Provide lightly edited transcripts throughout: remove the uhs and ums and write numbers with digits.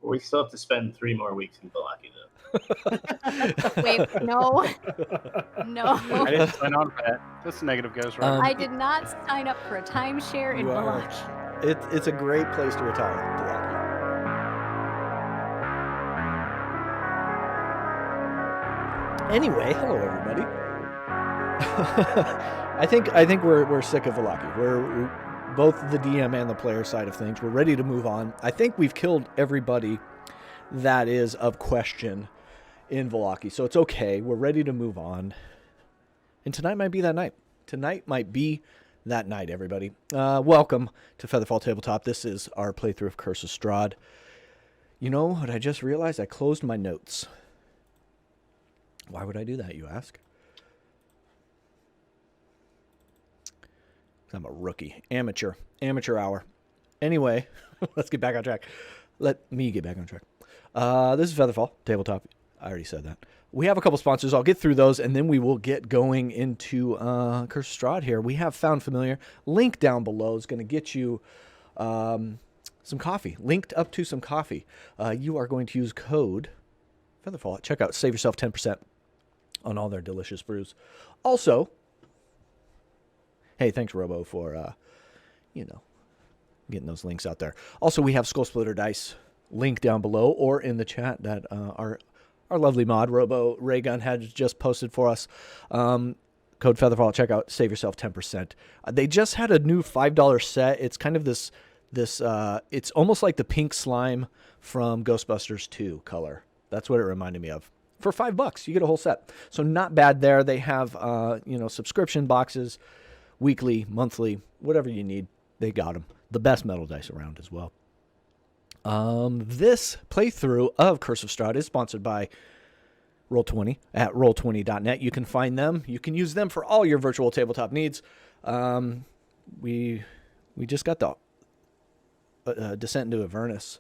We still have to spend 3 more weeks in Vallaki, though. Wait, no. No. I didn't sign on for that. That's a negative ghost, right? I did not sign up for a timeshare in You are. Vallaki. It's a great place to retire, Vallaki. Anyway, hello everybody. I think we're sick of Vallaki. We're both the DM and the player side of things. We're ready to move on. I think we've killed everybody that is of question in Vallaki, so it's okay. We're ready to move on. And tonight might be that night. Tonight might be that night, everybody. Welcome to FeatherFall Tabletop. This is our playthrough of Curse of Strahd. You know what I just realized? I closed my notes. Why would I do that, you ask? I'm a rookie. Amateur hour. Anyway, let's get back on track. Let me get back on track. This is FeatherFall Tabletop. I already said that. We have a couple sponsors. I'll get through those, and then we will get going into Curse of Strahd here. We have Found Familiar. Link down below is going to get you some coffee. Linked up to some coffee. You are going to use code FeatherFall at checkout. Save yourself 10% on all their delicious brews. Also, hey, thanks, Robo, for, getting those links out there. Also, we have Skull Splitter Dice. Link down below or in the chat that our lovely mod, Robo Raygun, had just posted for us. Code FeatherFall at checkout. Save yourself 10%. They just had a new $5 set. It's kind of this it's almost like the pink slime from Ghostbusters 2 color. That's what it reminded me of. For $5, you get a whole set. So not bad there. They have, subscription boxes, weekly, monthly, whatever you need. They got them. The best metal dice around as well. This playthrough of Curse of Strahd is sponsored by Roll20 at roll20.net. You can find them. You can use them for all your virtual tabletop needs. We just got the Descent into Avernus,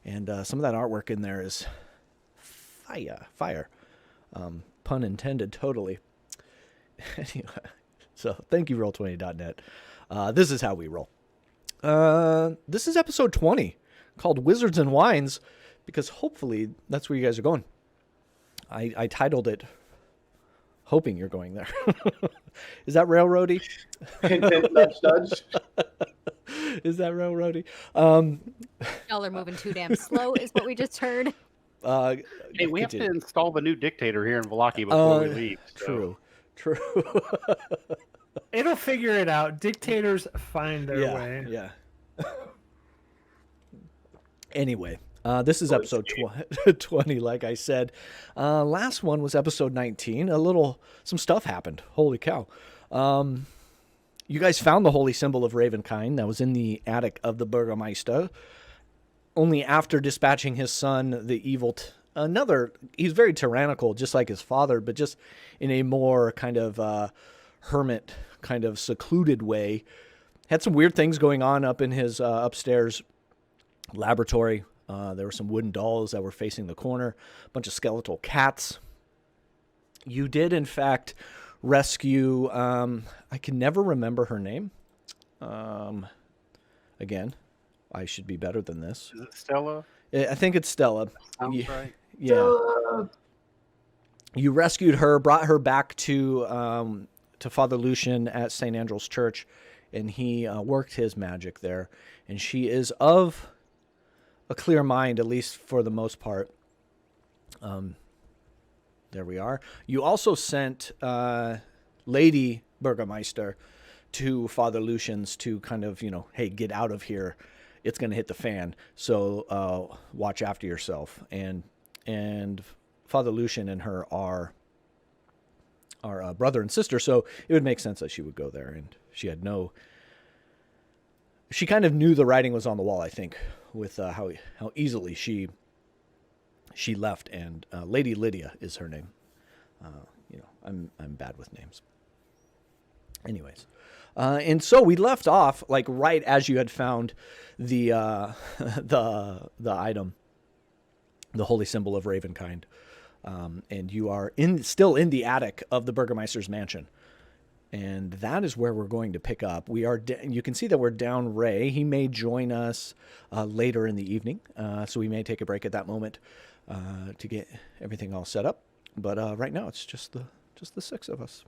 and some of that artwork in there is fire. Pun intended, totally. Anyway, so thank you, roll20.net. This is how we roll. This is episode 20. Called Wizards and Wines, because hopefully that's where you guys are going. I titled it hoping you're going there. Is that railroady? Nudge. Is that railroady? Y'all are moving too damn slow, is what we just heard. Hey, we have to install the new dictator here in Vallaki before we leave. So. True. It'll figure it out. Dictators find their way. Yeah. Anyway, this is episode 20, like I said. Last one was episode 19. Some stuff happened. Holy cow. You guys found the holy symbol of Ravenkind that was in the attic of the Burgermeister. Only after dispatching his son, the evil... he's very tyrannical, just like his father, but just in a more kind of hermit, kind of secluded way. Had some weird things going on up in his upstairs laboratory. There were some wooden dolls that were facing the corner, a bunch of skeletal cats. You did, in fact, rescue, I can never remember her name. Again, I should be better than this. Is it Stella? I think it's Stella. Sounds right. Yeah. You rescued her, brought her back to Father Lucian at St. Andrew's Church, and he worked his magic there. And she is of a clear mind, at least for the most part. There we are. You also sent Lady Burgermeister to Father Lucian's to kind of, hey, get out of here. It's going to hit the fan. So watch after yourself. And Father Lucian and her are brother and sister, so it would make sense that she would go there. And she kind of knew the writing was on the wall, I think, with how easily she left. And Lady Lydia is her name. I'm bad with names. Anyways, and so we left off like right as you had found the item, the holy symbol of Ravenkind, and you are still in the attic of the Burgermeister's mansion. And that is where we're going to pick up. We are. You can see that we're down Ray. He may join us later in the evening, so we may take a break at that moment to get everything all set up. But right now, it's just the six of us.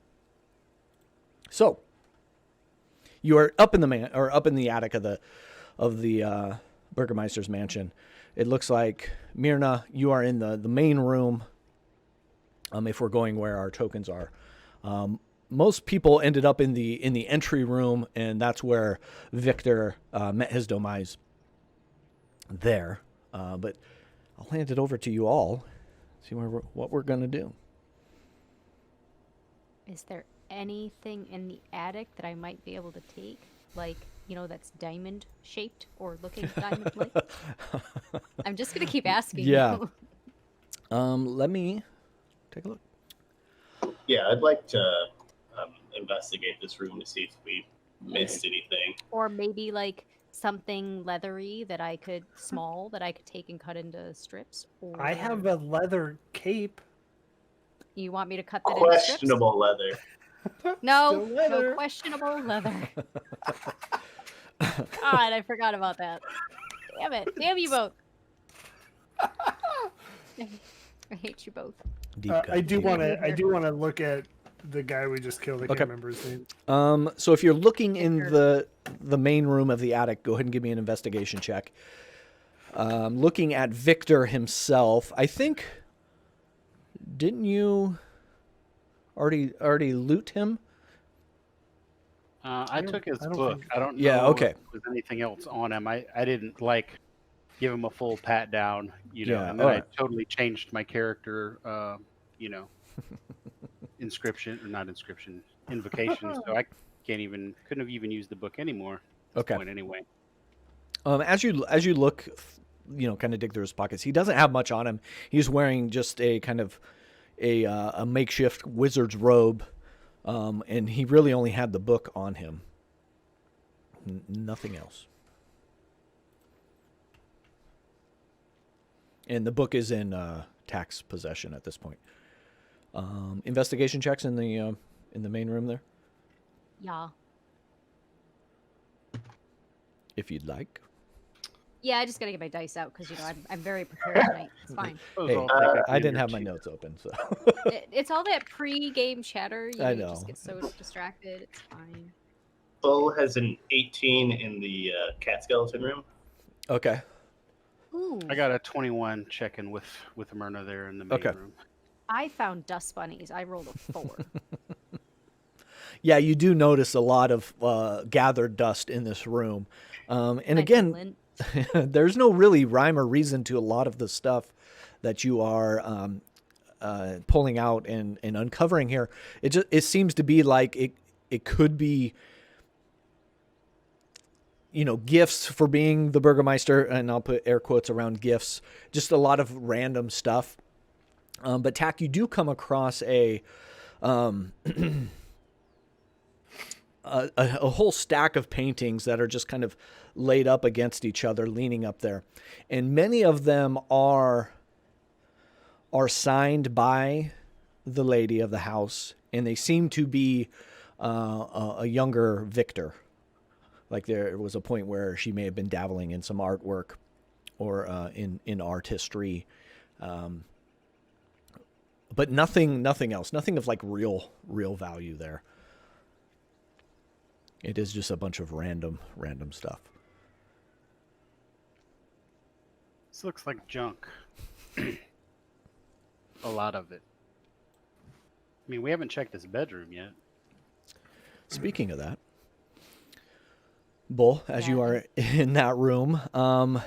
So you are up in the attic of the Burgermeister's mansion. It looks like Myrna, you are in the main room. If we're going where our tokens are. Most people ended up in the entry room, and that's where Victor met his demise there. But I'll hand it over to you all. See what we're going to do. Is there anything in the attic that I might be able to take? Like, that's diamond shaped or looking diamond like? I'm just going to keep asking. Yeah. you. Let me take a look. Yeah, I'd like to investigate this room to see if we missed anything. Or maybe like something leathery that I could take and cut into strips. Or I have a leather cape. You want me to cut that into strips? Questionable leather. No, Still leather. no questionable leather. God, I forgot about that. Damn it. Damn you both. I hate you both. Deep cut. I do want to look at the guy we just killed. I can't remember his name. So if you're looking in the main room of the attic, go ahead and give me an investigation check. Looking at Victor himself, I think, didn't you already loot him? I took his don't book. think- I don't know Yeah, okay. if there was anything else on him. I didn't give him a full pat down, Yeah, and then I alright. totally changed my character, invocation. So I couldn't have even used the book anymore at this Okay. point anyway. As you look, kind of dig through his pockets, he doesn't have much on him. He's wearing just a kind of a makeshift wizard's robe, and he really only had the book on him. Nothing else. And the book is in Tack's possession at this point. Investigation checks in the main room there, Yeah. if you'd like. Yeah, I just gotta get my dice out because I'm very prepared tonight. It's fine. Those Hey, all take up I in didn't your have my cheat. notes open, so It's all that pre-game chatter. I You know. just get so distracted. It's fine. Bull has an 18 in the cat skeleton room. okay. Ooh. I got a 21 checking with Myrna there in the main Okay. room. I found dust bunnies. I rolled a 4. Yeah, you do notice a lot of gathered dust in this room, and again, Excellent. there's no really rhyme or reason to a lot of the stuff that you are pulling out and uncovering here. It seems to be like it could be, gifts for being the Burgermeister, and I'll put air quotes around gifts, just a lot of random stuff. But Tack, you do come across a whole stack of paintings that are just kind of laid up against each other, leaning up there. And many of them are signed by the lady of the house, and they seem to be a younger Victor. Like there was a point where she may have been dabbling in some artwork or in art history. But nothing else. Nothing of like real value there. It is just a bunch of random stuff. This looks like junk. A lot of it. I mean, we haven't checked his bedroom yet. Speaking of that, Bull, as you Yeah. are in that room, the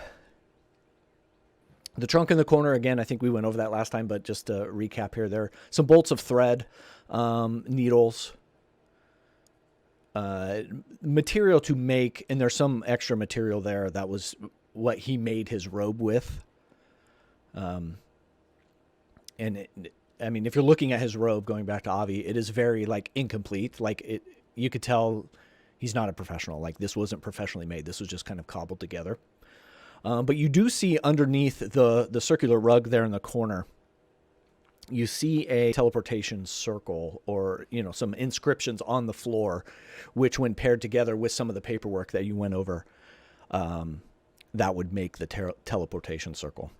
trunk in the corner, again, I think we went over that last time, but just to recap here, there are some bolts of thread, needles, material to make, and there's some extra material there that was what he made his robe with. And if you're looking at his robe, going back to Avi, it is very incomplete. You could tell he's not a professional. This wasn't professionally made. This was just kind of cobbled together. But you do see underneath the circular rug there in the corner, you see a teleportation circle or, some inscriptions on the floor, which when paired together with some of the paperwork that you went over, that would make the teleportation circle.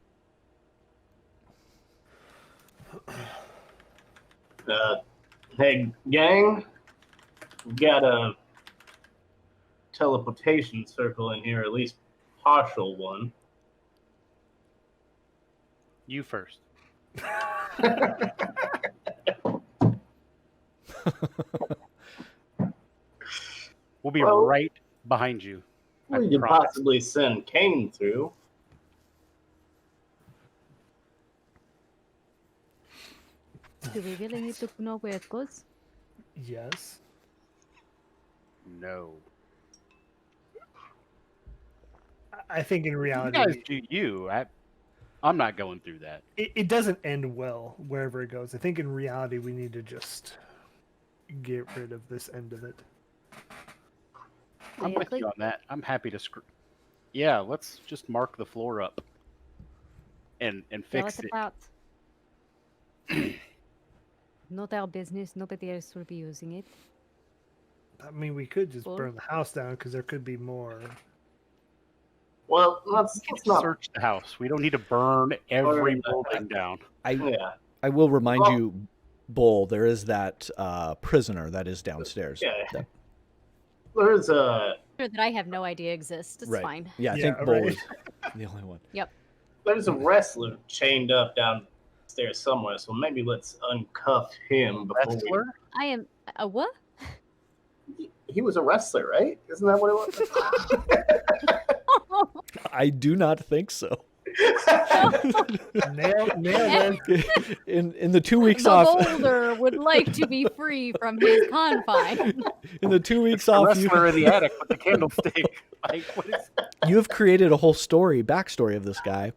Hey, gang, we've got a teleportation circle in here, at least partial one. You first. We'll be right behind you. We could possibly send Kane through. Do we really need to know where it goes? Yes. No. I think in reality, You guys do you. I'm not going through that. it doesn't end well wherever it goes. I think in reality, we need to just get rid of this end of it. I'm with you on that. I'm happy to Yeah, let's just mark the floor up and fix it. Not our business. Nobody else will be using it. I mean, we could just burn the house down because there could be more. Well, let's not search the house. We don't need to burn every building down. I will remind you, Bull, there is that prisoner that is downstairs. Yeah. There's a... That I have no idea exists. It's fine. Yeah, I think Bull is the only one. Yep. There's a wrestler chained up downstairs somewhere, so maybe let's uncuff him before Wrestler? I am... A what? He was a wrestler, right? Isn't that what it was? I do not think so. Nail it. In the 2 weeks the off, boulder would like to be free from his confine. In the 2 weeks the off, wrestler in the attic with the candlestick. Like, what is... You have created a whole backstory of this guy.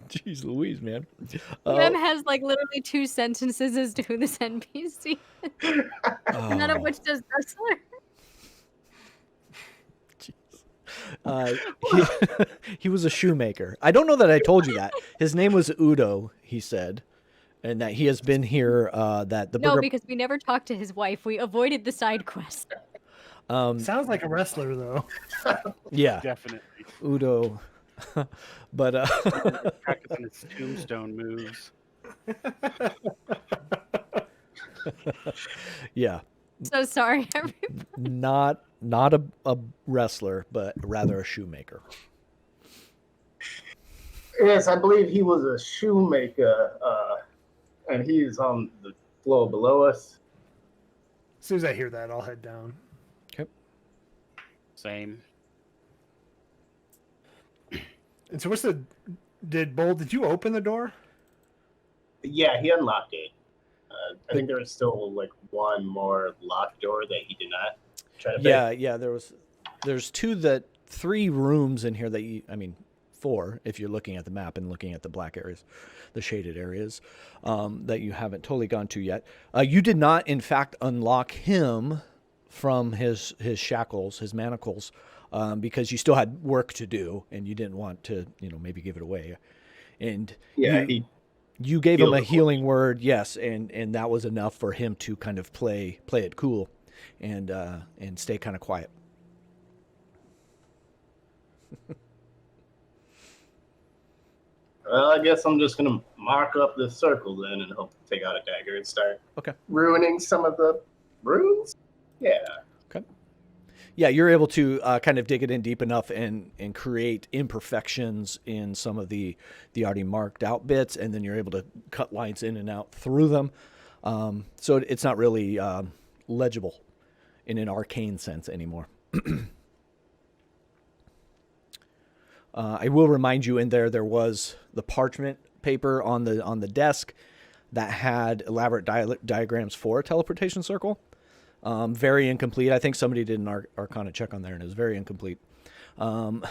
Jeez Louise, man. Ben has like literally 2 sentences as to who this NPC is. None of which does wrestler. He was a shoemaker. I don't know that I told you that. His name was Udo, he said, and that he has been here. No, because we never talked to his wife. We avoided the side quest. Sounds like a wrestler, though. Yeah, definitely Udo. But practicing his tombstone moves. Yeah. So sorry, everybody. Not a wrestler, but rather a shoemaker. Yes, I believe he was a shoemaker, and he's on the floor below us. As soon as I hear that, I'll head down. Okay. Same. And so did you open the door? Yeah, he unlocked it. I think there was still like one more locked door that he did not try to pick. Yeah, there's 3 rooms in here that 4 if you're looking at the map and looking at the black areas, the shaded areas, that you haven't totally gone to yet. You did not, in fact, unlock him from his shackles, his manacles, because you still had work to do and you didn't want to, maybe give it away. And you gave him a healing word, yes, and that was enough for him to kind of play it cool and stay kind of quiet. Well, I guess I'm just gonna mark up this circle then and hope to take out a dagger and start ruining some of the runes. Yeah. Okay. Yeah, you're able to kind of dig it in deep enough and create imperfections in some of the already marked out bits, and then you're able to cut lines in and out through them. So it's not really legible in an arcane sense anymore. I will remind you, in there was the parchment paper on the desk that had elaborate diagrams for a teleportation circle. Very incomplete. I think somebody did an Arcana check on there, and it was very incomplete. And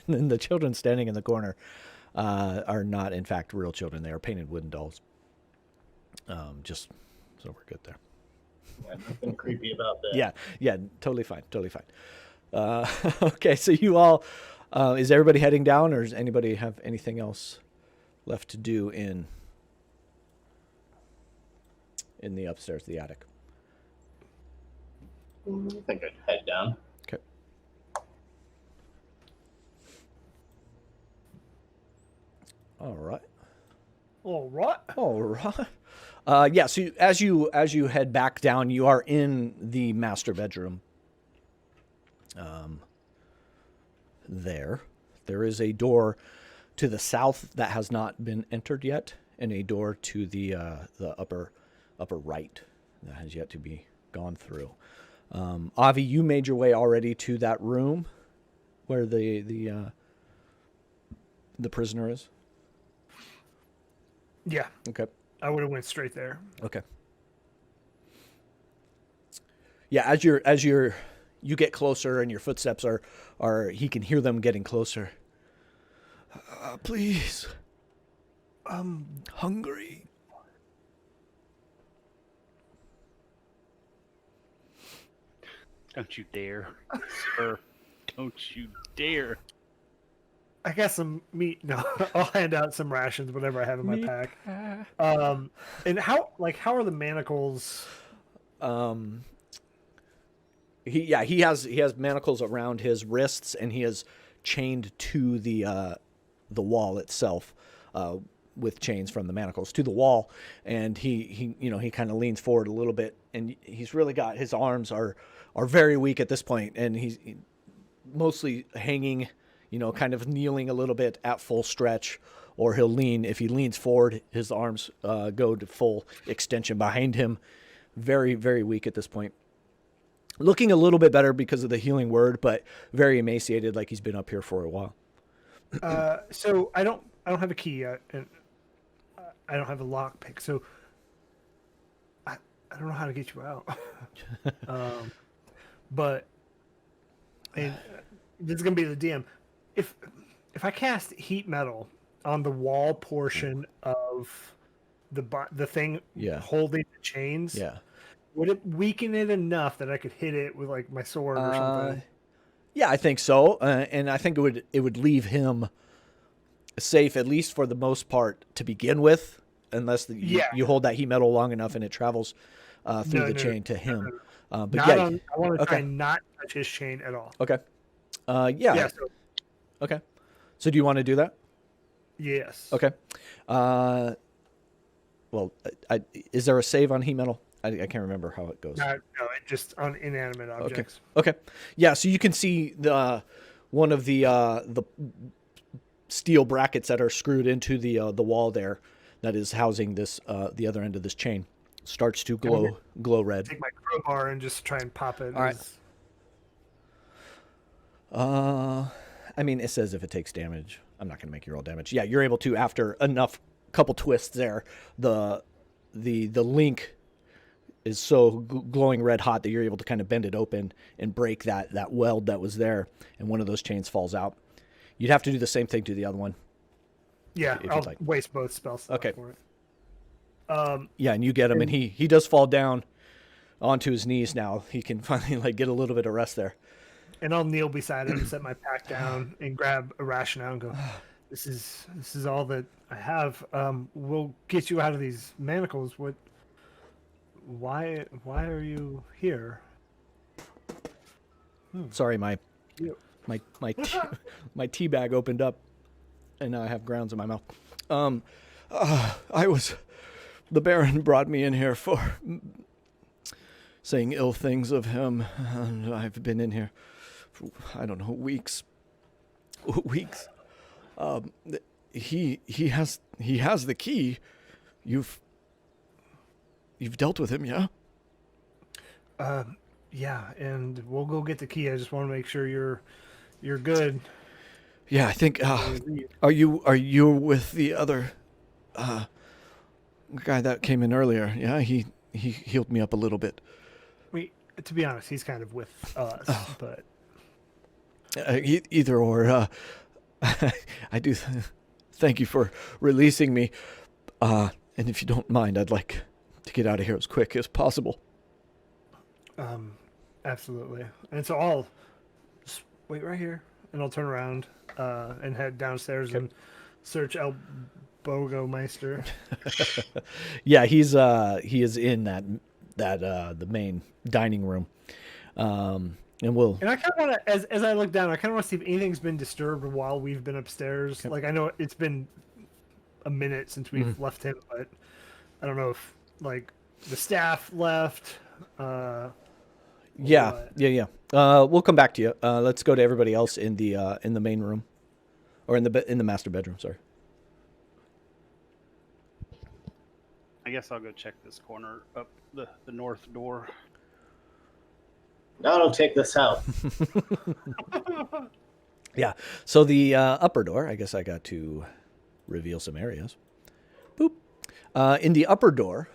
then the children standing in the corner are not, in fact, real children. They are painted wooden dolls. Just so we're good there. Yeah, nothing creepy about that. Yeah, totally fine. Okay, so you all, is everybody heading down, or does anybody have anything else left to do in in the upstairs, the attic. I think I'd head down. Okay. All right. All right. All right. Yeah. So as you head back down, you are in the master bedroom. There is a door to the south that has not been entered yet, and a door to the upper right that has yet to be gone through. Avi, you made your way already to that room where the prisoner is. Yeah, Okay. I would have went straight there. Okay. Yeah, as you get closer and your footsteps are he can hear them getting closer. Please. I'm hungry. Don't you dare, sir. Don't you dare. I got some meat. No, I'll hand out some rations, whatever I have in my pack. And how are the manacles? He has manacles around his wrists, and he is chained to the wall itself, with chains from the manacles to the wall, and he kind of leans forward a little bit, and he's really got his arms are very weak at this point, and he's mostly hanging, kind of kneeling a little bit at full stretch, or he'll lean. If he leans forward, his arms go to full extension behind him. Very, very weak at this point. Looking a little bit better because of the healing word, but very emaciated, like he's been up here for a while. So I don't have a key yet, and I don't have a lock pick, so I don't know how to get you out. But and this is gonna be the DM. If I cast heat metal on the wall portion of the thing holding the chains, would it weaken it enough that I could hit it with like my sword or something? Yeah, I think so, and I think it would leave him safe, at least for the most part, to begin with, unless you hold that heat metal long enough and it travels through the chain to him. But I want to try and not touch his chain at all. Okay. Okay. So do you want to do that? Yes. Okay. Well, is there a save on heat metal? I can't remember how it goes. No, it just on inanimate objects. Okay. Yeah, so you can see one of the steel brackets that are screwed into the wall there, that is housing this the other end of this chain, starts to glow red. Take my crowbar and just try and pop it. All right. I mean, it says if it takes damage. I'm not going to make you roll damage. Yeah, you're able to, after enough couple twists there, the link is so glowing red hot that you're able to kind of bend it open and break that weld that was there, and one of those chains falls out. You'd have to do the same thing to the other one. Yeah, I'll waste both spells. Okay. For it. Yeah, and you get him, and he does fall down onto his knees now. He can finally get a little bit of rest there. And I'll kneel beside him, set my pack down, and grab a ration out and go, This is all that I have. We'll get you out of these manacles. Why are you here? Sorry, my tea bag opened up, and now I have grounds in my mouth. The Baron brought me in here for saying ill things of him, and I've been in here for, I don't know, weeks. He has the key. You've dealt with him, yeah? Yeah, and we'll go get the key. I just want to make sure you're good. Yeah, I think. Are you with the other guy that came in earlier? Yeah, he healed me up a little bit. To be honest, he's kind of with us, but either or. I do. Thank you for releasing me. And if you don't mind, I'd like to get out of here as quick as possible. Absolutely. And so I'll just wait right here, and I'll turn around and head downstairs and search Bogomeister. Yeah, he is in that the main dining room. And I kind of want to, as I look down, I kind of want to see if anything's been disturbed while we've been upstairs. Okay. Like I know it's been a minute since we've left him, but I don't know if like the staff left. Yeah. What? Yeah. We'll come back to you. Let's go to everybody else in the main room, or in the master bedroom. Sorry. I guess I'll go check this corner up the north door. No, don't take this out. Yeah. So the upper door. I guess I got to reveal some areas. Boop. In the upper door,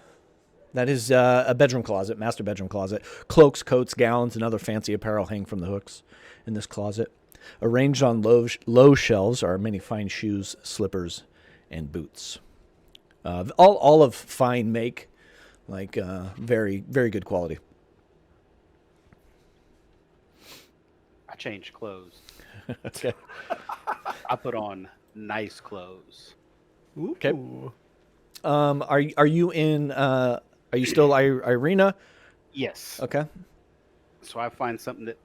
that is a bedroom closet, master bedroom closet. Cloaks, coats, gowns, and other fancy apparel hang from the hooks in this closet. Arranged on low shelves are many fine shoes, slippers, and boots. All of fine make, like very, very good quality. I changed clothes. Okay. I put on nice clothes. Ooh. Okay. Are you in? Are you still Irina? Yes. Okay. So I find something that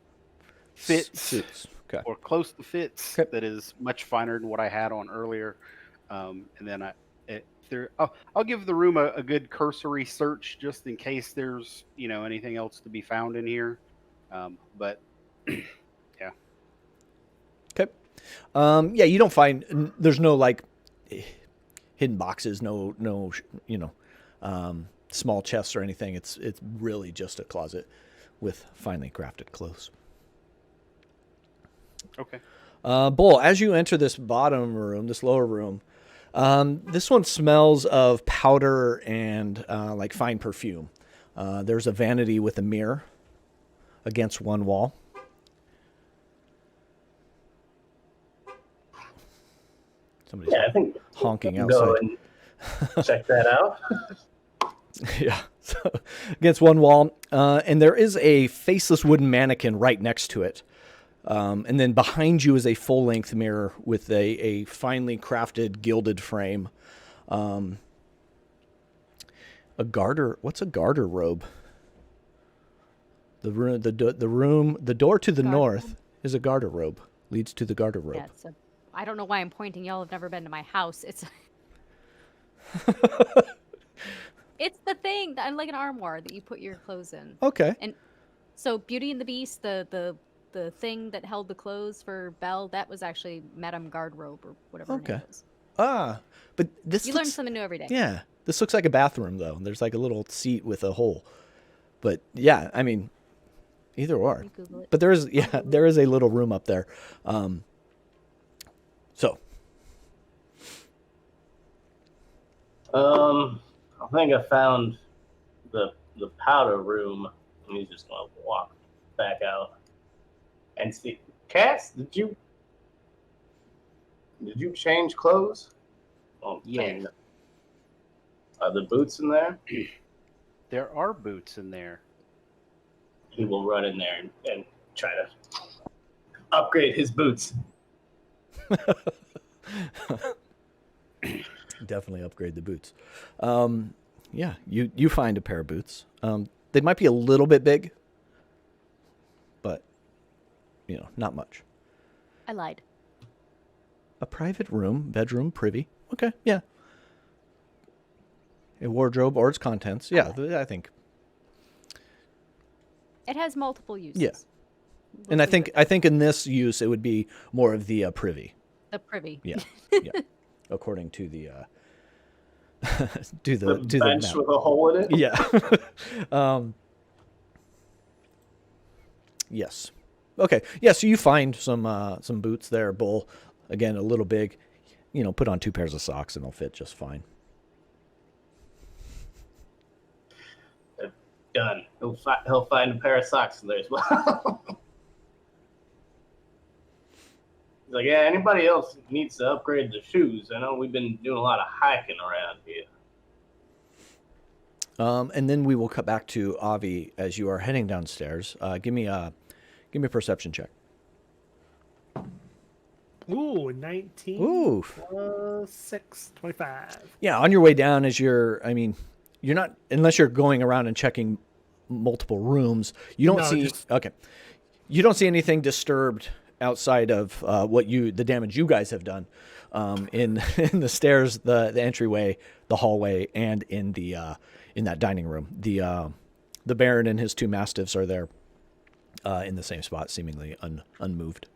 fits Suits. Okay. or close to fits Okay. that is much finer than what I had on earlier. And then I'll give the room a good cursory search just in case there's anything else to be found in here. But yeah. Okay. Yeah, you don't find there's no like hidden boxes, no small chests or anything. It's really just a closet with finely crafted clothes. Okay. Bull, as you enter this bottom room, this lower room, this one smells of powder and like fine perfume. There's a vanity with a mirror against one wall. Somebody's I think honking we'll outside. go and check that out. Yeah. So, against one wall. And there is a faceless wooden mannequin right next to it. And then behind you is a full-length mirror with a finely crafted gilded frame. A garter. What's a garter robe? The door to the Garter north is a garter robe. Leads to the garter robe. Yeah, I don't know why I'm pointing. Y'all have never been to my house. It's it's the thing that I'm like an armoire that you put your clothes in. Okay. And so Beauty and the Beast, the thing that held the clothes for Belle, that was actually Madame Garderobe or whatever her name was. But this You learn something new every day. Yeah. This looks like a bathroom though. There's like a little seat with a hole. But yeah, I mean, either or. You Google it. But there is a little room up there. So. I think I found the powder room. And he's just gonna walk back out and see. Cass, did you change clothes? Oh, Yeah. dang. Are the boots in there? There are boots in there. He will run in there and try to upgrade his boots. Definitely upgrade the boots. Yeah, you find a pair of boots. They might be a little bit big, but not much. I lied. A private room, bedroom, privy. Okay, yeah. A wardrobe or its contents. Yeah, I think. It has multiple uses. Yeah. And I think in this use it would be more of the privy. The privy. Yeah, yeah. According to the to the bench map. with a hole in it. Yeah. Yes. Okay. Yeah. So you find some boots there, Bull. Again, a little big. Put on 2 pairs of socks and they'll fit just fine. Done. He'll find a pair of socks in there as well. He's like, yeah, anybody else needs to upgrade their shoes? I know we've been doing a lot of hiking around here. And then we will cut back to Avi as you are heading downstairs. Give me a perception check. Ooh, 19. Ooh. Plus 6, 25. Yeah, on your way down you're not, unless you're going around and checking multiple rooms, you don't see, okay. You don't see anything disturbed outside of the damage you guys have done in the stairs, the entryway, the hallway, and in that dining room. The Baron and his 2 mastiffs are there in the same spot, seemingly unmoved.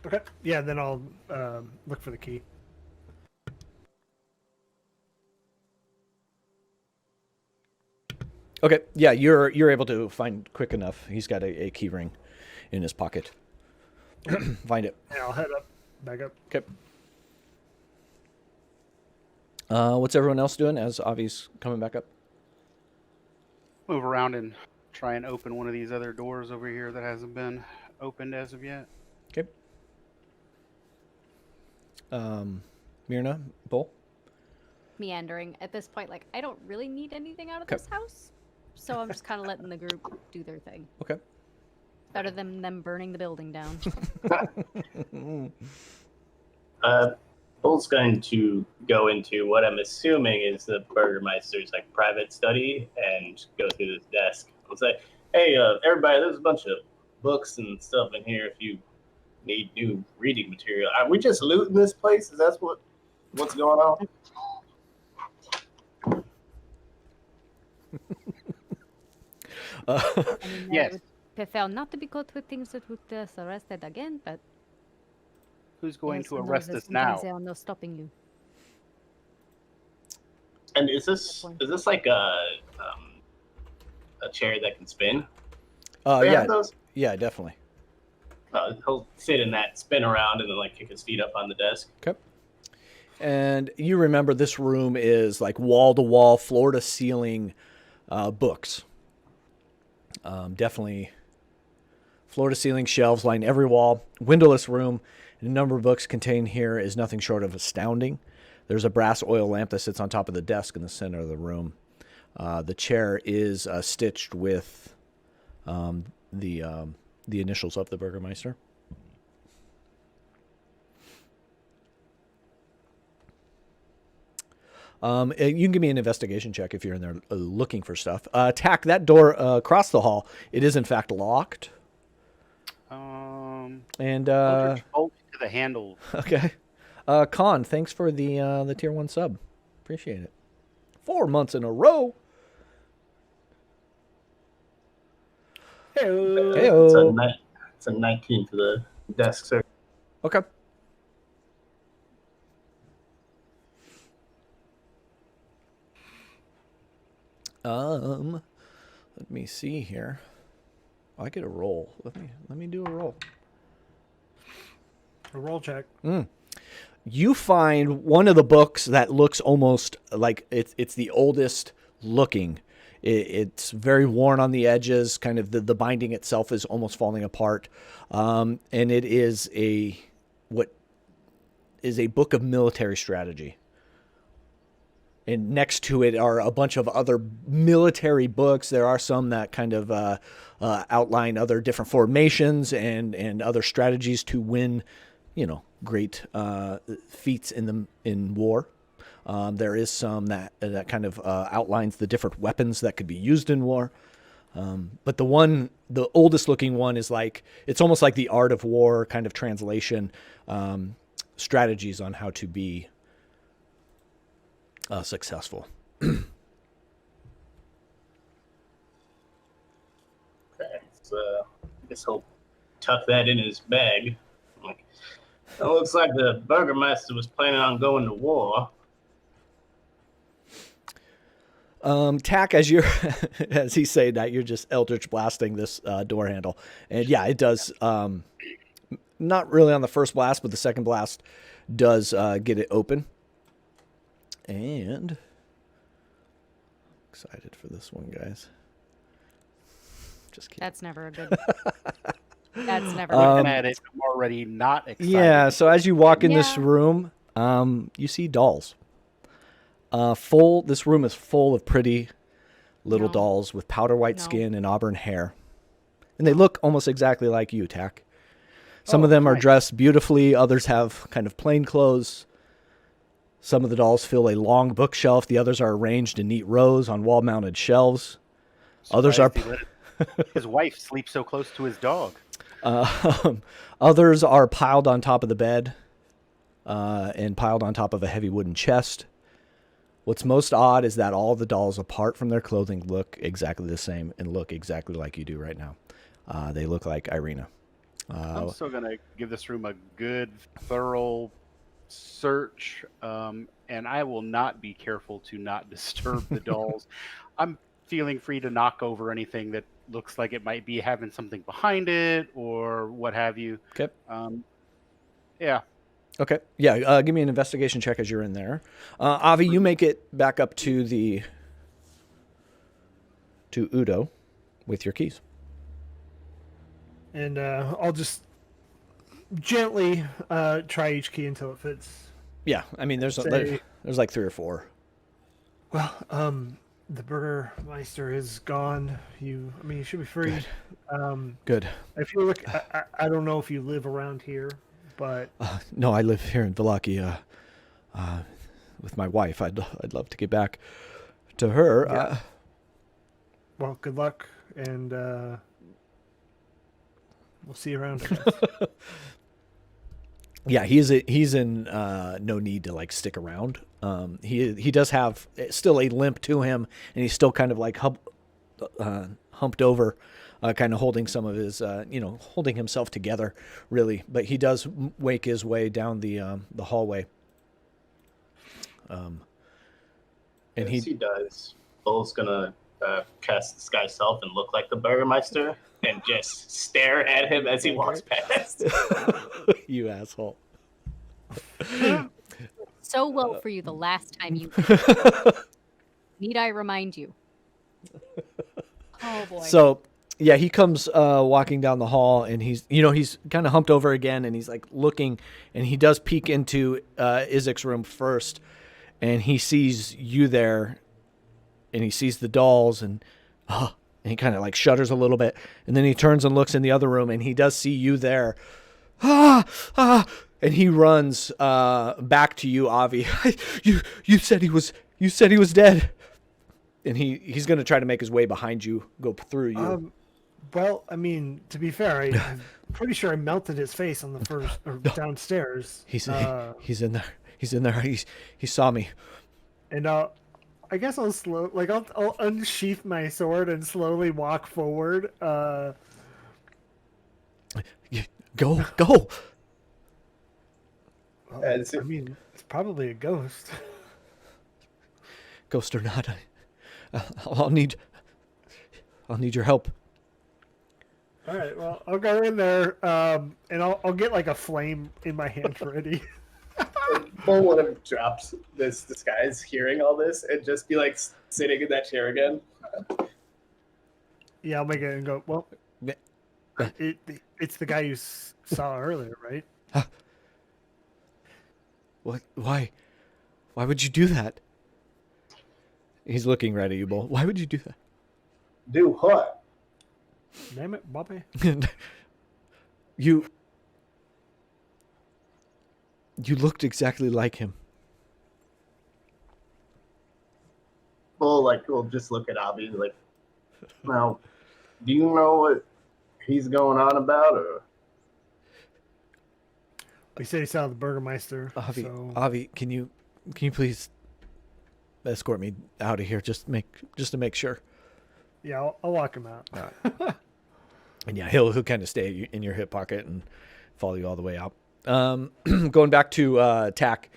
Okay. Yeah, then I'll look for the key. Okay. Yeah, you're able to find quick enough. He's got a key ring in his pocket. Find it. Yeah, I'll head back up. Okay. What's everyone else doing as Avi's coming back up? Move around and try and open one of these other doors over here that hasn't been opened as of yet. Okay. Myrna, Bull? Meandering. At this point, like, I don't really need anything out of this house. So I'm just kind of letting the group do their thing. Okay. Better than them burning the building down. Bull's going to go into what I'm assuming is the Burgermeister's like private study and go through this desk and say, "Hey, everybody, there's a bunch of books and stuff in here if you need new reading material. Are we just looting this place? Is that what's going on?" I mean, Yes. I would prefer not to be caught with things that would get us arrested again, but Who's going yes, to who knows, arrest there's us now? sometimes there are no stopping you. And is this like a chair that can spin? They Yeah, have those? yeah, definitely. He'll sit in that, spin around, and then like kick his feet up on the desk. Okay. And you remember this room is like wall to wall, floor to ceiling books. Definitely floor to ceiling shelves line every wall, windowless room. And the number of books contained here is nothing short of astounding. There's a brass oil lamp that sits on top of the desk in the center of the room. The chair is stitched with the initials of the Burgermeister. You can give me an investigation check if you're in there looking for stuff. Tack, that door across the hall, it is in fact locked. And Bolt to the handle. okay. Con, thanks for the tier 1 sub. Appreciate it. 4 months in a row. Hey-o. It's a 19 for the desk, sir. Okay. Let me see here. I get a roll. Let me do a roll. A roll check. You find one of the books that looks almost like it's the oldest looking. It's very worn on the edges. Kind of the binding itself is almost falling apart. And it is what is a book of military strategy. And next to it are a bunch of other military books. There are some that kind of outline other different formations and other strategies to win, great feats in war. There is some that kind of outlines the different weapons that could be used in war. But the oldest looking one is it's almost like the art of war kind of translation, strategies on how to be successful. Okay, so I guess he'll tuck that in his bag. It looks like the Burgermeister was planning on going to war. Tack, as he's saying that, you're just eldritch blasting this door handle, and yeah, it does. Not really on the first blast, but the second blast does get it open. And excited for this one, guys. Just kidding. That's never a good. That's never. Looking at it, I'm already not excited. Yeah. So as you walk in this room, you see dolls. This room is full of pretty little dolls with powder white skin and auburn hair, and they look almost exactly like you, Tack. Some of them are dressed beautifully. Others have kind of plain clothes. Some of the dolls fill a long bookshelf. The others are arranged in neat rows on wall-mounted shelves. Others are... His wife sleeps so close to his dog. Others are piled on top of the bed and piled on top of a heavy wooden chest. What's most odd is that all the dolls, apart from their clothing, look exactly the same and look exactly like you do right now. They look like Irina. I'm still going to give this room a good, thorough search, and I will not be careful to not disturb the dolls. I'm feeling free to knock over anything that looks like it might be having something behind it or what have you. Okay. Yeah. Okay. Yeah. Give me an investigation check as you're in there. Avi, you make it back up to Udo with your keys. And I'll just gently try each key until it fits. Yeah. I mean, there's like 3 or 4. Well, the Burgermeister is gone. You should be free. Good. If you look, I don't know if you live around here, but no, I live here in Vallaki with my wife. I'd love to get back to her. Yeah. Well, good luck, and we'll see you around. Yeah, he's in no need to like stick around. He does have still a limp to him, and he's still kind of like humped over, kind of holding some of his, holding himself together, really. But he does wake his way down the hallway. And yes, he does. Bull's gonna cast disguise self and look like the Burgermeister and just stare at him as he walks past. You asshole. So well for you the last time you need I remind you? Oh boy. So yeah, he comes walking down the hall, and he's kind of humped over again, and he's like looking, and he does peek into Isaac's room first, and he sees you there, and he sees the dolls, and he kind of like shudders a little bit, and then he turns and looks in the other room, and he does see you there. And he runs back to you, Avi. You said he was dead. And he's going to try to make his way behind you, go through you. Well, to be fair, I'm pretty sure I melted his face on the first or downstairs. He's in there. He's in there. He saw me. And I guess I'll I'll unsheath my sword and slowly walk forward. Go. Well, it's probably a ghost. Ghost or not, I'll need your help. All right, well, I'll go in there, and I'll get like a flame in my hand ready. Bull would have dropped this disguise, hearing all this, and just be like sitting in that chair again. Yeah, I'll make it and go. Well, it's the guy you saw earlier, right? What? Why would you do that? He's looking right at you, Bull. Why would you do that? Do what? Name it, Bobby. You looked exactly like him. Bull will just look at Avi like, now, do you know what he's going on about, or? He said he saw the Burgermeister. Avi, can you please escort me out of here just to make sure? Yeah, I'll walk him out. And yeah, he'll kind of stay in your hip pocket and follow you all the way out. Going back to TAC.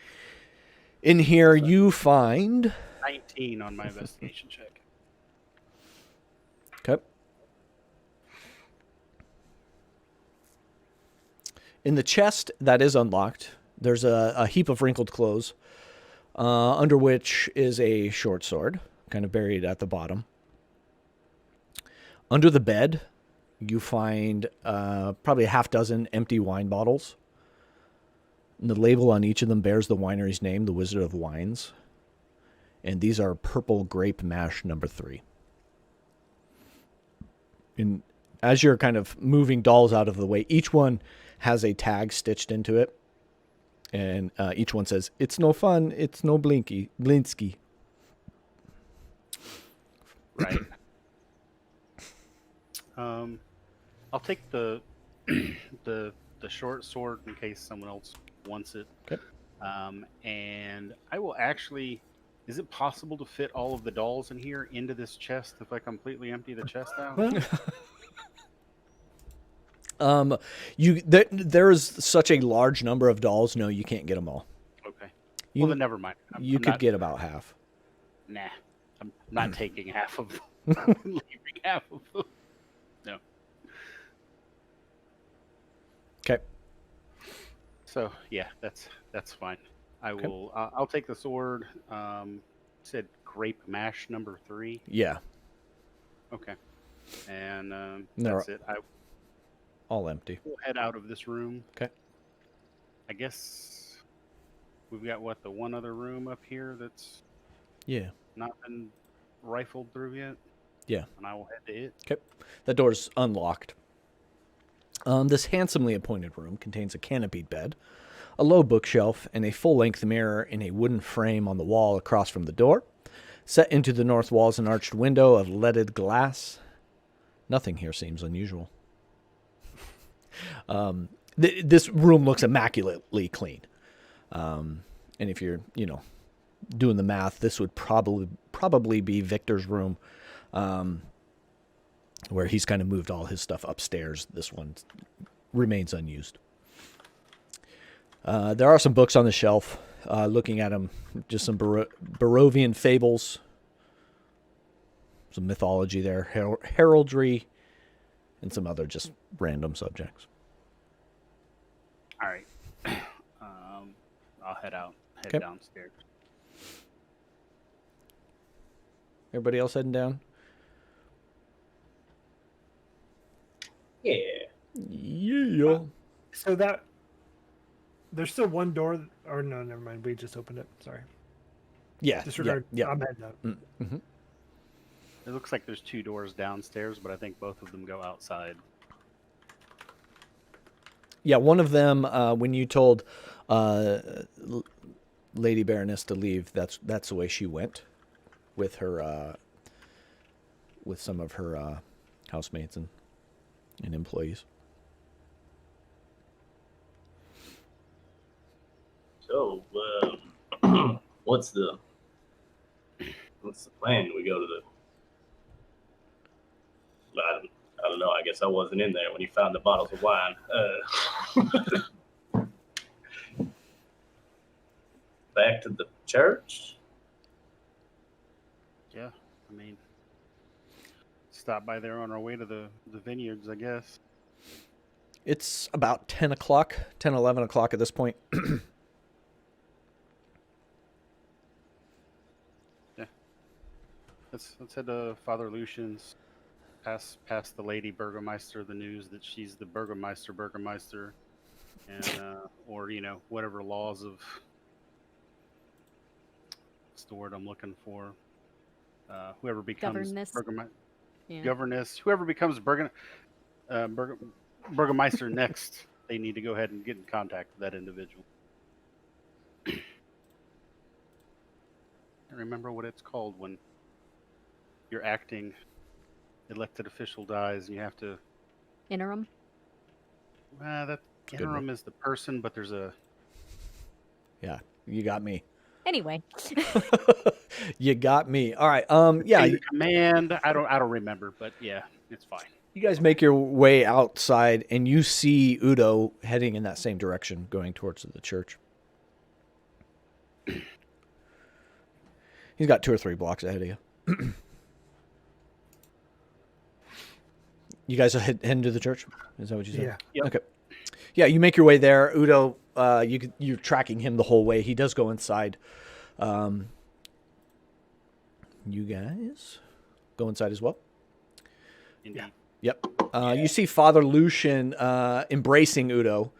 In here, you find 19 on my investigation check. Okay. In the chest that is unlocked, there's a heap of wrinkled clothes, under which is a short sword, kind of buried at the bottom. Under the bed, you find probably a half dozen empty wine bottles. And the label on each of them bears the winery's name, the Wizard of Wines. And these are Purple Grape Mash No. 3. And as you're kind of moving dolls out of the way, each one has a tag stitched into it. And each one says, "It's no fun. It's no Blinsky." Right. I'll take the the short sword in case someone else wants it. Okay. And I will actually. Is it possible to fit all of the dolls in here into this chest if I completely empty the chest out? There's such a large number of dolls. No, you can't get them all. Okay. Well, then never mind. You could get about half. Nah, I'm not taking half of them. I'm leaving half of them. No. Okay. So yeah, that's fine. I will. I'll take the sword. Said grape mash number 3. Yeah. Okay. And No. that's it. I All empty. will head out of this room. Okay. I guess we've got the one other room up here that's not been rifled through yet. Yeah. And I will head to it. Okay. The door's unlocked. This handsomely appointed room contains a canopied bed, a low bookshelf, and a full-length mirror in a wooden frame on the wall across from the door. Set into the north wall is an arched window of leaded glass. Nothing here seems unusual. This room looks immaculately clean. And if you're, doing the math, this would probably be Victor's room, where he's kind of moved all his stuff upstairs. This one remains unused. There are some books on the shelf. Looking at them, just some Barovian fables, some mythology there, heraldry, and some other just random subjects. All right. I'll head downstairs. Everybody else heading down? Yeah. Yeah. So that there's still one door, or no, never mind. We just opened it. Sorry. Yeah. Disregard. Yeah. I'm heading out. Mm-hmm. It looks like there's 2 doors downstairs, but I think both of them go outside. Yeah, one of them, when you told Lady Baroness to leave, that's the way she went with her, with some of her housemates and employees. So, what's the plan? We go to the. I don't know. I guess I wasn't in there when you found the bottles of wine. Back to the church? Yeah, I mean, stop by there on our way to the vineyards, I guess. It's about 10 o'clock, 10, 11 o'clock at this point. Yeah. Let's head to Father Lucian's. Pass the Lady Burgomeister the news that she's the Burgomeister, and or whatever laws of what's the word I'm looking for? Whoever becomes governess, whoever becomes Burgomeister next, they need to go ahead and get in contact with that individual. I remember what it's called when you're acting. Elected official dies, and you have to Interim. That interim is the person, but there's a. Yeah, you got me. Anyway. You got me. All right. Yeah. Command. I don't remember, but yeah, it's fine. You guys make your way outside, and you see Udo heading in that same direction, going towards the church. He's got 2 or 3 blocks ahead of you. You guys are heading to the church? Is that what you said? Yeah. Yep. Okay. Yeah, you make your way there. Udo, you're tracking him the whole way. He does go inside. You guys go inside as well? Indeed. Yep. You see Father Lucian embracing Udo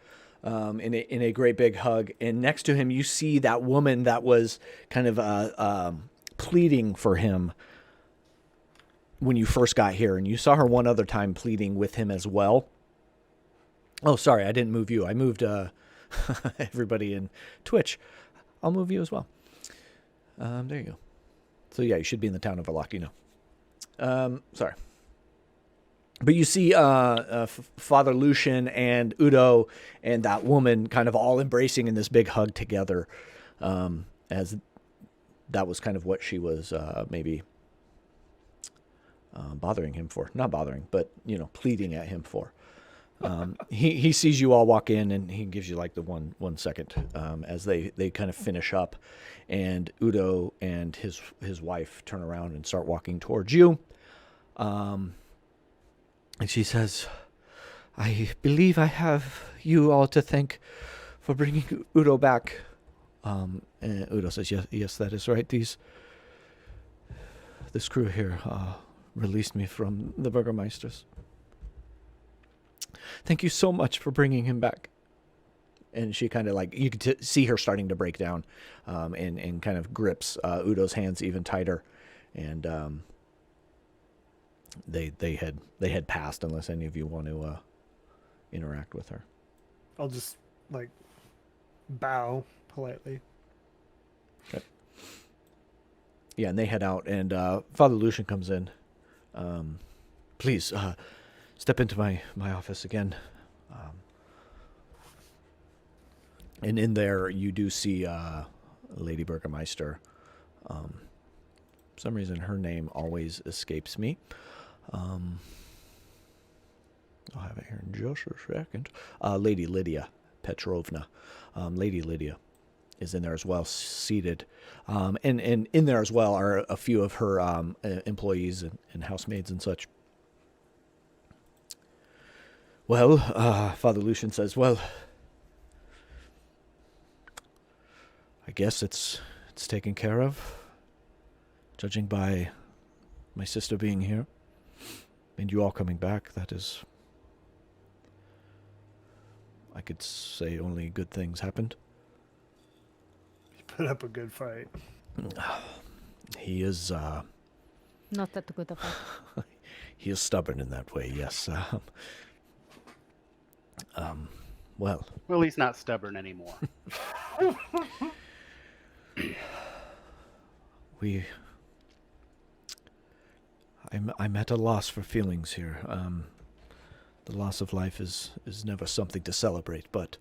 in a great big hug. And next to him, you see that woman that was kind of pleading for him. when you first got here, and you saw her one other time pleading with him as well. Oh, sorry, I didn't move you. I moved everybody in Twitch. I'll move you as well. There you go. So yeah, you should be in the town of Vallaki now. Sorry. But you see Father Lucian and Udo and that woman kind of all embracing in this big hug together, as that was kind of what she was maybe bothering him for. Not bothering, but, pleading at him for. He sees you all walk in, and he gives you like the one second as they kind of finish up, and Udo and his wife turn around and start walking towards you. And she says, I believe I have you all to thank for bringing Udo back. And Udo says, yes, that is right. This crew here released me from the Burgermeisters. Thank you so much for bringing him back. And she kind of you could see her starting to break down and kind of grips Udo's hands even tighter. And they had passed, unless any of you want to interact with her. I'll just bow politely. Okay. Yeah, and they head out, and Father Lucian comes in. Please step into my office again. And in there, you do see Lady Burgermeister. For some reason, her name always escapes me. I'll have it here in just a second. Lady Lydia Petrovna. Lady Lydia is in there as well, seated. And in there as well are a few of her employees and housemaids and such. Well, Father Lucian says, well, I guess it's taken care of, judging by my sister being here and you all coming back. That is, I could say only good things happened. You put up a good fight. He is not that good of a he is stubborn in that way, yes. Well, he's not stubborn anymore. I'm at a loss for feelings here. The loss of life is never something to celebrate, but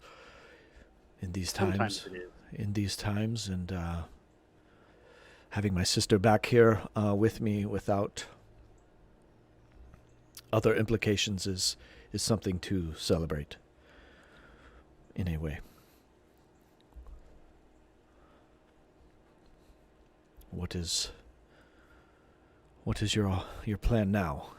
in these times, and having my sister back here with me without other implications is something to celebrate in a way. What is your plan now?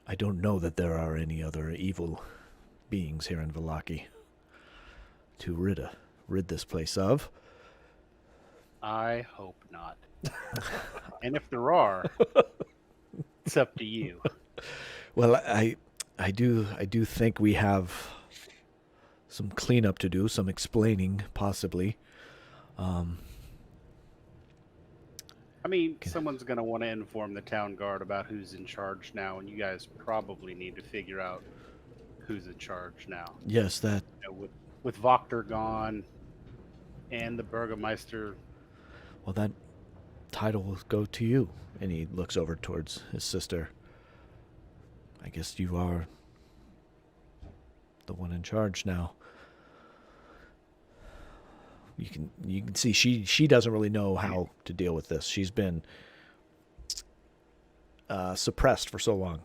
I don't know that there are any other evil beings here in Vallaki to rid this place of. I hope not. And if there are, it's up to you. Well, I do think we have some cleanup to do, some explaining, possibly. I mean, someone's going to want to inform the town guard about who's in charge now, and you guys probably need to figure out who's in charge now. Yes, that... with Wachter gone and the Burgermeister... Well, that title will go to you. And he looks over towards his sister. I guess you are the one in charge now. You can see she doesn't really know how to deal with this. She's been suppressed for so long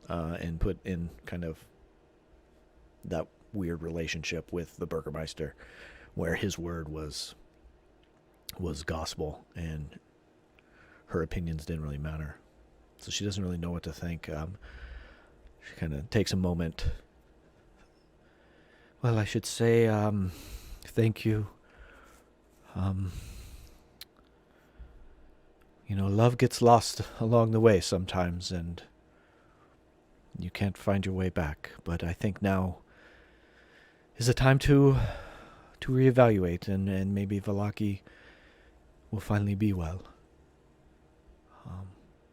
and put in kind of that weird relationship with the Burgermeister where his word was gospel and her opinions didn't really matter. So she doesn't really know what to think. She kind of takes a moment. Well, I should say thank you. Love gets lost along the way sometimes, and you can't find your way back. But I think now is a time to reevaluate, and maybe Vallaki will finally be well.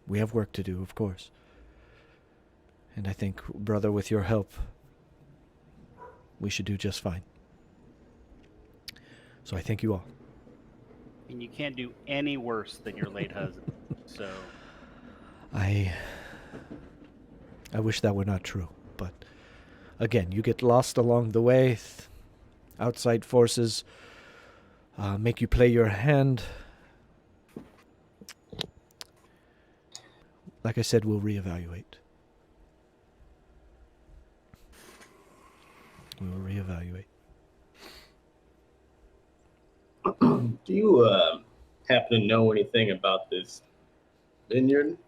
We have work to do, of course. And I think, brother, with your help, we should do just fine. So I thank you all. And you can't do any worse than your late husband. So I wish that were not true, but again, you get lost along the way. Outside forces make you play your hand. Like I said, we'll reevaluate. We will reevaluate. Do you happen to know anything about this vineyard?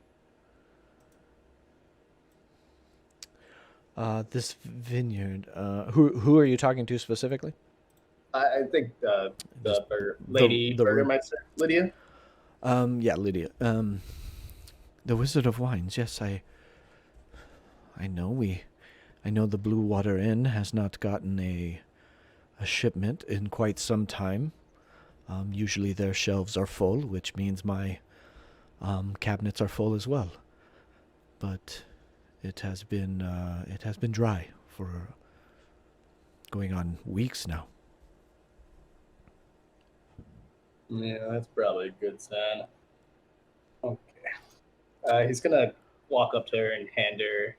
This vineyard. Who are you talking to specifically? I think the the Burgermeister, Lydia. Yeah, Lydia. The Wizard of Wines. Yes, I know. I know the Blue Water Inn has not gotten a shipment in quite some time. Usually their shelves are full, which means my cabinets are full as well. But it has been dry for going on weeks now. Yeah, that's probably a good sign. Okay. He's gonna walk up to her and hand her,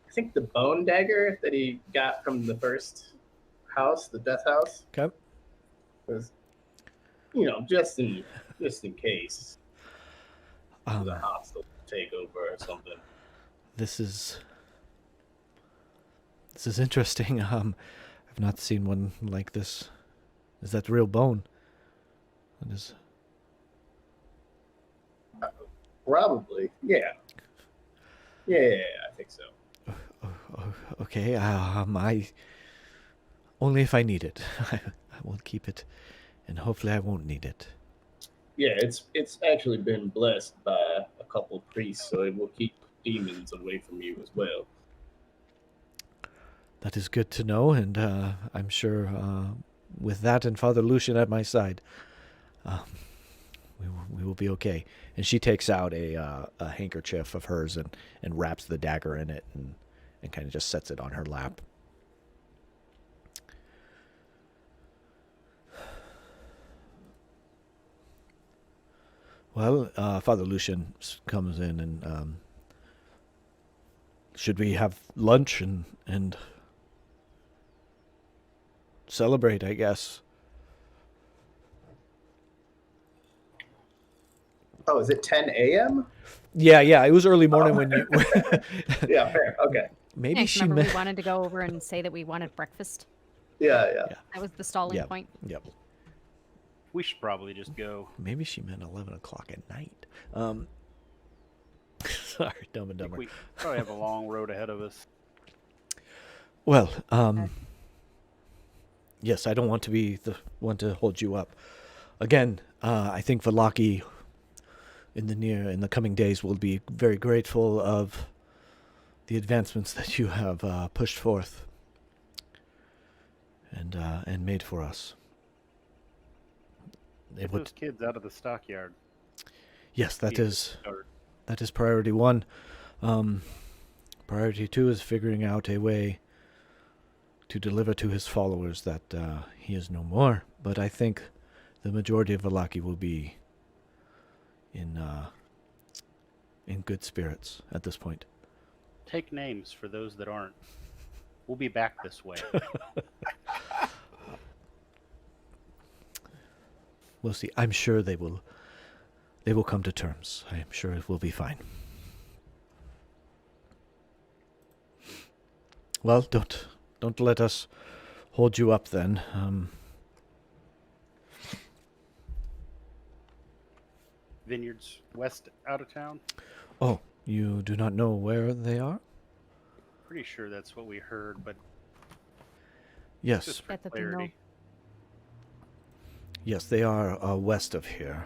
I think, the bone dagger that he got from the first house, the death house. Okay. Was, just in case it was a hostile takeover or something. This is interesting. I've not seen one like this. Is that real bone? It is. Probably, yeah. Yeah, I think so. Okay. I only if I need it. I will keep it, and hopefully I won't need it. Yeah, it's actually been blessed by a couple priests, so it will keep demons away from you as well. That is good to know, and I'm sure with that and Father Lucian at my side, we will be okay. And she takes out a handkerchief of hers and wraps the dagger in it and kind of just sets it on her lap. Well, Father Lucian comes in and should we have lunch and celebrate, I guess. Oh, is it 10 a.m.? Yeah, it was early morning when you... Yeah, fair, okay. Maybe she remember we wanted to go over and say that we wanted breakfast. Yeah. That was the stalling point. Yep. we should probably just go. Maybe she meant 11 o'clock at night. Sorry, Dumb and Dumber. We probably have a long road ahead of us. Well, yes, I don't want to be the one to hold you up. Again, I think Vallaki in the coming days will be very grateful of the advancements that you have pushed forth and made for us. Get those kids out of the stockyard. Yes, that is priority one. Priority two is figuring out a way to deliver to his followers that he is no more. But I think the majority of Vallaki will be in good spirits at this point. Take names for those that aren't. We'll be back this way. We'll see. I'm sure they will come to terms. I am sure it will be fine. Well, don't let us hold you up then. Vineyards west out of town? Oh, you do not know where they are? Pretty sure that's what we heard, but yes. just for clarity. Yes, they are west of here.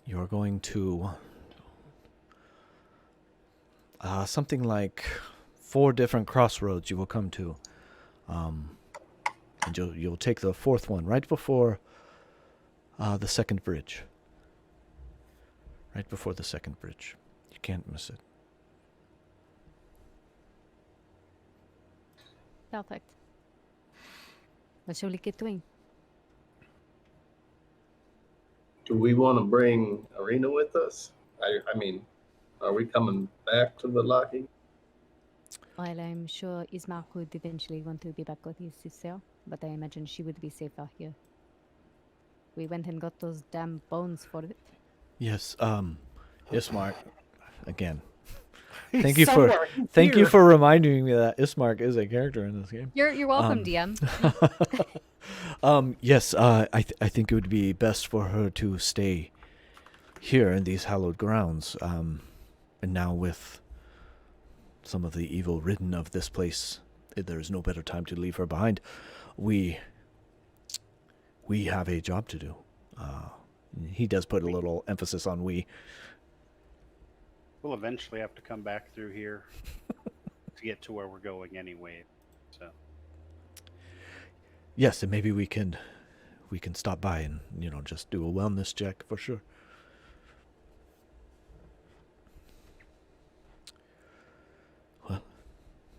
You're going to something like 4 different crossroads you will come to. And you'll take the 4th one right before the second bridge. Right before the second bridge. You can't miss it. Perfect. What shall we get doing? Do we want to bring Arena with us? I mean, are we coming back to Vallaki? Well, I'm sure Ismar would eventually want to be back with his sister, but I imagine she would be safer here. We went and got those damn bones for it. Yes, Ismark, again. He's Thank you here. for reminding me that Ismark is a character in this game. You're welcome, DM. Yes, I think it would be best for her to stay here in these hallowed grounds. And now with some of the evil ridden of this place, there is no better time to leave her behind. We have a job to do. He does put a little emphasis on we. We'll eventually have to come back through here to get to where we're going anyway. So Yes, and maybe we can stop by and just do a wellness check for sure. Well,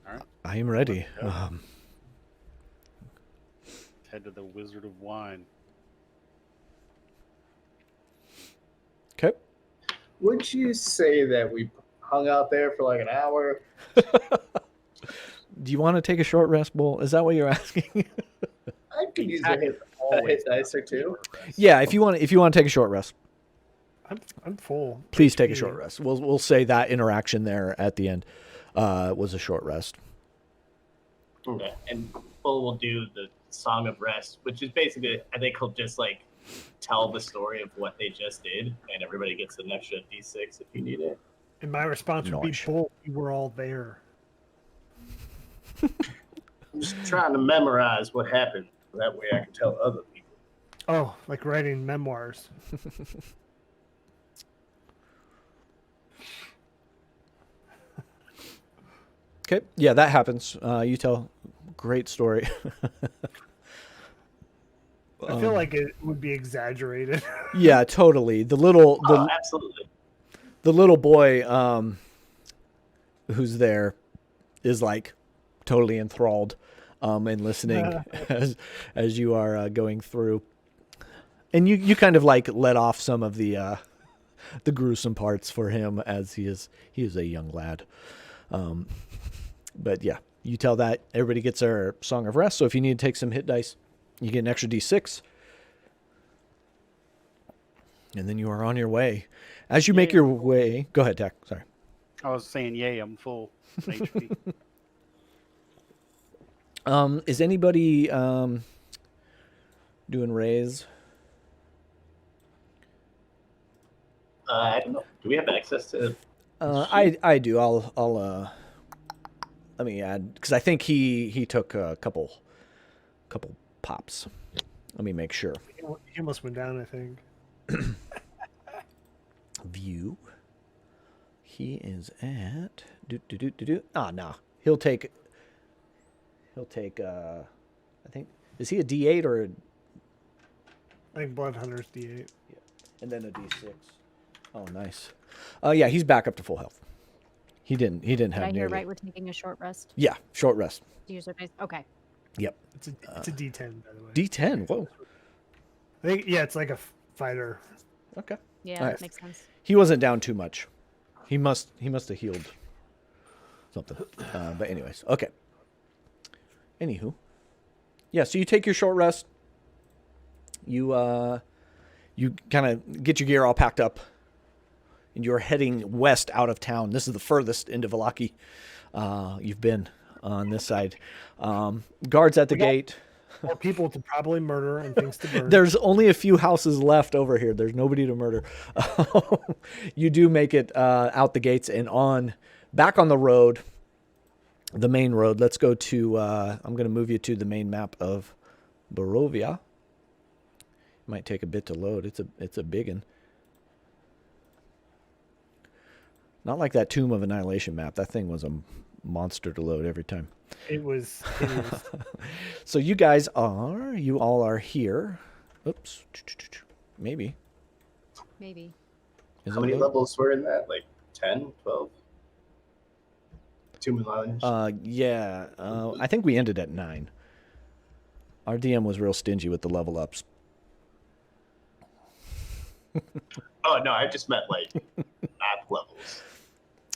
all right, I am ready. let's head to the Wizard of Wine. Okay. Would you say that we hung out there for like an hour? Do you want to take a short rest, Bull? Is that what you're asking? I could use a hit dice or two. Yeah, if you want to take a short rest, I'm full. please take a short rest. We'll say that interaction there at the end was a short rest. Okay, and Bull will do the Song of Rest, which is basically, I think he'll just like tell the story of what they just did, and everybody gets an extra D6 if you need it. And my response would be, Nice. "Bull, we were all there." I'm just trying to memorize what happened. That way I can tell other people. Oh, like writing memoirs. Okay, yeah, that happens. You tell. Great story. I feel like it would be exaggerated. Yeah, totally. Absolutely. The little boy who's there is like totally enthralled and listening as you are going through, and you kind of like let off some of the gruesome parts for him as he is a young lad. But yeah, you tell that everybody gets their Song of Rest. So if you need to take some hit dice, you get an extra D6. And then you are on your way. As you make your way... Go ahead, Tack. Sorry. I was saying, yay, I'm full HP. Is anybody doing raise? I don't know. Do we have access to... I do. I'll let me add... Because I think he took a couple pops. Let me make sure. He almost went down, I think. View. He is at no. He'll take I think, is he a D8 or a, I think Blood Hunter's D8. yeah, and then a D6. Oh, nice. Yeah, he's back up to full health. He didn't Did have I hear nearly. right? We're taking a short rest. Yeah, short rest. To use our dice. Okay. Yep. It's a D10, by the way. D10. Whoa. I think, yeah, it's like a fighter. Okay. Yeah, All right. that makes sense. He wasn't down too much. He must have healed something. But anyways, okay. Anywho, yeah. So you take your short rest. You kind of get your gear all packed up, and you're heading west out of town. This is the furthest into Vallaki you've been on this side. Guards at the gate. More people to probably murder and things to burn. There's only a few houses left over here. There's nobody to murder. You do make it out the gates and back on the road, the main road. Let's go to, I'm going to move you to the main map of Barovia. Might take a bit to load. It's a big one. Not like that Tomb of Annihilation map. That thing was a monster to load every time. It was. So you all are here. Oops. Maybe. Maybe. How many levels were in that? Like 10, 12? 2 million? Yeah. I think we ended at 9. Our DM was real stingy with the level ups. Oh, no, I just meant like map levels.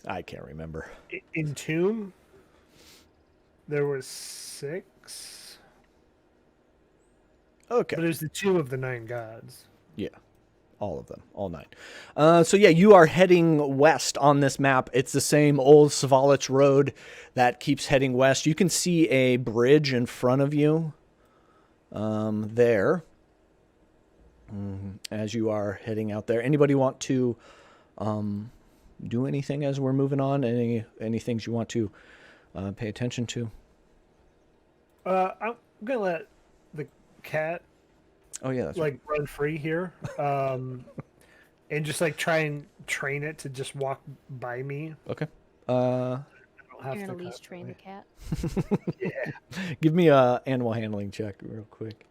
I can't remember. In Tomb, there was 6. Okay. But it was the Tomb of the 9 Gods. Yeah. All of them. All 9. So yeah, you are heading west on this map. It's the same old Svalich road that keeps heading west. You can see a bridge in front of you there as you are heading out there. Anybody want to do anything as we're moving on? Any things you want to pay attention to? I'm going to let the cat that's like run free here, and just like try and train it to just walk by me. Okay. You're gonna leash train the cat. Yeah. Give me a animal handling check real quick.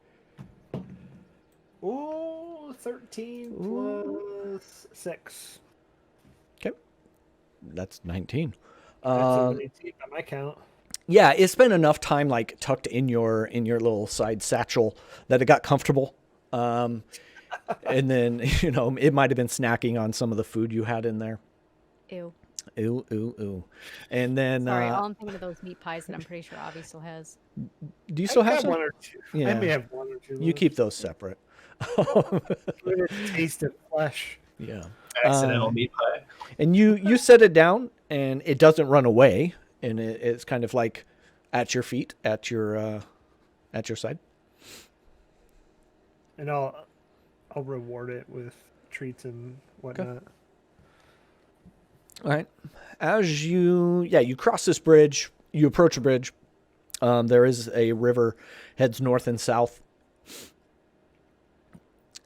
Ooh, 13 plus 6. Okay. That's 19. That's a 19 on my count. Yeah, it's been enough time like tucked in your little side satchel that it got comfortable. And then, it might have been snacking on some of the food you had in there. Ew. Ooh, ooh, ooh. And then Sorry, all I'm thinking of those meat pies that I'm pretty sure Avi still has. Do you still have some? 1 or 2. Yeah. I may have 1 or 2. You keep those separate. Taste of flesh. Yeah. Accidental meat pie. And you set it down and it doesn't run away, and it's kind of like at your feet, at your side. And I'll reward it with treats and whatnot. Okay. All right. As you cross this bridge, you approach a bridge. There is a river, heads north and south.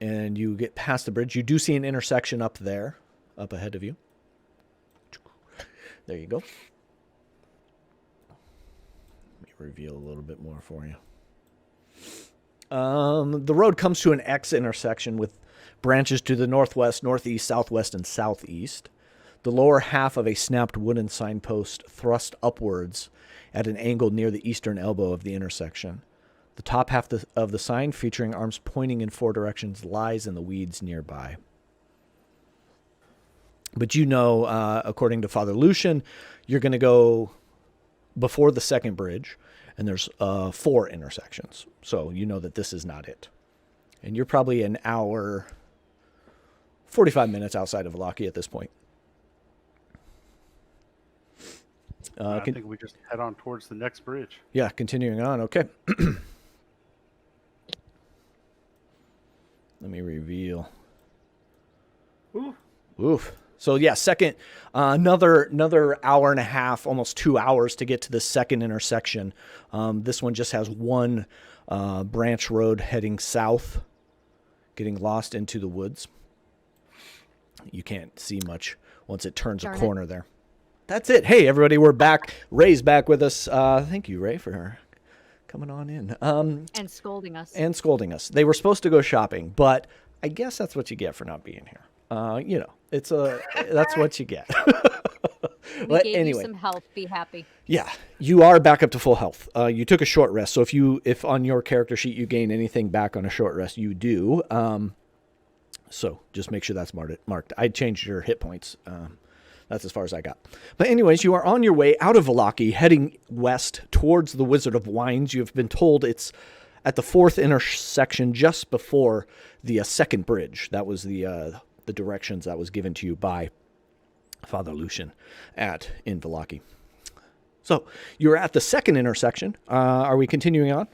And you get past the bridge. You do see an intersection up there, up ahead of you. There you go. Let me reveal a little bit more for you. The road comes to an X intersection with branches to the northwest, northeast, southwest, and southeast. The lower half of a snapped wooden signpost thrust upwards at an angle near the eastern elbow of the intersection. The top half of the sign, featuring arms pointing in 4 directions, lies in the weeds nearby. But according to Father Lucian, you're going to go before the second bridge, and there's 4 intersections. So you know that this is not it. And you're probably an hour, 45 minutes outside of Vallaki at this point. I think we just head on towards the next bridge. Yeah, continuing on. Okay. Let me reveal. Oof. So yeah, second, another hour and a half, almost 2 hours to get to the second intersection. This one just has one branch road heading south, getting lost into the woods. You can't see much once it turns a corner there. That's it. Hey, everybody, we're back. Ray's back with us. Thank you, Ray, for coming on in. And scolding us. They were supposed to go shopping, but I guess that's what you get for not being here. That's what you get. We gave you some health. Be happy. Yeah, you are back up to full health. You took a short rest, so if on your character sheet you gain anything back on a short rest, you do. So just make sure that's marked. I changed your hit points. That's as far as I got. But anyways, you are on your way out of Vallaki, heading west towards the Wizard of Wines. You've been told it's at the 4th intersection just before the second bridge. That was the directions that was given to you by Father Lucian in Vallaki. So you're at the second intersection. Are we continuing on?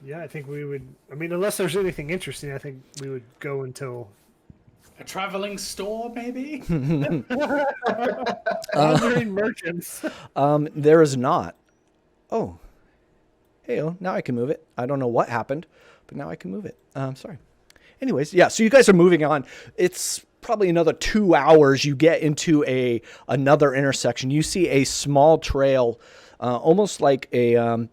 Yeah, I think we would. I mean, unless there's anything interesting, I think we would go until a traveling store, maybe. Wandering merchants. There is not. Oh, hey, now I can move it. I don't know what happened, but now I can move it. Sorry. Anyways, yeah. So you guys are moving on. It's probably another 2 hours. You get into another intersection. You see a small trail, almost like a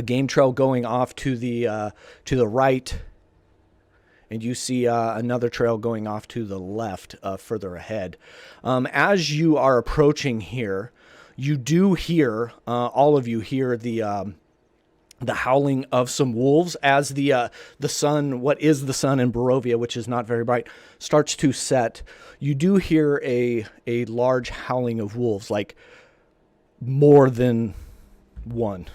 game trail going off to the right. and you see another trail going off to the left further ahead. As you are approaching here, you do hear, all of you hear the howling of some wolves as the sun, what is the sun in Barovia, which is not very bright, starts to set. You do hear a large howling of wolves, like more than one.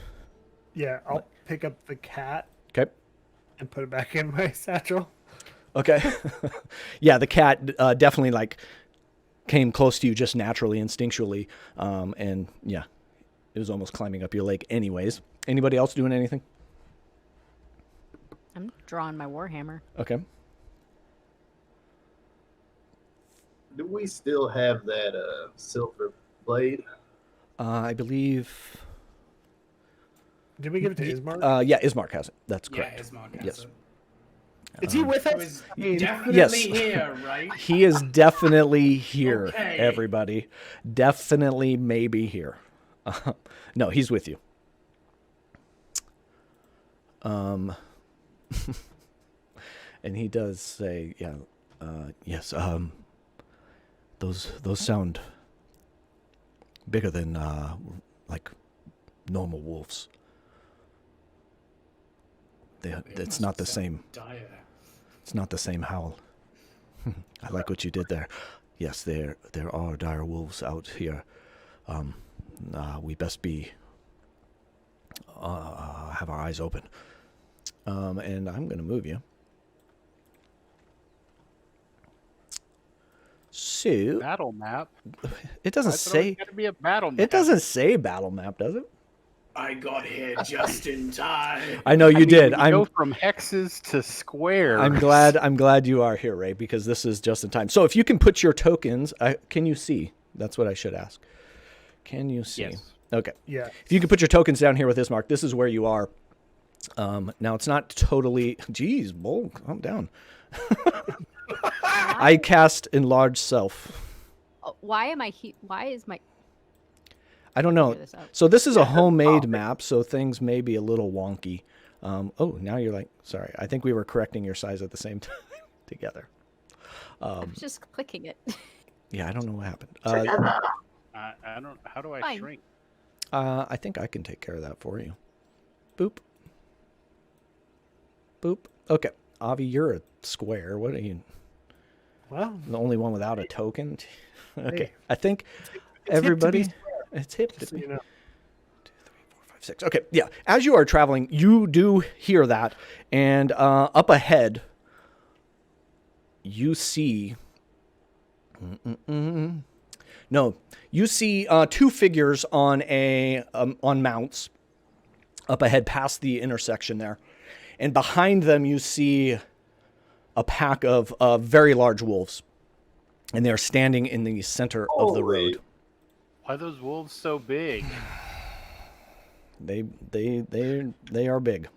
Yeah, I'll pick up the cat. Okay. And put it back in my satchel. Okay. Yeah, the cat definitely like came close to you just naturally, instinctually, and yeah, it was almost climbing up your leg. Anyways, anybody else doing anything? I'm drawing my warhammer. Okay. Do we still have that silver blade? I believe. Did we give it to Ismark? Yeah, Ismark has it. That's correct. Yeah, Ismark has Yes. it. Is he with So us? he's definitely yes. here, right? He is definitely here, Okay. everybody. Definitely maybe here. No, he's with you. And he does say, yeah, yes, those sound bigger than like normal wolves. It's not the same. Dire. It's not the same howl. I like what you did there. Yes, there are dire wolves out here. We best be have our eyes open. And I'm going to move you. So Battle map. it doesn't I thought say. it was gonna be a battle map. It doesn't say battle map, does it? I got here just in time. I know you did. We go from hexes to squares. I'm glad you are here, Ray, because this is just in time. So if you can put your tokens, can you see? That's what I should ask. Can you see? Yes. Okay. Yeah. If you can put your tokens down here with Ismark, this is where you are. Now it's not totally. Geez, Bull, calm down. I cast enlarge self. Why am I Why is my... I don't know. Figure this out. So this is a homemade map, so things may be a little wonky. Oh, now you're like, sorry. I think we were correcting your size at the same time together. I was just clicking it. Yeah, I don't know what happened. I don't. How do I Fine. shrink? I think I can take care of that for you. Boop. Boop. Okay. Avi, you're a square. What are you? Well, The only one without a token? Okay. Hey. I think it's hip to be everybody... square, It's hip to just so be. you know. 2, 3, 4, 5, 6. Okay, yeah. As you are traveling, you do hear that, and up ahead, you see. No, you see two figures on on mounts up ahead, past the intersection there, and behind them you see a pack of very large wolves, and they are standing in the center of the road. Why are those wolves so big? They are big,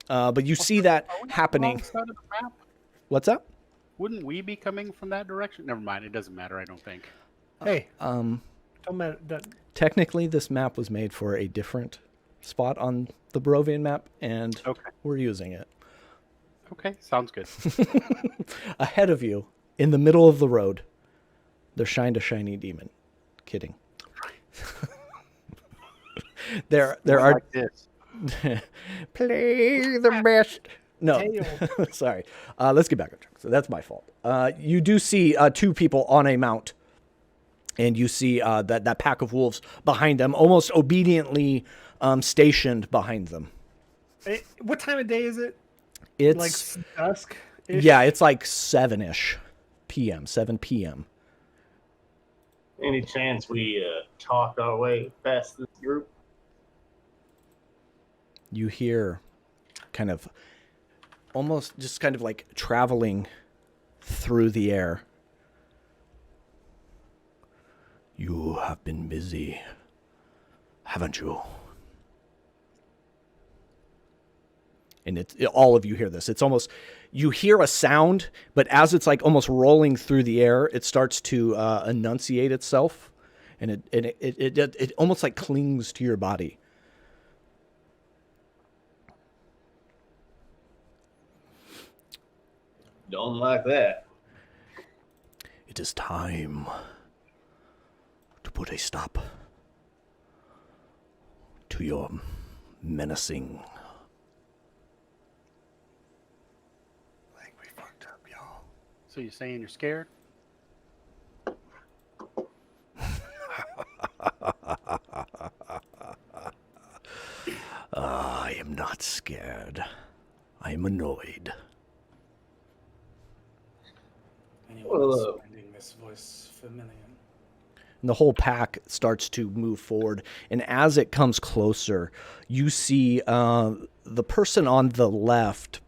but you see that happening. Wrong side of the map? What's that? Wouldn't we be coming from that direction? Never mind. It doesn't matter. I don't think. Hey, don't matter. Technically, this map was made for a different spot on the Barovian map, and Okay. we're using it. Okay. Sounds good. Ahead of you, in the middle of the road, there shined a shiny demon. Kidding. there More are like this. play the best. No, sorry. Let's get back on track. So that's my fault. You do see two people on a mount, and you see that pack of wolves behind them, almost obediently stationed behind them. Hey, what time of day is it? It's Like dusk? yeah, it's like 7-ish p.m. 7 p.m. Any chance we talk our way past this group? You hear kind of almost just kind of like traveling through the air. You have been busy, haven't you? And all of you hear this. It's almost, you hear a sound, but as it's like almost rolling through the air, it starts to enunciate itself, and it almost like clings to your body. Don't like that. It is time to put a stop to your menacing. I think we fucked up, y'all. So you're saying you're scared? I am not scared. I am annoyed. Anyone else finding this voice familiar? And the whole pack starts to move forward, and as it comes closer, you see the person on the left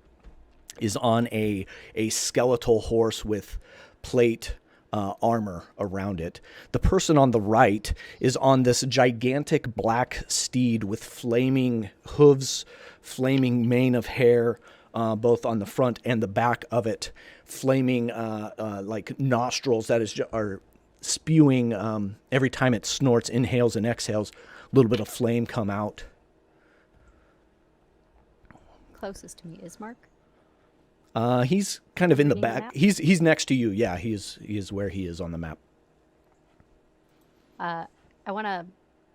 is on a skeletal horse with plate armor around it. The person on the right is on this gigantic black steed with flaming hooves, flaming mane of hair, both on the front and the back of it, flaming like nostrils that are spewing every time it snorts, inhales and exhales, a little bit of flame come out. Closest to me is Mark. He's kind of in the Reading the back. map? He's next to you. Yeah, he is where he is on the map. I want to,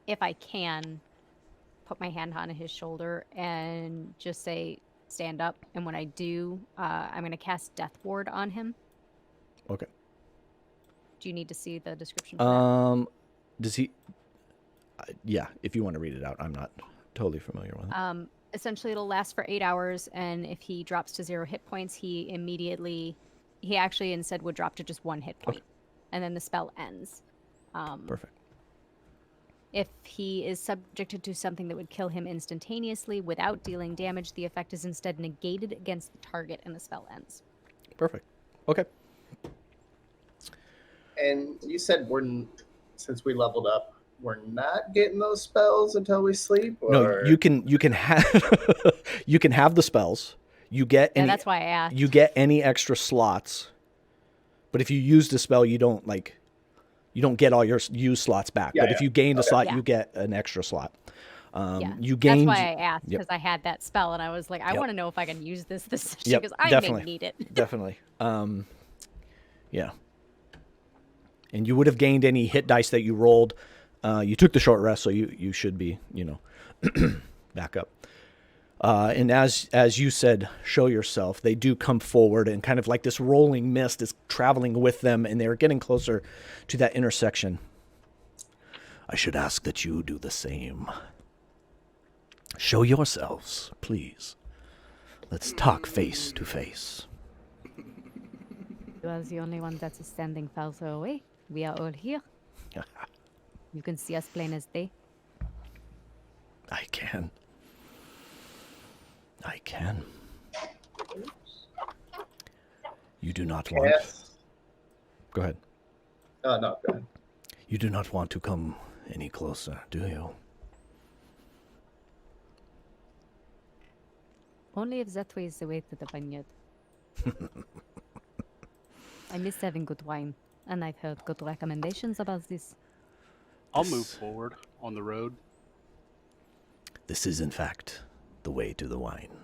if I can, put my hand on his shoulder and just say, stand up. And when I do, I'm going to cast Death Ward on him. Okay. Do you need to see the description for that? Does he? Yeah, if you want to read it out, I'm not totally familiar with it. Essentially, it'll last for 8 hours, and if he drops to 0 hit points, he actually instead would drop to just 1 hit point, and then the spell ends. Perfect. If he is subjected to something that would kill him instantaneously without dealing damage, the effect is instead negated against the target, and the spell ends. Perfect. Okay. And you said since we leveled up, we're not getting those spells until we sleep? Or... No, you can have you can have the spells. You get any, that's why I asked. You get any extra slots, but if you use the spell, you don't get all your used slots back. Yeah, but if you gain a slot, you get an extra slot. You gained. That's why I asked, because I had that spell, and I was like, I want to know if I can use this session, because I definitely. may need it. Definitely. Yeah. And you would have gained any hit dice that you rolled. You took the short rest, so you should be, back up. And as you said, show yourself. They do come forward, and kind of like this rolling mist is traveling with them, and they're getting closer to that intersection. I should ask that you do the same. Show yourselves, please. Let's talk face to face. You are the only one that is standing farther away. We are all here. You can see us plain as day. I can. You do not want... Yes. Go ahead. Oh, no, go ahead. You do not want to come any closer, do you? Only if that way is the way to the vineyard. I miss having good wine, and I've heard good recommendations about this. I'll move forward on the road. This is, in fact, the way to the wine.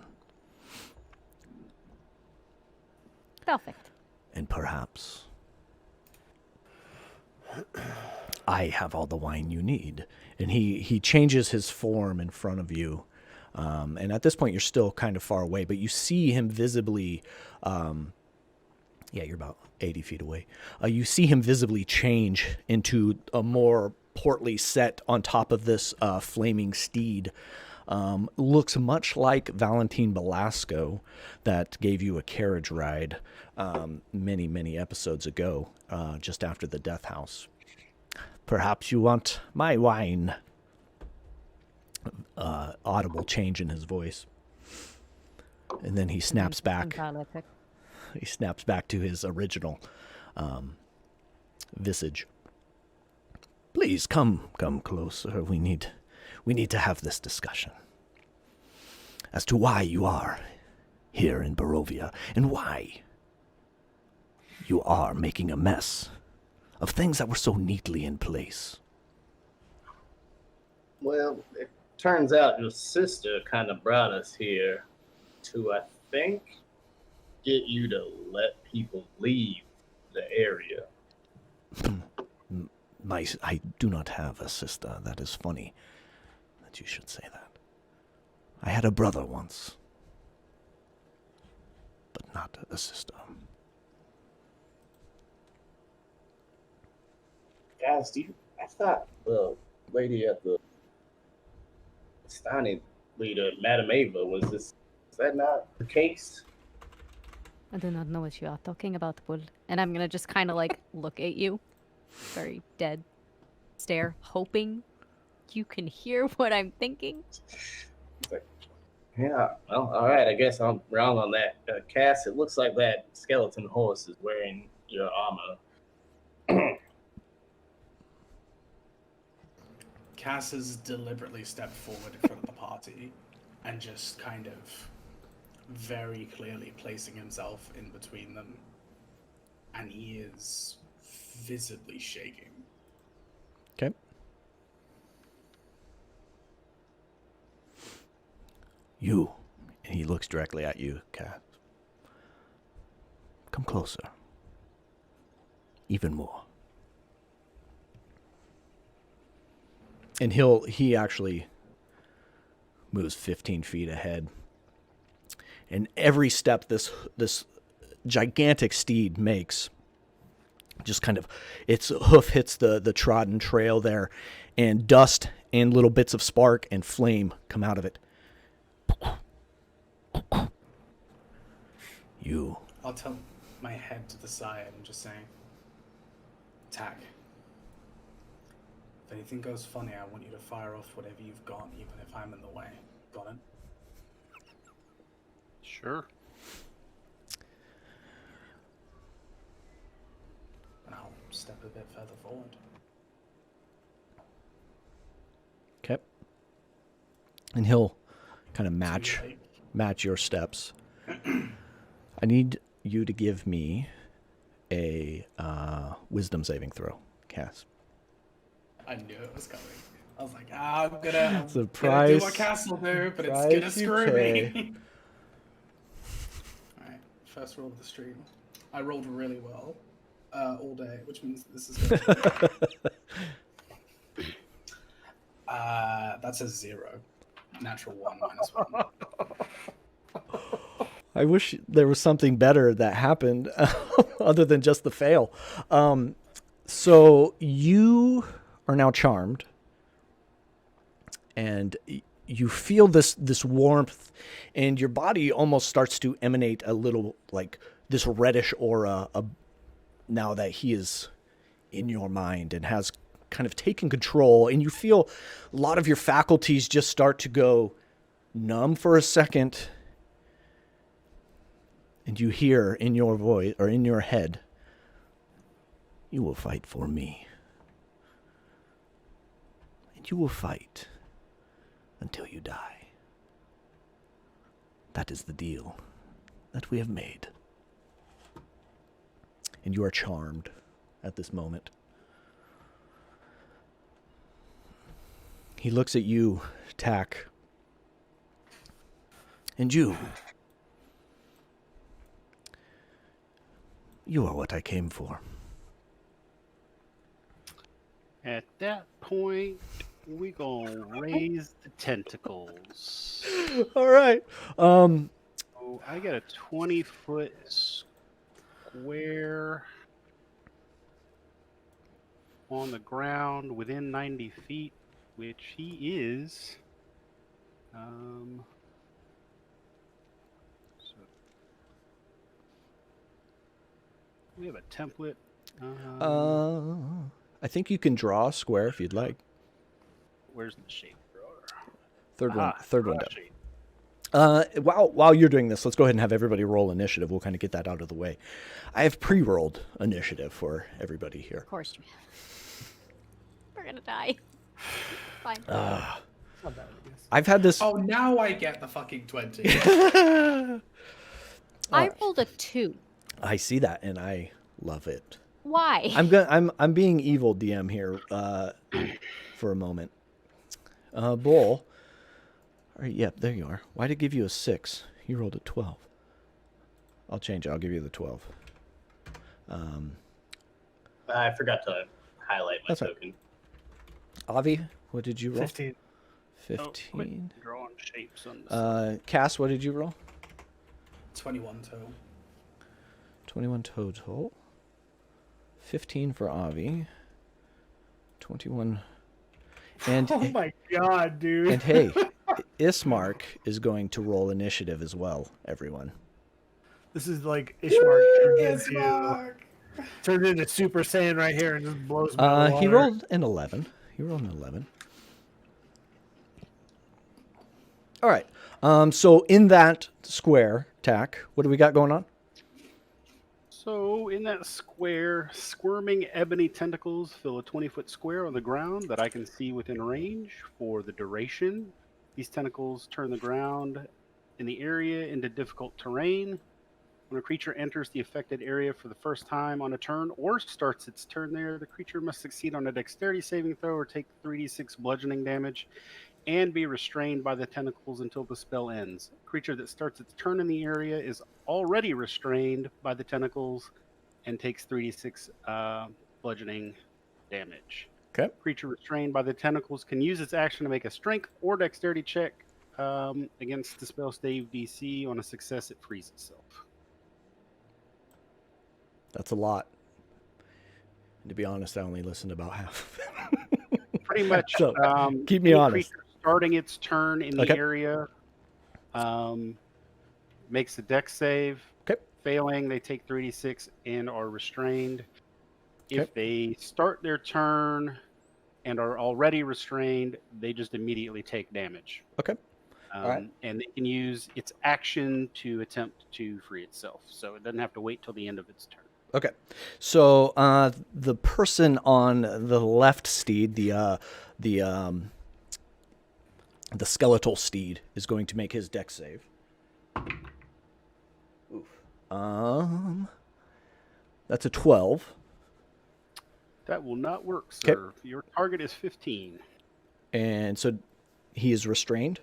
Perfect. And perhaps I have all the wine you need. And he changes his form in front of you. And at this point, you're still kind of far away, but you see him visibly... you're about 80 feet away. You see him visibly change into a more portly set on top of this flaming steed. Looks much like Valentin Belasco that gave you a carriage ride many, many episodes ago, just after the death house. Perhaps you want my wine. Audible change in his voice. And then he snaps back. He snaps back to his original visage. Please come closer. We need to have this discussion as to why you are here in Barovia and why you are making a mess of things that were so neatly in place. Well, it turns out your sister kind of brought us here to, I think, get you to let people leave the area. I do not have a sister. That is funny that you should say that. I had a brother once, but not a sister. Guys, I thought the lady at the Stani leader, Madame Ava, is that not the case? I do not know what you are talking about, Bull. And I'm gonna just kind of like look at you, very dead stare, hoping you can hear what I'm thinking. It's like, yeah, well, all right, I guess I'm wrong on that. Cass, it looks like that skeleton horse is wearing your armor. Cass has deliberately stepped forward in front of the party and just kind of very clearly placing himself in between them. And he is visibly shaking. Okay. You. And he looks directly at you, Cass. Come closer. Even more. And he actually moves 15 feet ahead. And every step this gigantic steed makes, just kind of, its hoof hits the trodden trail there, and dust and little bits of spark and flame come out of it. You. I'll tilt my head to the side and just saying, attack. If anything goes funny, I want you to fire off whatever you've got, even if I'm in the way. Got it? Sure. And I'll step a bit further forward. Okay. And he'll kind of match your steps. I need you to give me a wisdom saving throw, Cass. I knew it was coming. I was like, I'm gonna do what Cass will do, but it's gonna screw me. Alright, first roll of the stream. I rolled really well all day, which means this is good. That's a 0. Natural 1 minus 1. I wish there was something better that happened other than just the fail. So you are now charmed, and you feel this warmth, and your body almost starts to emanate a little like this reddish aura now that he is in your mind and has kind of taken control, and you feel a lot of your faculties just start to go numb for a second. And you hear in your voice, or in your head, you will fight for me. And you will fight until you die. That is the deal that we have made. And you are charmed at this moment. He looks at you, Tack. And you. You are what I came for. At that point, we gonna raise the tentacles. All right. So I got a 20-foot square on the ground within 90 feet, which he is. So we have a template. I think you can draw a square if you'd like. Where's the shape drawer? Third one down. While you're doing this, let's go ahead and have everybody roll initiative. We'll kind of get that out of the way. I have pre-rolled initiative for everybody here. Of course you have. We're gonna die. Fine. I've had this. Oh, now I get the fucking 20. I rolled a 2. I see that, and I love it. Why? I'm being evil DM here for a moment. Bull. All right, yep, there you are. Why'd it give you a 6? You rolled a 12. I'll change it. I'll give you the 12. I forgot to highlight my token. Right. Avi, what did you roll? 15. 15. Oh, drawing shapes on this. Cass, what did you roll? 21 total. 21 total. 15 for Avi. 21. And oh my god, dude. And hey, Ismark is going to roll initiative as well, everyone. This is like Ishmark turned into Super Saiyan right here and just blows my water. He rolled an 11. All right. So in that square, Tack, what do we got going on? So in that square, squirming ebony tentacles fill a 20-foot square on the ground that I can see within range for the duration. These tentacles turn the ground in the area into difficult terrain. When a creature enters the affected area for the first time on a turn or starts its turn there, the creature must succeed on a dexterity saving throw or take 3d6 bludgeoning damage and be restrained by the tentacles until the spell ends. A creature that starts its turn in the area is already restrained by the tentacles and takes 3d6 bludgeoning damage. Okay. Creature restrained by the tentacles can use its action to make a strength or dexterity check against the spell save DC. On a success, it frees itself. That's a lot. And to be honest, I only listened to about half. Pretty much. So, keep me honest. Starting its turn in the area makes a dex save. Okay. Failing, they take 3d6 and are restrained. If they start their turn and are already restrained, they just immediately take damage. Okay. All right. And they can use its action to attempt to free itself. So it doesn't have to wait till the end of its turn. Okay. So the person on the left steed, the skeletal steed, is going to make his dex save. Oof. That's a 12. That will not work, sir. Okay. Your target is 15. And so he is restrained?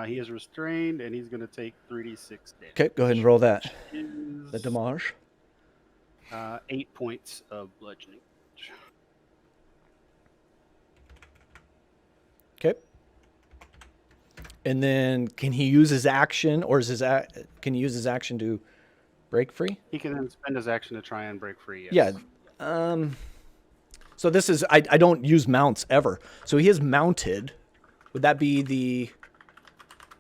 He is restrained, and he's going to take 3d6 damage. Okay, go ahead and roll that. The damage. 8 points of bludgeoning. Okay. And then can he use his action, or can he use his action to break free? He can then spend his action to try and break free. Yeah. Yes. So this is I don't use mounts ever. So he is mounted. Would that be the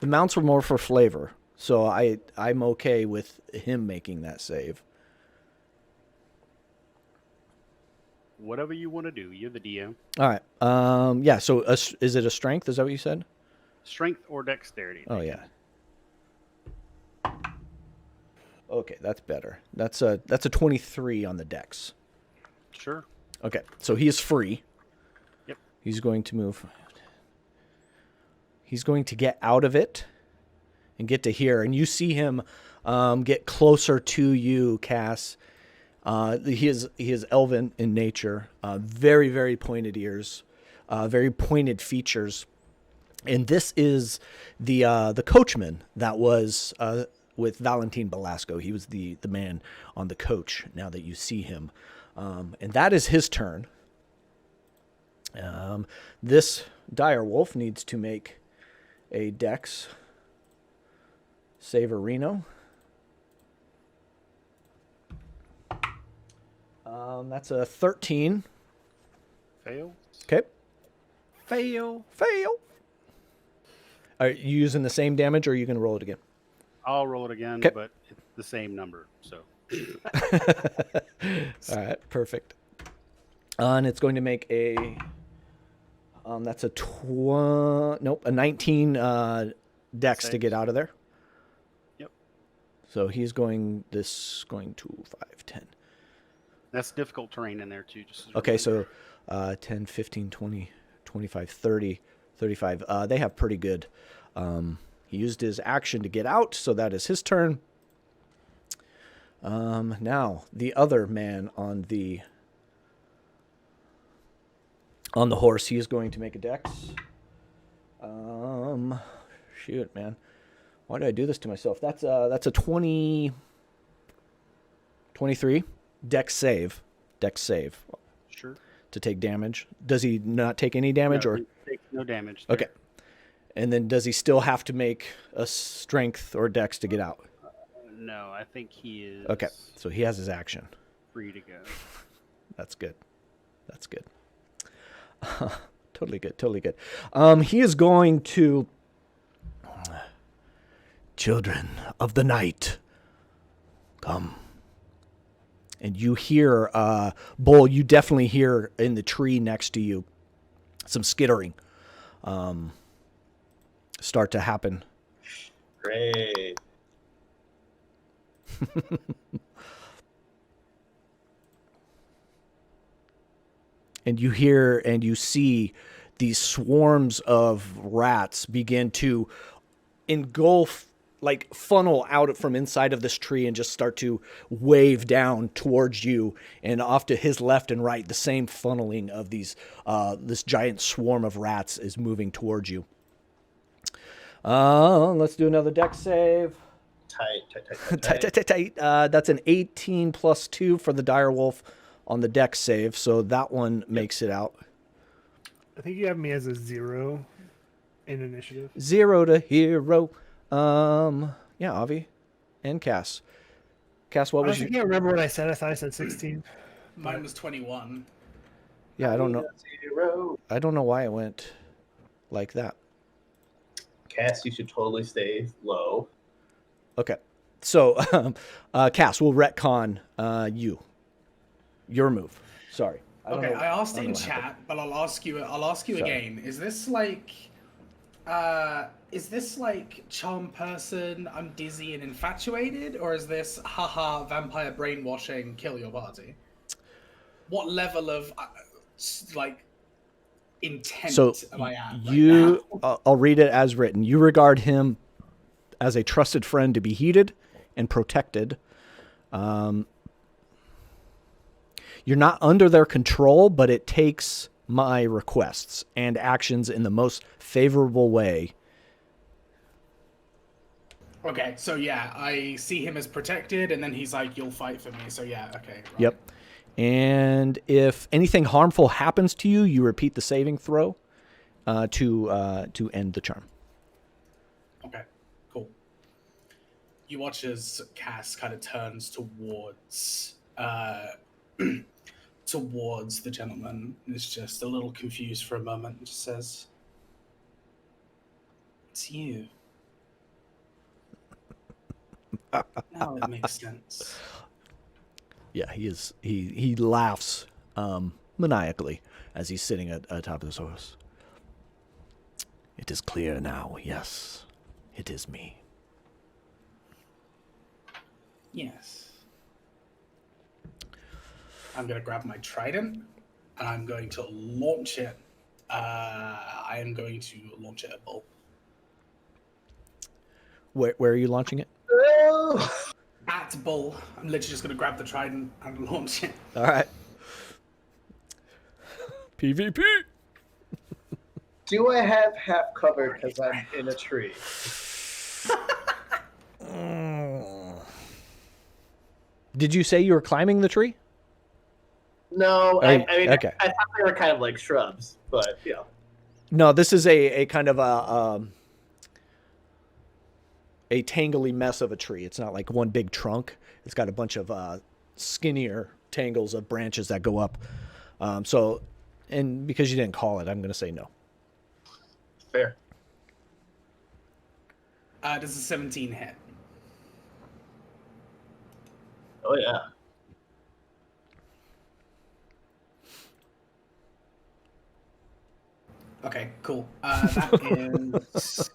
mounts were more for flavor? So I'm okay with him making that save. Whatever you want to do. You're the DM. All right. Yeah. So is it a strength? Is that what you said? Strength or dexterity. Oh yeah. Okay, that's better. That's a 23 on the dex. Sure. Okay, so he is free. Yep. He's going to move. He's going to get out of it and get to here, and you see him get closer to you, Cass. He is elven in nature, very, very pointed ears, very pointed features. And this is the coachman that was with Valentin Belasco. He was the man on the coach, now that you see him. And that is his turn. This dire wolf needs to make a dex saverino. That's a 13. Fail. Okay. Fail. Are you using the same damage, or are you going to roll it again? I'll roll it again, okay. But it's the same number, so. All right, perfect. And it's going to make a. That's a 19 dex to get out of there. Yep. So he's going to 5, 10. That's difficult terrain in there too. Okay, so 10, 15, 20, 25, 30, 35. They have pretty good. He used his action to get out, so that is his turn. Now the other man on the horse, he is going to make a dex. Shoot, man. Why did I do this to myself? That's a 23 dex save. Sure. To take damage. Does he not take any damage, No, or he takes no damage there. okay? And then does he still have to make a strength or dex to get out? No, I think he is. Okay, so he has his action. Free to go. That's good. That's good. Totally good. Totally good. He is going to. Children of the night, come. And you hear, Bull, you definitely hear in the tree next to you some skittering start to happen. Great. And you hear and you see these swarms of rats begin to engulf, like funnel out from inside of this tree and just start to wave down towards you. And off to his left and right, the same funneling of these, this giant swarm of rats is moving towards you. Let's do another dex save. Tight. That's an 18 plus 2 for the direwolf on the dex save, so that one makes it out. I think you have me as a 0 in initiative. 0 to hero. Yeah, Avi and Cass. Cass, what was I can't remember what I said. I thought I said 16. Mine was 21. Yeah, I don't know. I don't know why it went like that. Cass, you should totally stay low. Okay, so Cass, we'll retcon your move. Sorry. Okay, I asked in chat, but I'll ask you again. Is this like charm person, I'm dizzy and infatuated, or is this haha vampire brainwashing, kill your party? What level of intent am I at? I'll read it as written. You regard him as a trusted friend to be heeded and protected. You're not under their control, but it takes my requests and actions in the most favorable way. Okay, so yeah, I see him as protected, and then he's like, you'll fight for me, so yeah, okay. Right. Yep. And if anything harmful happens to you, you repeat the saving throw to end the charm. Okay, cool. You watch as Cass kind of turns towards towards the gentleman, and is just a little confused for a moment, and just says, "It's you." Now it makes sense. Yeah, he laughs maniacally as he's sitting atop his horse. It is clear now, yes. It is me. Yes. I'm going to grab my trident, and I'm going to launch it. I am going to launch it at Bull. Where are you launching it? At Bull. I'm literally just going to grab the trident and launch it. All right. PvP. Do I have half cover because I'm in a tree? Did you say you were climbing the tree? No, I mean, okay. I thought they were kind of like shrubs, but yeah. No, this is a kind of a tangly mess of a tree. It's not like one big trunk. It's got a bunch of skinnier tangles of branches that go up. And because you didn't call it, I'm going to say no. Fair. Does a 17 hit? Oh, yeah. Okay, cool. That is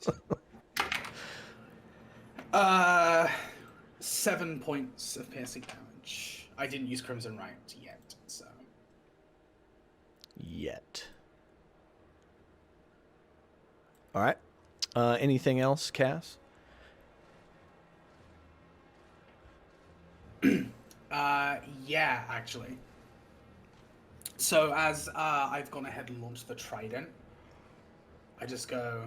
7 points of piercing damage. I didn't use Crimson Right yet, so. All right. Anything else, Cass? Yeah, actually. So as I've gone ahead and launched the trident, I just go,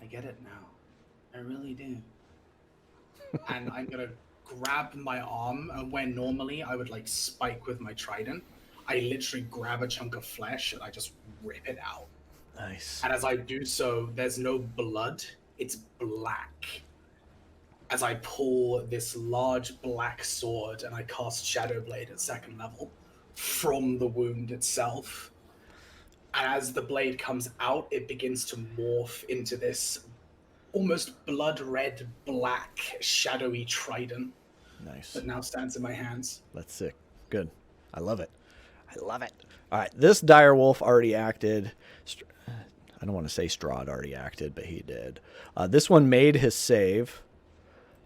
I get it now. I really do. And I'm gonna grab my arm, and where normally I would like spike with my trident, I literally grab a chunk of flesh and I just rip it out. Nice. And as I do so, there's no blood, it's black. As I pull this large black sword and I cast Shadow Blade at 2nd level from the wound itself. And as the blade comes out, it begins to morph into this almost blood red, black, shadowy trident. Nice. That now stands in my hands. That's sick. Good. I love it. I love it. All right. This dire wolf already acted. I don't want to say Strahd already acted, but he did. This one made his save.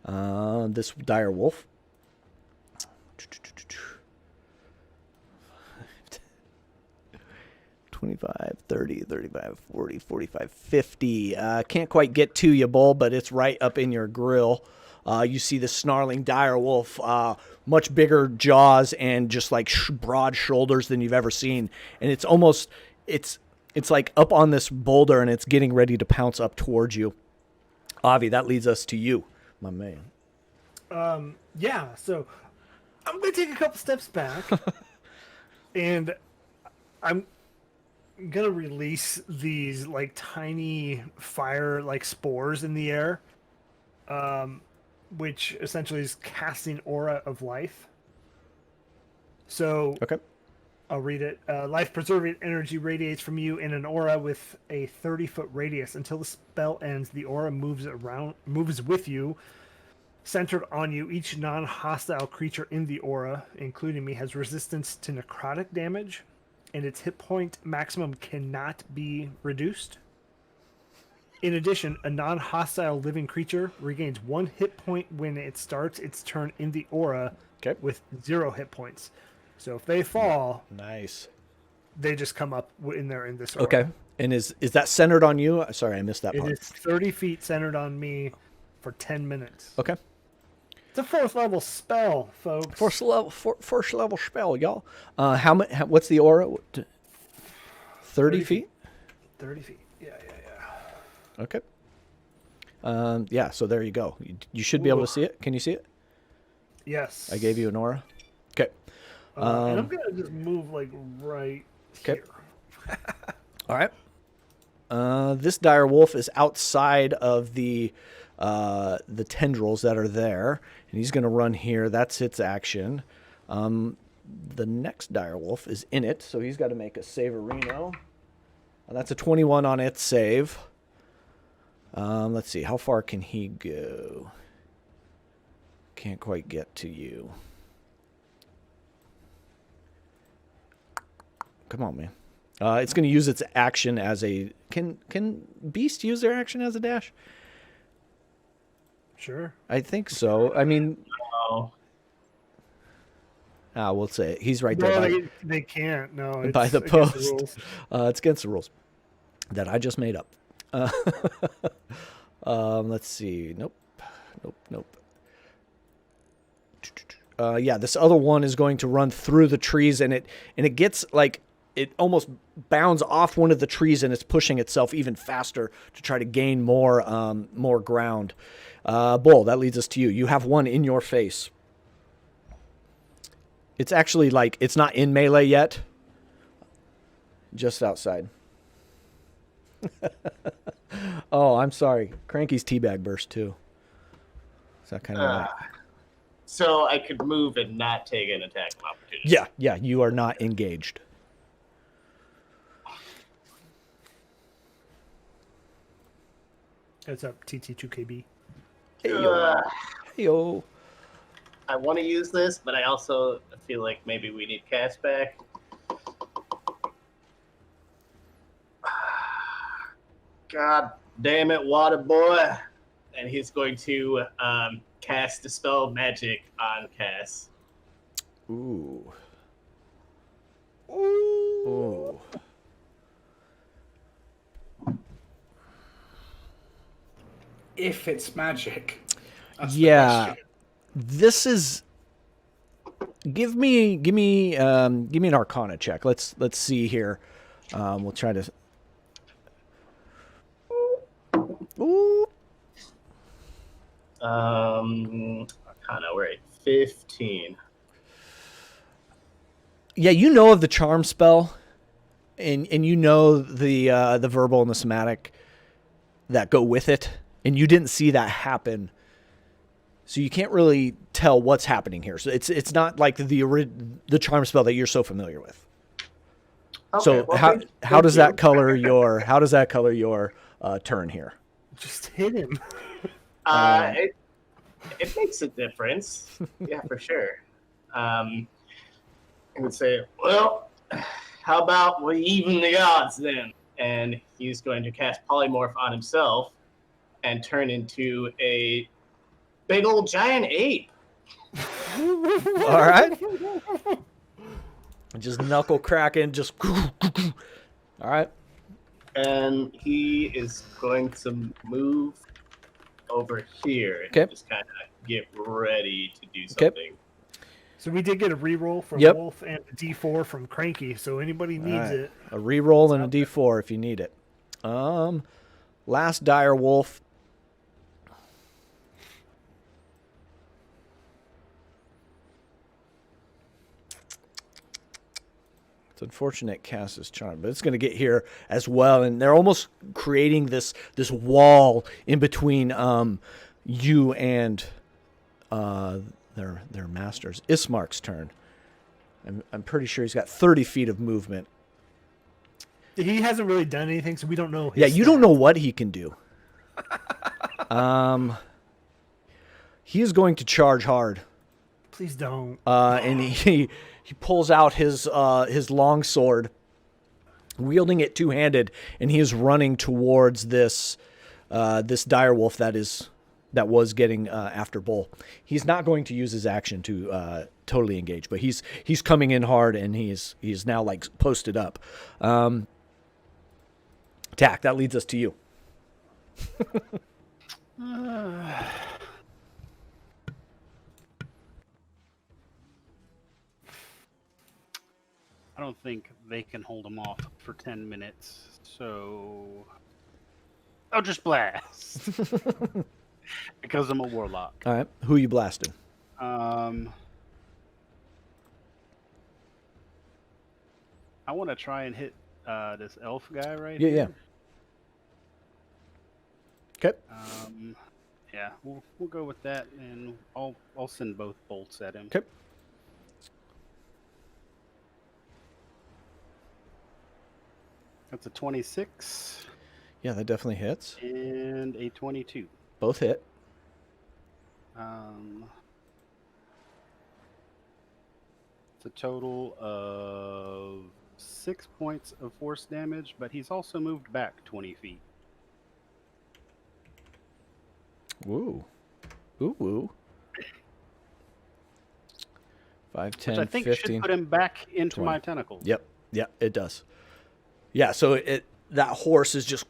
This dire wolf. 25, 30, 35, 40, 45, 50. Can't quite get to you, Bull, but it's right up in your grill. You see the snarling dire wolf, much bigger jaws and just like broad shoulders than you've ever seen. And it's almost, it's like up on this boulder and it's getting ready to pounce up towards you. Avi, that leads us to you, my man. Yeah, so I'm going to take a couple steps back and I'm going to release these like tiny fire like spores in the air, which essentially is casting aura of life. So okay, I'll read it. Life-preserving energy radiates from you in an aura with a 30-foot radius. Until the spell ends, the aura moves with you, centered on you. Each non-hostile creature in the aura, including me, has resistance to necrotic damage, and its hit point maximum cannot be reduced. In addition, a non-hostile living creature regains 1 hit point when it starts its turn in the aura with 0 hit points. So if they fall, nice, they just come up in this aura. Okay, and is that centered on you? Sorry, I missed that part. It is 30 feet centered on me for 10 minutes. Okay. It's a 4th level spell, folks. First level spell, y'all. What's the aura? 30 feet? 30 feet. Yeah. Okay. Yeah, so there you go. You should be able to see it. Can you see it? Yes. I gave you an aura. Okay. And I'm going to just move like right here. All right. This dire wolf is outside of the tendrils that are there, and he's going to run here. That's its action. The next dire wolf is in it, so he's got to make a save-a-reno. That's a 21 on its save. Let's see, how far can he go? Can't quite get to you. Come on, man. It's going to use its action as a... Can Beast use their action as a dash? Sure. I think so. I mean... No. We'll say it. He's right there. No, they can't. No, it's by the against post. the rules. It's against the rules that I just made up. Let's see. Nope. Yeah, this other one is going to run through the trees, and it gets like it almost bounds off one of the trees, and it's pushing itself even faster to try to gain more ground. Bull, that leads us to you. You have one in your face. It's actually like it's not in melee yet. Just outside. Oh, I'm sorry. Cranky's teabag burst too. Is that kind of So I could move and not take an attack opportunity. Yeah, you are not engaged. It's up TT2KB. Heyo. I want to use this, but I also feel like maybe we need cast back. God damn it, water boy. And he's going to cast Dispel Magic on Cass. Ooh. If it's magic. Yeah. This is... Give me an Arcana check. Let's see here. We'll try to... Ooh. Arcana, we're at 15. Yeah, you know of the charm spell, and you know the verbal and the somatic that go with it, and you didn't see that happen, so you can't really tell what's happening here. So it's not like the charm spell that you're so familiar with. Okay, So well, how does that color your turn here? Just hit him. It makes a difference. Yeah, for sure. I would say, well, how about we even the odds then? And he's going to cast Polymorph on himself and turn into a big old giant ape. All right. Just knuckle cracking, just. All right. And he is going to move over here and Okay. just kind of get ready to do something. Okay. So we did get a reroll from Yep. Wolf and a D4 from Cranky. So anybody needs it. A reroll and a D4 if you need it. Last dire wolf. It's unfortunate cast is charm, but it's going to get here as well, and they're almost creating this wall in between you and their masters. Ismark's turn. I'm pretty sure he's got 30 feet of movement. He hasn't really done anything, so we don't know. Yeah, you don't know what he can do. He is going to charge hard. Please don't. And he pulls out his long sword, wielding it two-handed, and he is running towards this direwolf that was getting after Bull. He's not going to use his action to totally engage, but he's coming in hard, and he's now like posted up. Attack. That leads us to you. I don't think they can hold him off for 10 minutes, so I'll just blast. Because I'm a warlock. All right. Who you blasting? I want to try and hit this elf guy right here. Yeah. Okay. Yeah, we'll go with that, and I'll send both bolts at him. Okay. That's a 26. Yeah, that definitely hits. And a 22. Both hit. It's a total of 6 points of force damage, but he's also moved back 20 feet. Woo. Ooh. 5, 10, Which I think 15. should put him back into 20. my tentacles. Yep, it does. Yeah, so that horse is just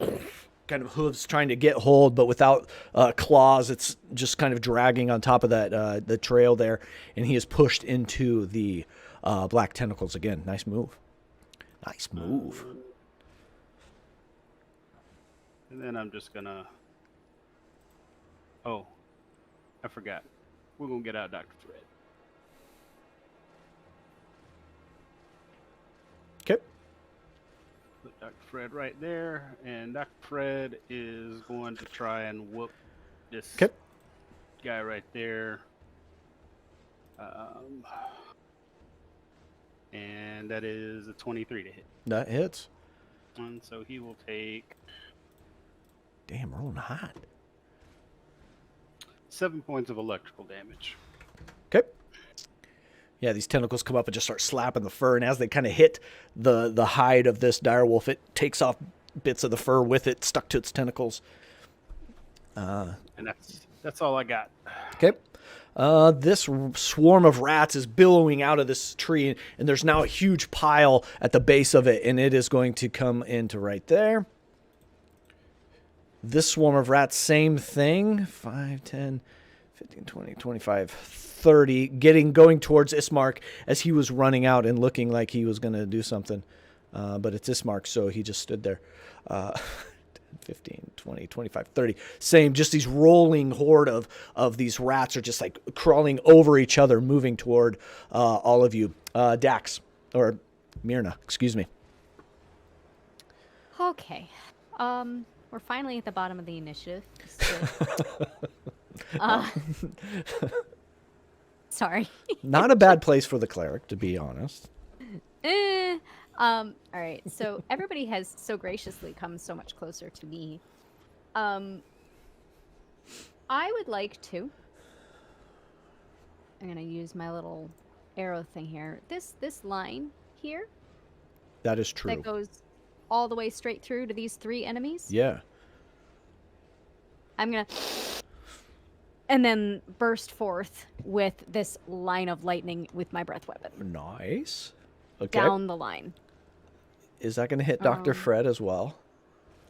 kind of hooves trying to get hold, but without claws. It's just kind of dragging on top of that the trail there, and he is pushed into the black tentacles again. Nice move. And then I'm just gonna... Oh, I forgot. We're gonna get out Dr. Fred. Okay. Put Dr. Fred right there, and Dr. Fred is going to try and whoop this guy right there. And that is a 23 to hit. That hits. And so he will take... Damn, rolling hot. 7 points of electrical damage. Okay. Yeah, these tentacles come up and just start slapping the fur, and as they kind of hit the hide of this direwolf, it takes off bits of the fur with it, stuck to its tentacles. And that's all I got. Okay. This swarm of rats is billowing out of this tree, and there's now a huge pile at the base of it, and it is going to come into right there. This swarm of rats, same thing. 5, 10, 15, 20, 25, 30. Going towards Ismark as he was running out and looking like he was going to do something. But it's Ismark, so he just stood there. 10, 15, 20, 25, 30. Same, just these rolling horde of these rats are just like crawling over each other, moving toward all of you. Dax, or Myrna, excuse me. Okay. We're finally at the bottom of the initiative. Sorry. Not a bad place for the cleric, to be honest. All right. So everybody has so graciously come so much closer to me. I would like to. I'm gonna use my little arrow thing here. This line here. That is true. That goes all the way straight through to these 3 enemies. Yeah. I'm gonna and then burst forth with this line of lightning with my breath weapon. Nice. Okay. Down the line. Is that going to hit Dr. Fred as well?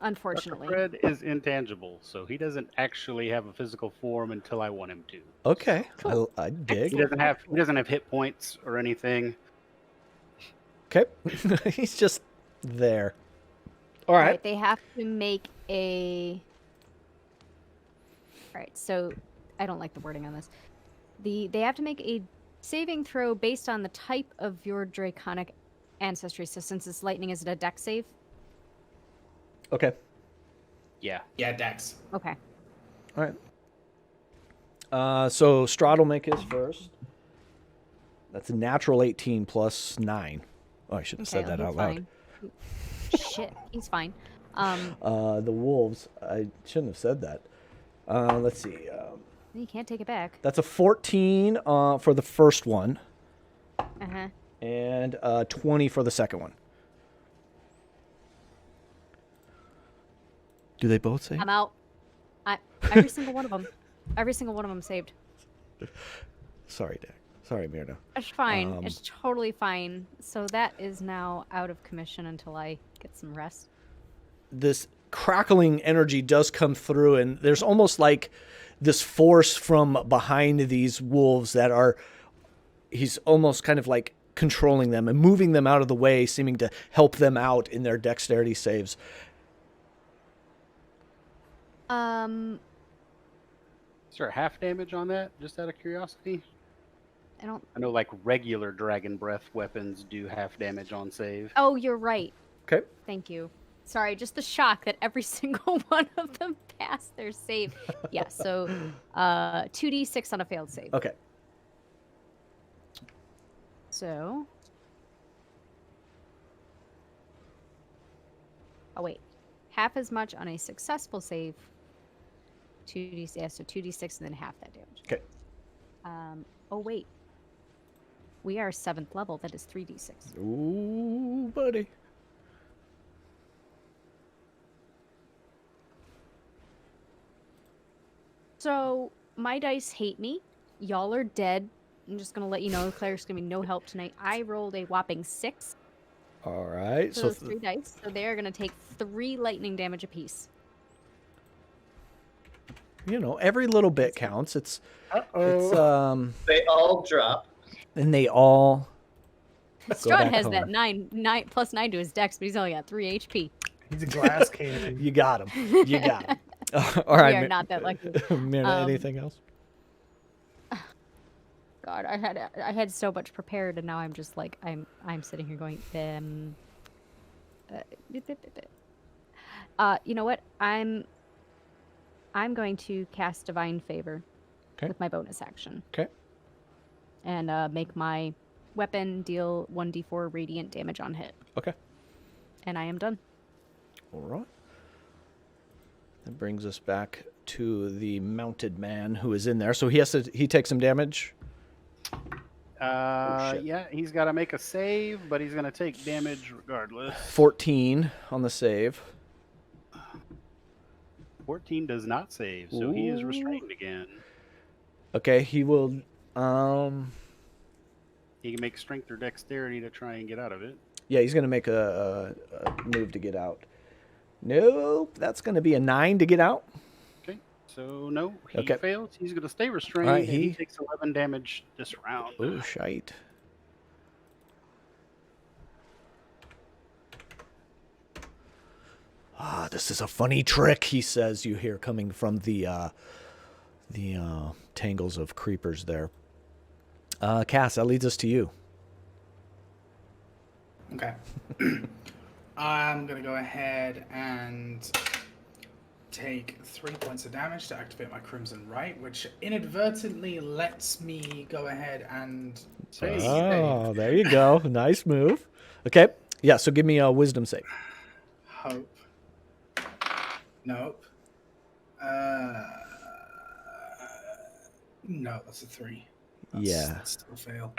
Unfortunately. Dr. Fred is intangible, so he doesn't actually have a physical form until I want him to. Okay. Cool. I dig. He doesn't have hit points or anything. Okay. He's just there. All right. They have to make a... All right, so I don't like the wording on this. They have to make a saving throw based on the type of your draconic ancestry. So since it's lightning, is it a dex save? Okay. Yeah. Yeah, Dex. Okay. All right. So Strahd will make his first. That's a natural 18 plus 9. Oh, I should have said that out loud. Shit, he's fine. The wolves. I shouldn't have said that. Let's see. You can't take it back. That's a 14 for the first one. Uh-huh. And 20 for the second one. Do they both save? I'm out. Every single one of them. Every single one of them saved. Sorry, Dak. Sorry, Myrna. It's fine. It's totally fine. So that is now out of commission until I get some rest. This crackling energy does come through, and there's almost like this force from behind these wolves that are... He's almost kind of like controlling them and moving them out of the way, seeming to help them out in their dexterity saves. Is there half damage on that, just out of curiosity? I know like regular dragon breath weapons do half damage on save. Oh, you're right. Okay. Thank you. Sorry, just the shock that every single one of them passed their save. Yeah, so 2d6 on a failed save. Okay. So... Oh, wait. Half as much on a successful save. 2d6, yeah, so 2d6 and then half that damage. Okay. Oh, wait. We are 7th level. That is 3d6. Ooh, buddy. So, my dice hate me. Y'all are dead. I'm just going to let you know the cleric's going to be no help tonight. I rolled a whopping 6. All right. So those 3 dice. So they are going to take 3 lightning damage apiece. You know, every little bit counts. It's they all drop. And they all Strahd has that 9 plus 9 to his dex, but he's only got 3 HP. He's a glass cannon. You got him. You got him. All right. We are not that lucky. Myrna, anything else? God, I had so much prepared, and now I'm just like I'm sitting here going, you know what? I'm going to cast Divine Favor with my bonus action. Okay. And make my weapon deal 1d4 radiant damage on hit. Okay. And I am done. All right. That brings us back to the mounted man who is in there. So he takes some damage. Yeah, he's got to make a save, but he's going to take damage regardless. 14 on the save. 14 does not save, so he is restrained again. Okay, he will... He can make strength or dexterity to try and get out of it. Yeah, he's going to make a move to get out. Nope, that's going to be a 9 to get out. Okay, so no, he fails. He's going to stay restrained, right, and he takes 11 damage this round. Oh, shite. This is a funny trick, he says. You hear coming from the tangles of creepers there. Cass, that leads us to you. Okay. I'm going to go ahead and take 3 points of damage to activate my Crimson Right, which inadvertently lets me go ahead and... Oh, there you go. Nice move. Okay. Yeah, so give me a wisdom save. Hope. Nope. No, that's a 3. That's still a fail.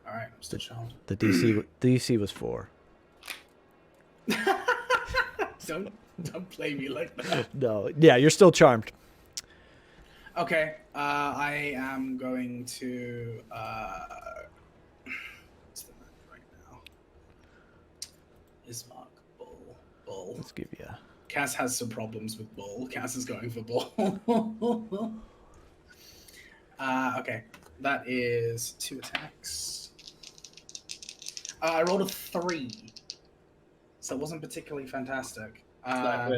All right, I'm still charmed. The DC was 4. Don't play me like that. No, yeah, you're still charmed. Okay, I am going to. What's the map right now? Ismark, Bull. Let's give you. Cass has some problems with Bull. Cass is going for Bull. Okay, that is 2 attacks. I rolled a 3, so it wasn't particularly fantastic. Not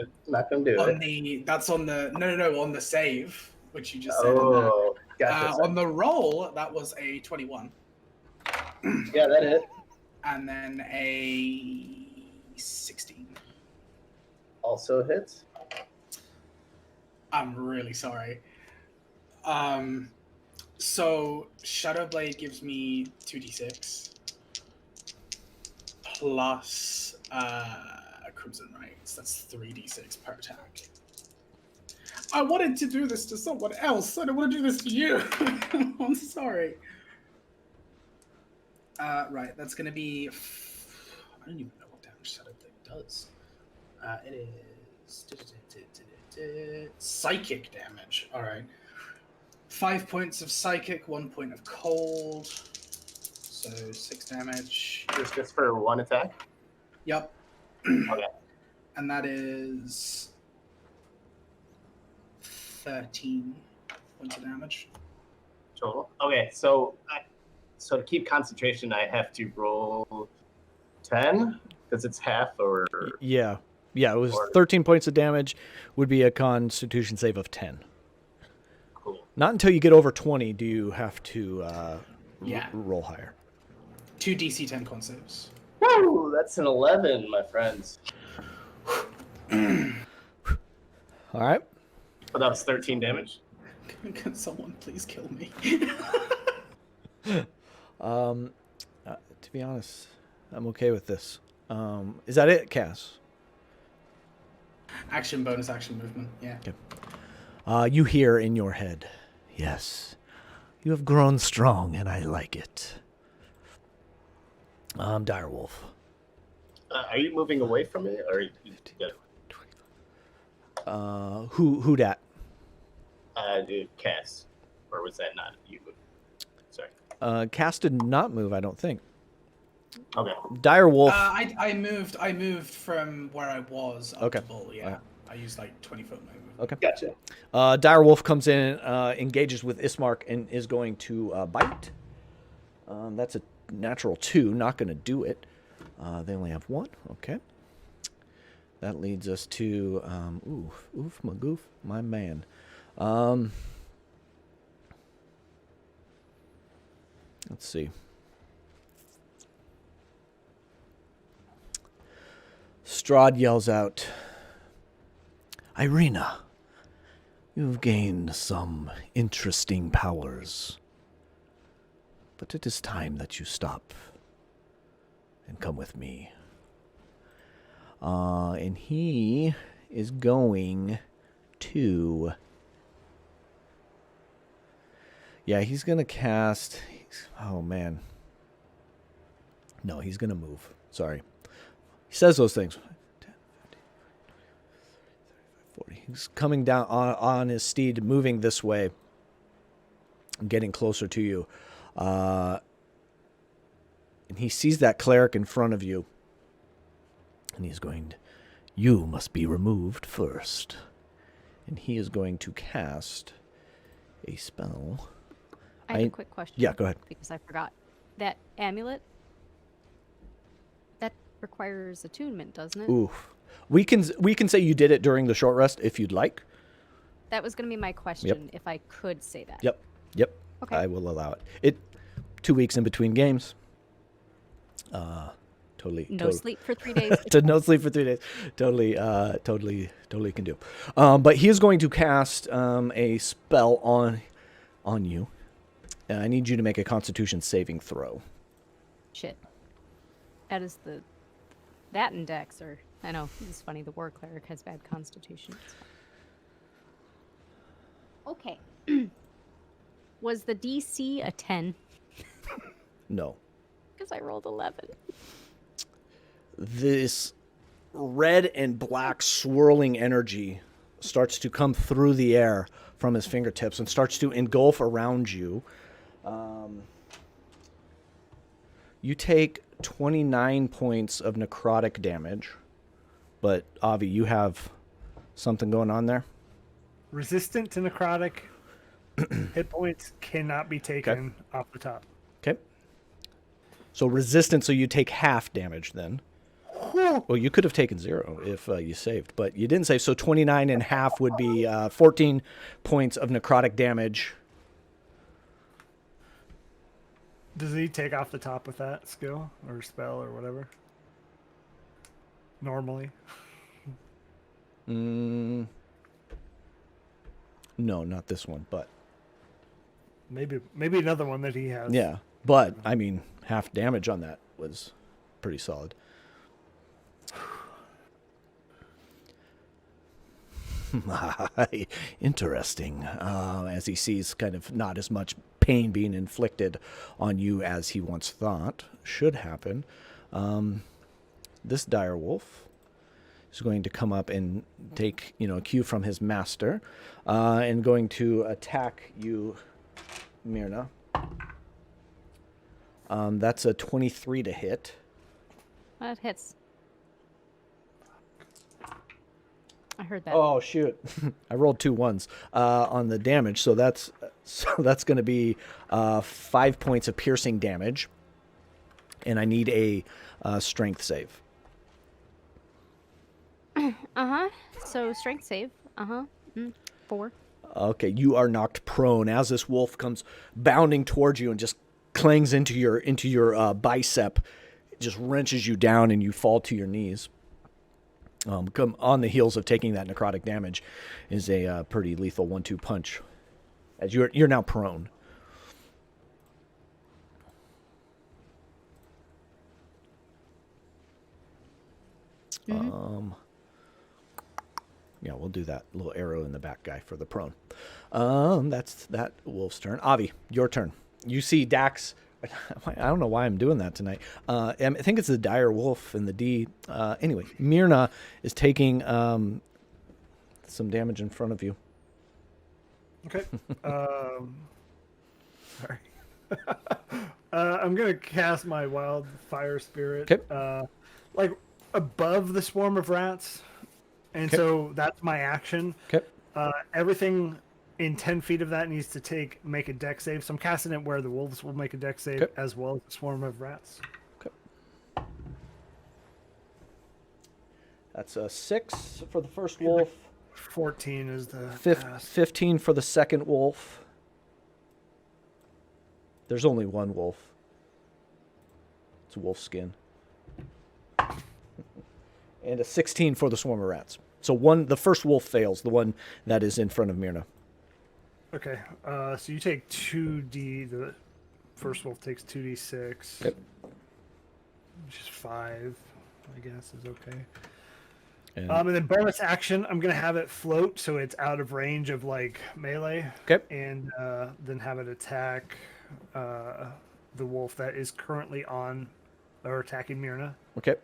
gonna do it. That's on the on the save, which you just said. Oh, gotcha. On the roll, that was a 21. Yeah, that hit. And then a 16. Also hits. I'm really sorry. So Shadowblade gives me 2d6 plus Crimson Rights. That's 3d6 per attack. I wanted to do this to someone else. I don't want to do this to you. I'm sorry. Right, that's going to be... I don't even know what damage Shadowblade does. It is... Psychic damage. All right. 5 points of psychic, 1 point of cold. So 6 damage. Just for 1 attack? Yep. Okay. And that is 13 points of damage. Total. Okay, so to keep concentration, I have to roll 10 because it's half, or yeah. It was 13 points of damage. Would be a Constitution save of 10. Cool. Not until you get over 20 do you have to roll higher. 2 DC 10 con saves. Woo! That's an 11, my friends. All right. But that was 13 damage. Can someone please kill me? To be honest, I'm okay with this. Is that it, Cass? Action, bonus action, movement. Yeah. Okay. You hear in your head, yes, you have grown strong, and I like it. Direwolf. Are you moving away from me, or are you good? Who dat? Dude, Cass, or was that not you? Sorry. Cass did not move, I don't think. Okay. Direwolf. I moved from where I was up to Bull. Yeah. Right. I used like 20-foot movement. Okay. Gotcha. Direwolf comes in, engages with Ismark, and is going to bite. That's a natural 2. Not going to do it. They only have 1. Okay. That leads us to my man. Let's see. Strahd yells out, Irina, you've gained some interesting powers, but it is time that you stop and come with me. And he is going to... Yeah, he's going to cast... Oh, man. No, he's going to move. Sorry. He says those things. 10, 15, 40. He's coming down on his steed, moving this way, getting closer to you. And he sees that cleric in front of you. And he's going to... You must be removed first. And he is going to cast a spell. I have a quick question. Yeah, go ahead. Because I forgot. That amulet, that requires attunement, doesn't it? Oof. We can say you did it during the short rest if you'd like. That was going to be my question, if I could say that. Yep. Okay. I will allow it. 2 weeks in between games. Totally. No sleep for 3 days. No sleep for 3 days. Totally can do. But he is going to cast a spell on you. I need you to make a Constitution saving throw. Shit. That is that index, or I know it's funny. The war cleric has bad constitution. Okay. Was the DC a 10? No. Because I rolled 11. This red and black swirling energy starts to come through the air from his fingertips and starts to engulf around you. You take 29 points of necrotic damage, but Avi, you have something going on there? Resistant to necrotic. Hit points cannot be taken off the top. Okay. So resistant, so you take half damage then. Well, you could have taken 0 if you saved, but you didn't save. So 29 and half would be 14 points of necrotic damage. Does he take off the top with that skill or spell or whatever? Normally. No, not this one, but maybe another one that he has. yeah. But I mean, half damage on that was pretty solid. Interesting. As he sees kind of not as much pain being inflicted on you as he once thought should happen. This dire wolf is going to come up and take, a cue from his master, and going to attack you, Myrna. That's a 23 to hit. That hits. I heard that. Oh shoot! I rolled 2 ones on the damage, so that's going to be 5 points of piercing damage, and I need a strength save. So strength save. 4. Okay, you are knocked prone as this wolf comes bounding towards you and just clangs into your bicep. It just wrenches you down and you fall to your knees. Come on the heels of taking that necrotic damage is a pretty lethal 1-2 punch, as you're now prone. Mm-hmm. Yeah, we'll do that little arrow in the back guy for the prone. That's that wolf's turn. Avi, your turn. You see Dax. I don't know why I'm doing that tonight. I think it's the dire wolf and the D. Anyway, Myrna is taking some damage in front of you. Okay. Sorry. I'm gonna cast my wildfire spirit. Okay. Like above the swarm of rats, and so that's my action. Okay. Everything in 10 feet of that needs to make a dex save. So I'm casting it where the wolves will make a dex save as well as the swarm of rats. Okay. That's a 6 for the first wolf. 14 is the 15 for the second wolf. There's only one wolf. It's a wolf skin. And a 16 for the swarm of rats. So the first wolf fails, the one that is in front of Myrna. Okay, so you take 2d. The first wolf takes 2d6. Yep. Which is 5, I guess, is okay. And then bonus action, I'm going to have it float so it's out of range of, like, melee. Okay. And then have it attack the wolf that is currently on or attacking Myrna. Okay.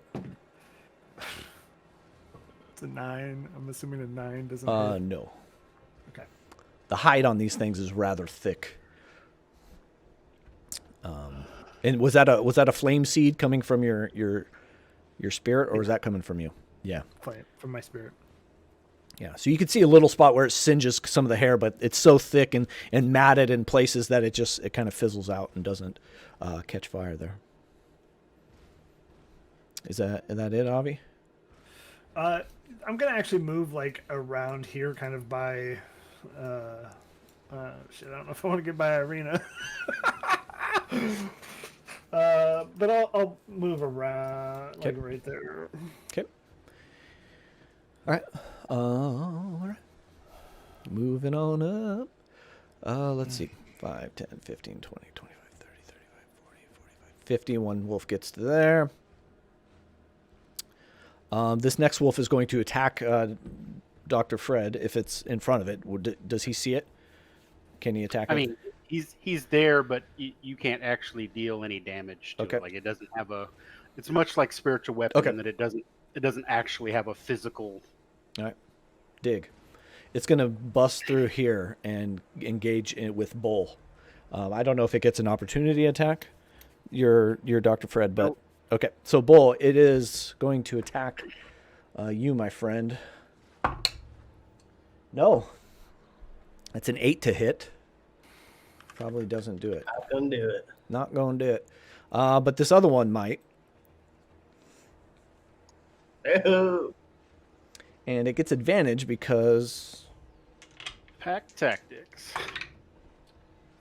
It's a 9. I'm assuming a 9 doesn't hit. No. Okay. The hide on these things is rather thick. And was that a flame seed coming from your spirit, or was that coming from you? Yeah. From my spirit. Yeah. So you can see a little spot where it singes some of the hair, but it's so thick and matted in places that it kind of fizzles out and doesn't catch fire there. Is that it, Avi? I'm gonna actually move like around here, kind of by. Shit, I don't know if I want to get by Irina. But I'll move around like right there. Okay. All right. All right. Moving on up. Let's see. 5, 10, 15, 20, 25, 30, 35, 40, 45, 50. One wolf gets to there. This next wolf is going to attack Dr. Fred if it's in front of it. Does he see it? Can he attack it? I mean, he's there, but you can't actually deal any damage to it. Like it doesn't have a. It's much like spiritual weapon in that it doesn't actually have a physical. All right, dig. It's gonna bust through here and engage with Bull. I don't know if it gets an opportunity attack. Your Dr. Fred, but okay. So Bull, it is going to attack you, my friend. No. That's an 8 to hit. Probably doesn't do it. Not gonna do it. Not going to do it. But this other one might. Ew. And it gets advantage because... Pack tactics.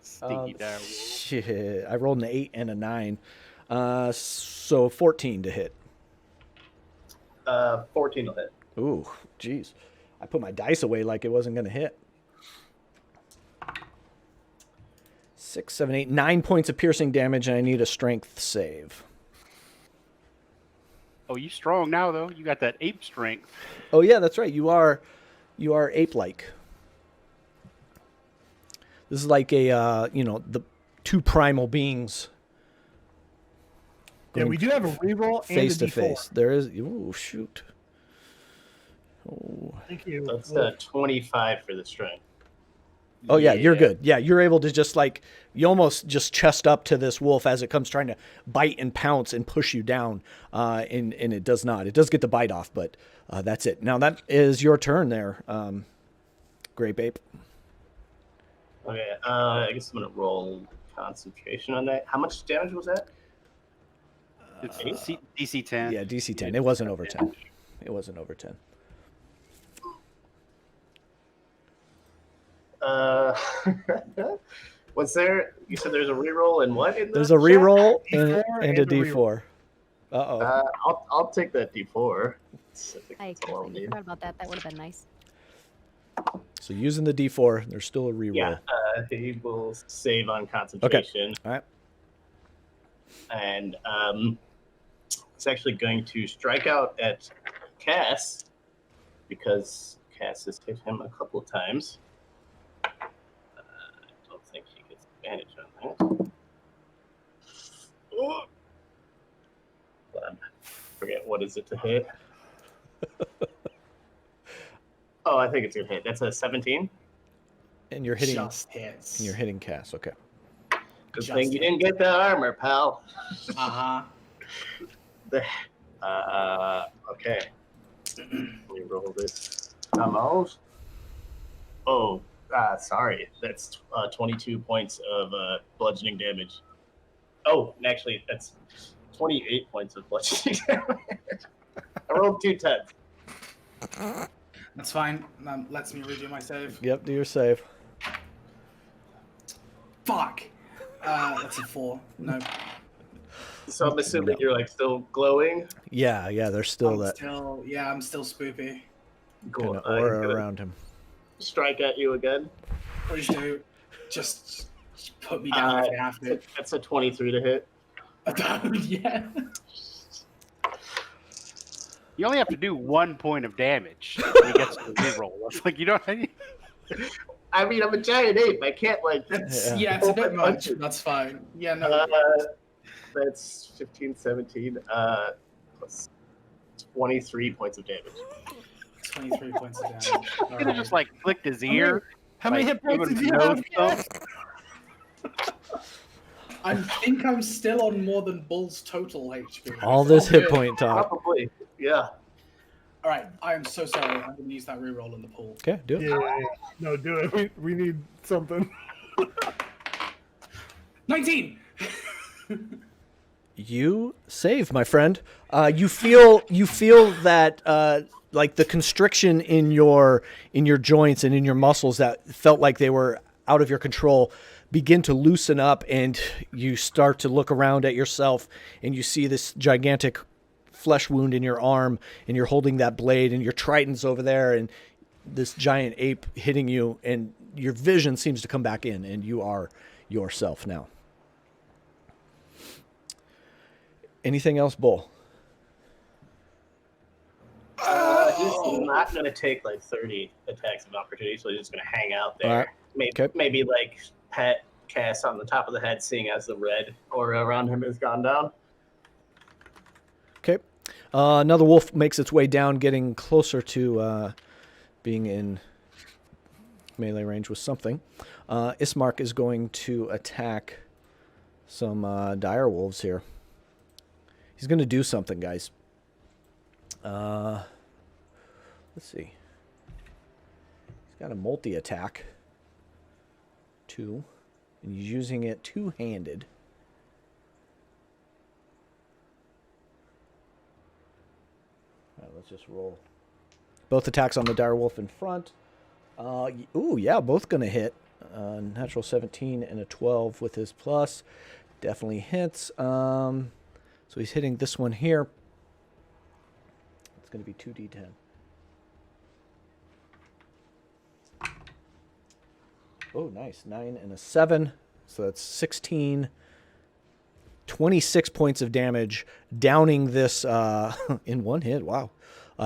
Stinky dire. Shit. I rolled an 8 and a 9. So 14 to hit. 14 will hit. Ooh, jeez. I put my dice away like it wasn't going to hit. 6, 7, 8, 9 points of piercing damage, and I need a strength save. Oh, you strong now though. You got that ape strength. Oh yeah, that's right. You are ape-like. This is like a the two primal beings. Yeah, we do have a reroll face and a to D4. face. There is. Oh shoot. Oh. Thank you. That's 25 for the strength. Oh yeah, you're good. Yeah, you're able to just you almost just chest up to this wolf as it comes trying to bite and pounce and push you down, and it does not. It does get the bite off, but that's it. Now that is your turn there, Grape Ape. Okay, I guess I'm gonna roll concentration on that. How much damage was that? It's DC 10. Yeah, DC 10. It wasn't over 10. It wasn't over 10. Was there? You said there's a reroll and what? There's a reroll and a D4. I'll take that D4. I completely forgot about that. That would have been nice. So using the D4, there's still a reroll. Yeah, he will save on concentration. Okay. All right. And it's actually going to strike out at Cass because Cass has hit him a couple times. I don't think he gets advantage on that. But I forget what is it to hit. Oh, I think it's gonna hit. That's a 17. And you're hitting. Just hits. And you're hitting Cass. Okay. Good thing you didn't get that armor, pal. Okay. Let me roll this. Almost. Oh, sorry. That's 22 points of bludgeoning damage. Oh, actually, that's 28 points of bludgeoning damage. I rolled 2 10s. That's fine. Lets me redo my save. Yep, do your save. Fuck. That's a 4. No. So I'm assuming you're still glowing. Yeah, there's still I'm still spoopy. Cool. kind of aura around him. Strike at you again. Please do. Just put me down if you have to. That's a 23 to hit. Yeah. You only have to do 1 point of damage when he gets to the reroll. It's like, you know what I mean? I mean, I'm a giant ape. I can't It's a bit much. That's fine. Yeah, no. That's 15, 17, plus 23 points of damage. 23 points of damage. He could have just flicked his ear. How many hit points did you have? I think I'm still on more than Bull's total HP. All this hit point talk. Probably, yeah. All right, I am so sorry. I'm going to use that reroll in the pool. Okay, do it. Yeah. No, do it. We need something. 19! You save, my friend. You feel that like the constriction in your joints and in your muscles that felt like they were out of your control begin to loosen up, and you start to look around at yourself, and you see this gigantic flesh wound in your arm, and you're holding that blade, and your trident's over there, and this giant ape hitting you, and your vision seems to come back in, and you are yourself now. Anything else, Bull? He's not going to take like 30 attacks of opportunity, so he's just going to hang out there. Maybe like pet cast on the top of the head, seeing as the red aura around him has gone down. Okay. Another wolf makes its way down, getting closer to being in melee range with something. Ismark is going to attack some dire wolves here. He's going to do something, guys. Let's see. He's got a multi-attack. 2. And he's using it two-handed. All right, let's just roll. Both attacks on the dire wolf in front. Ooh, yeah, both going to hit. Natural 17 and a 12 with his plus. Definitely hits. So he's hitting this one here. It's going to be 2d10. Oh, nice. 9 and a 7. So that's 16. 26 points of damage, downing this in one hit. Wow.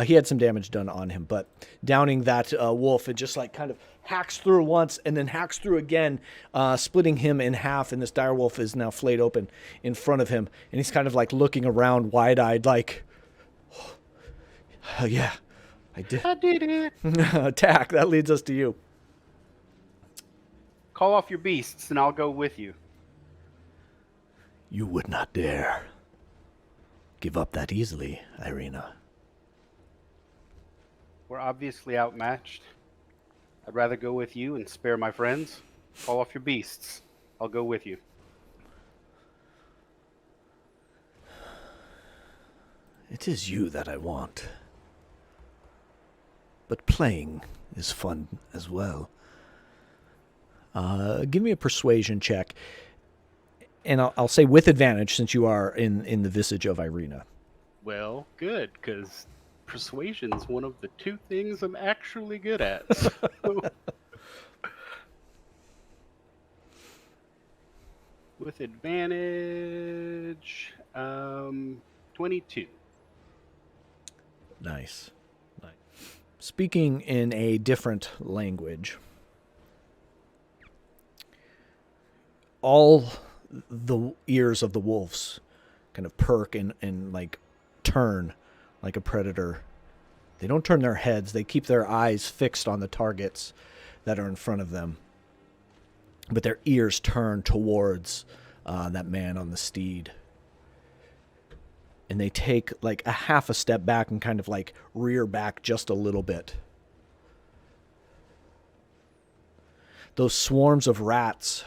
He had some damage done on him, but downing that wolf, it just like kind of hacks through once and then hacks through again, splitting him in half, and this dire wolf is now flayed open in front of him, and he's kind of like looking around wide-eyed like, oh, yeah, I did it. Attack. That leads us to you. Call off your beasts, and I'll go with you. You would not dare give up that easily, Irina. We're obviously outmatched. I'd rather go with you and spare my friends. Call off your beasts. I'll go with you. It is you that I want. But playing is fun as well. Give me a persuasion check. And I'll say with advantage, since you are in the visage of Irina. Well, good, because persuasion's one of the 2 things I'm actually good at. So. With advantage, 22. Nice. Speaking in a different language, all the ears of the wolves kind of perk and like turn like a predator. They don't turn their heads. They keep their eyes fixed on the targets that are in front of them. But their ears turn towards that man on the steed. And they take like a half a step back and kind of like rear back just a little bit. Those swarms of rats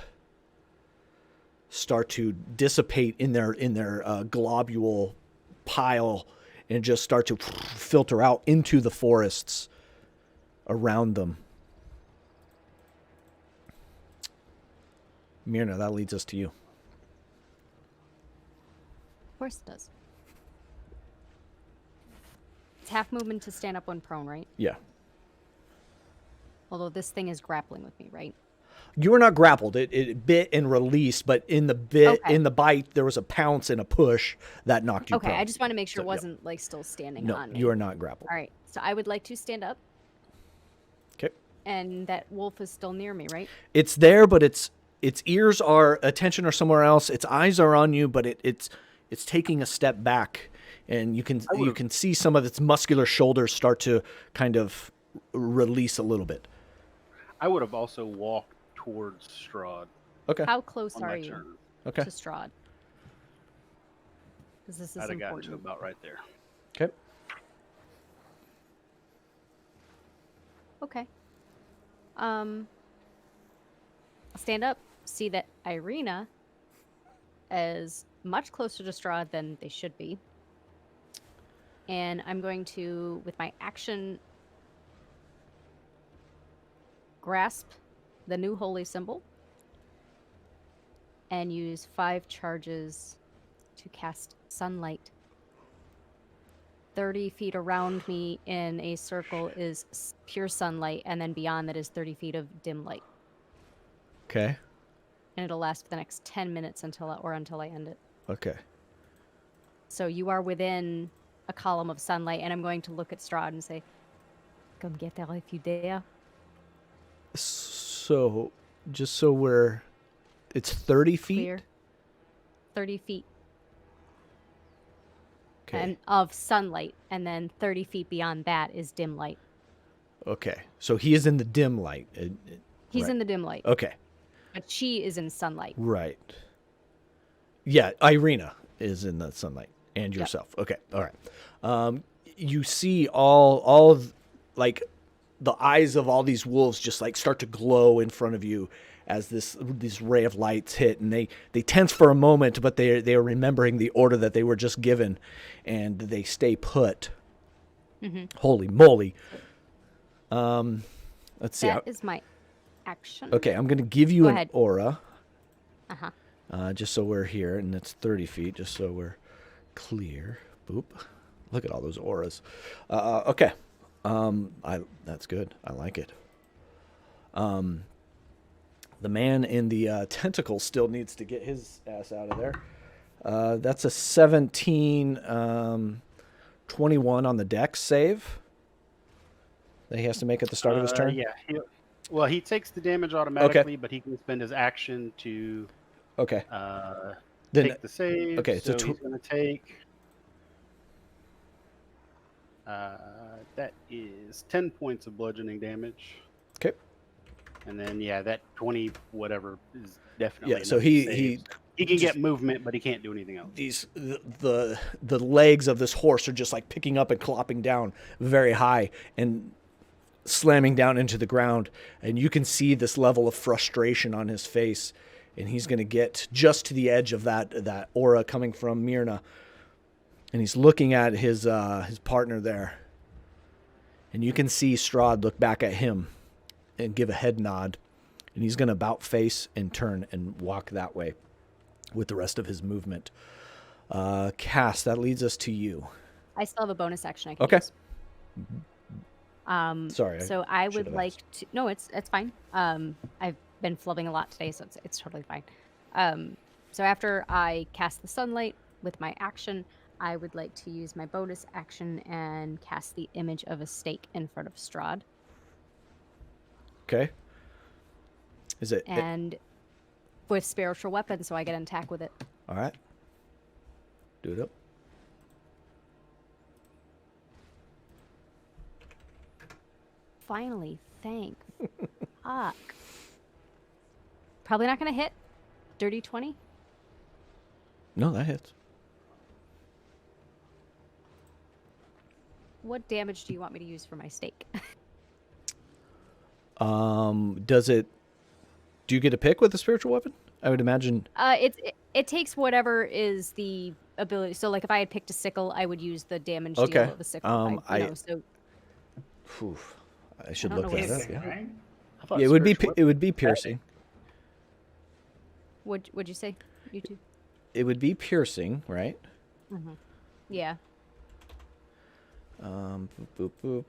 start to dissipate in their globule pile and just start to filter out into the forests around them. Myrna, that leads us to you. Of course it does. It's half movement to stand up when prone, right? Yeah. Although this thing is grappling with me, right? You were not grappled. It bit and released, but in the bite, there was a pounce and a push that knocked you prone. I just want to make sure it wasn't like still standing on me. No, you are not grappled. All right. So I would like to stand up. Okay. And that wolf is still near me, right? It's there, but its ears attention are somewhere else. Its eyes are on you, but it's taking a step back, and you can see some of its muscular shoulders start to kind of release a little bit. I would have also walked towards Strahd. Okay. How close are you to Strahd? Because this is I'd have important. gotten to about right there. Okay. Okay. I'll stand up, see that Irina is much closer to Strahd than they should be. And I'm going to, with my action, grasp the new holy symbol and use 5 charges to cast sunlight. 30 feet around me in a circle is pure sunlight, and then beyond that is 30 feet of dim light. Okay. And it'll last for the next 10 minutes until I end it. Okay. So you are within a column of sunlight, and I'm going to look at Strahd and say, "Come get her if you dare." So, just so we're... It's 30 feet? Clear. 30 feet. Okay. And of sunlight, and then 30 feet beyond that is dim light. Okay. So he is in the dim light. He's right. in the dim light. Okay. But she is in sunlight. Right. Yeah, Irina is in the sunlight. And yourself. Yep. Okay. All right. You see all of, like, the eyes of all these wolves just like start to glow in front of you as this ray of lights hit, and they tense for a moment, but they are remembering the order that they were just given, and they stay put. Mm-hmm. Holy moly! Let's see. That is my action. Okay, I'm going to give you an ahead. aura. Uh-huh. Just so we're here, and it's 30 feet, just so we're clear. Boop. Look at all those auras. Okay. That's good. I like it. The man in the tentacle still needs to get his ass out of there. That's a 17, 21 on the dex save that he has to make at the start of his turn. Yeah. He takes the damage automatically, but he can spend his action to then take the save. Okay, so he's going to take... that is 10 points of bludgeoning damage. Okay. And then, that 20 whatever is definitely... Yeah, so he can get movement, but he can't do anything else. The legs of this horse are just like picking up and clopping down very high and slamming down into the ground. And you can see this level of frustration on his face. And he's going to get just to the edge of that aura coming from Myrna. And he's looking at his partner there. And you can see Strahd look back at him and give a head nod. And he's going to about face and turn and walk that way with the rest of his movement. Cass, that leads us to you. I still have a bonus action I can use. Sorry. So I would like to... No, it's fine. I've been flubbing a lot today, so it's totally fine. So after I cast the sunlight with my action, I would like to use my bonus action and cast the image of a stake in front of Strahd. Okay. Is it... And with spiritual weapon, so I get an attack with it. All right. Do it up. Finally, thank fuck. Probably not going to hit. Dirty 20. No, that hits. What damage do you want me to use for my stake? Do you get to pick with the spiritual weapon? I would imagine. It takes whatever is the ability. So, like, if I had picked a sickle, I would use the damage deal of the sickle. I should look that up. Yeah. Right? Yeah, it would be piercing. What'd you say? You two? It would be piercing, right? Mm-hmm. Yeah. Boop, boop, boop.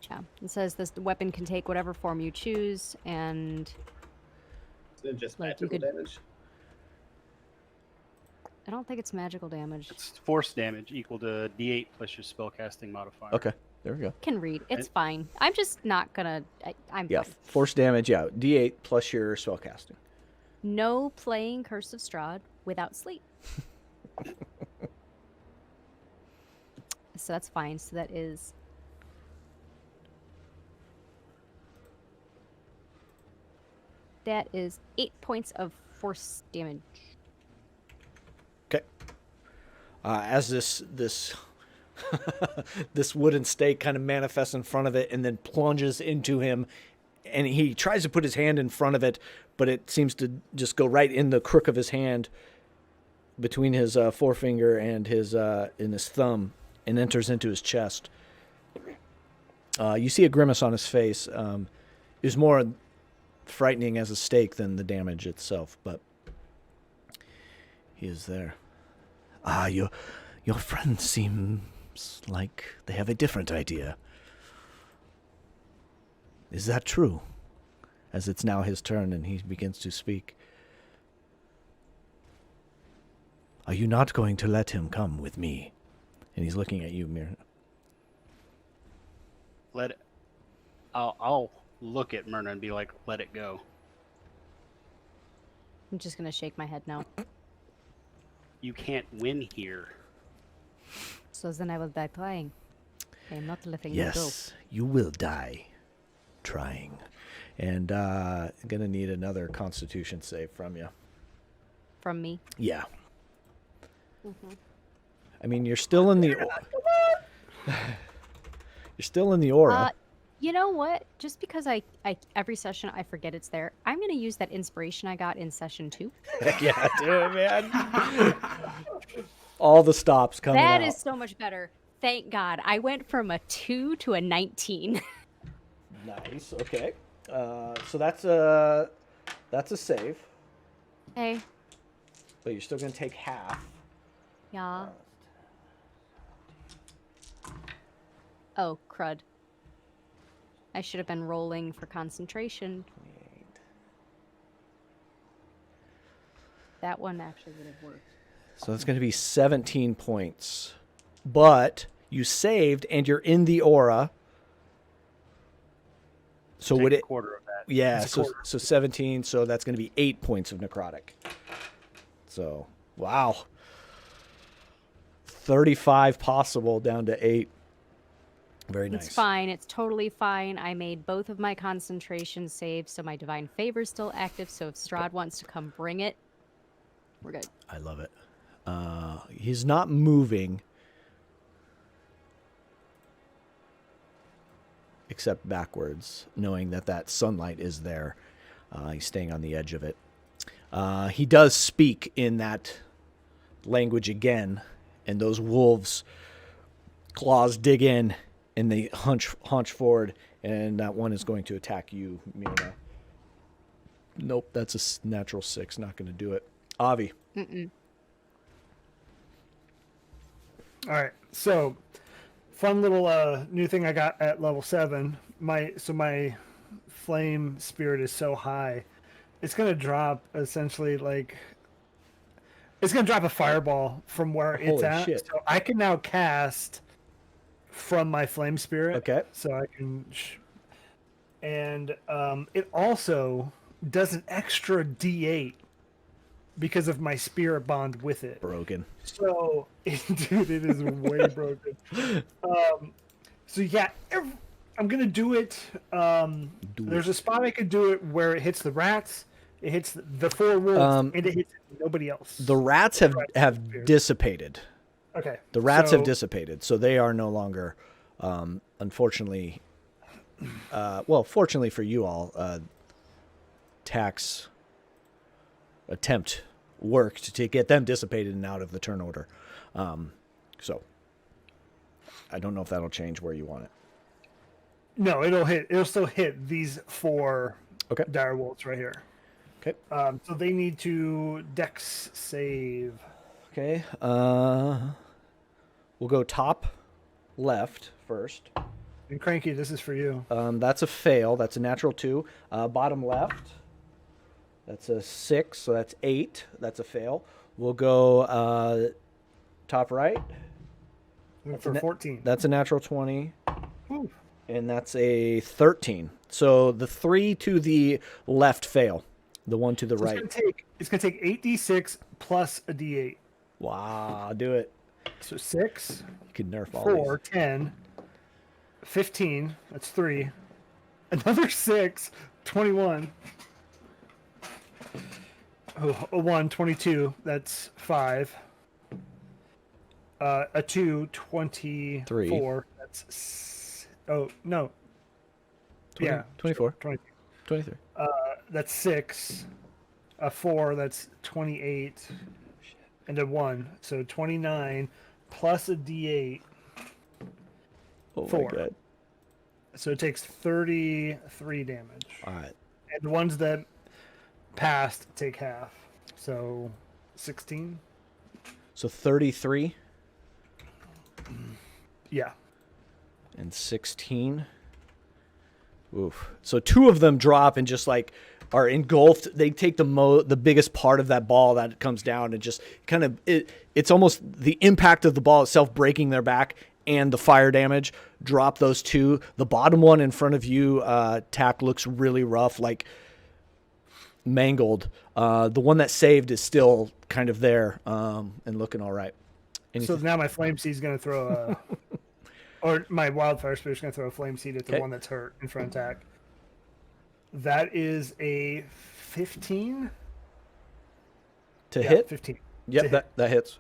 Yeah. It says this weapon can take whatever form you choose, and... Is it just like, magical damage? I don't think it's magical damage. It's force damage equal to D8 plus your spellcasting modifier. Okay, there we go. Can read. It's fine. I'm just not gonna... I'm fine. Force damage, D8 plus your spellcasting. No playing Curse of Strahd without sleep. So that's fine. So that is... That is 8 points of force damage. Okay. As this this wooden stake kind of manifests in front of it and then plunges into him, and he tries to put his hand in front of it, but it seems to just go right in the crook of his hand between his forefinger and his thumb, and enters into his chest. You see a grimace on his face. It was more frightening as a stake than the damage itself, but he is there. Your friend seems like they have a different idea. Is that true? As it's now his turn and he begins to speak. Are you not going to let him come with me? And he's looking at you, Mir. I'll look at Myrna and be like, let it go. I'm just gonna shake my head no. You can't win here. So then I will die trying. I am not letting you go. Yes, you will die trying. And I'm going to need another Constitution save from you. From me? Yeah. I mean, you're still in the... You're still in the aura. You know what? Just because I every session I forget it's there, I'm going to use that inspiration I got in session 2. Heck yeah, do it, man. All the stops coming out. That is so much better. Thank God. I went from a 2 to a 19. Nice. Okay. So that's a save. Okay. But you're still going to take half. Yeah. Oh, crud. I should have been rolling for concentration. 28. That one actually would have worked. So it's going to be 17 points. But you saved and you're in the aura. So Take would it... a quarter of that. Yeah, so 17, so that's going to be 8 points of necrotic. So, wow. 35 possible down to 8. Very nice. It's fine. It's totally fine. I made both of my concentration saves, so my divine favor is still active. So if Strahd wants to come bring it, we're good. I love it. He's not moving. Except backwards, knowing that sunlight is there. He's staying on the edge of it. He does speak in that language again, and those wolves' claws dig in, and they haunch forward, and that one is going to attack you, Myrna. Nope, that's a natural 6. Not going to do it. Avi. Mm-mm. All right, so fun little new thing I got at level 7. My flame spirit is so high, it's gonna drop essentially it's gonna drop a fireball from where it's Holy at. shit. So I can now cast from my flame spirit. Okay. So I can, and it also does an extra D8 because of my spirit bond with it. Broken. So, dude, it is way broken. So yeah, I'm gonna do it. There's a spot I could do it where it hits the rats, it hits the 4 wolves, and it hits nobody else. The rats have dissipated. Okay. The rats have dissipated, so they are no longer, unfortunately, fortunately for you all, Tax attempt worked to get them dissipated and out of the turn order. So I don't know if that'll change where you want it. No, it'll still hit these 4 Okay. dire wolves right here. Okay. So they need to dex save. Okay. We'll go top left first. And Cranky, this is for you. That's a fail. That's a natural 2. Bottom left. That's a 6, so that's 8. That's a fail. We'll go top right. For 14. That's a natural 20. Ooh. And that's a 13. So the 3 to the left fail. The 1 to the right. It's gonna take 8d6 plus a d8. Wow, do it. So 6. You can nerf all 4, 10, 15. That's 3. Another 6, 21. Oh, a 1, 22. That's 5. A 2, 24. 3. That's... Oh, no. 20, yeah. 24. 20. 23. That's 6. A 4, that's 28. And a 1, so 29 plus a D8. Oh 4. my god. So it takes 33 damage. All right. And the ones that passed take half. So 16. So 33 Yeah. and 16. Oof. So 2 of them drop and just like are engulfed. They take the biggest part of that ball that comes down and just kind of it's almost the impact of the ball itself breaking their back and the fire damage drop those 2. The bottom one in front of you, Tack, looks really rough, like mangled. The one that saved is still kind of there and looking all right. So now my Flame Seed's going to throw a... or my Wildfire Spirit's going to throw a Flame Seed at the one that's hurt in front attack. That is a 15? To hit? 15. Yep, that hits.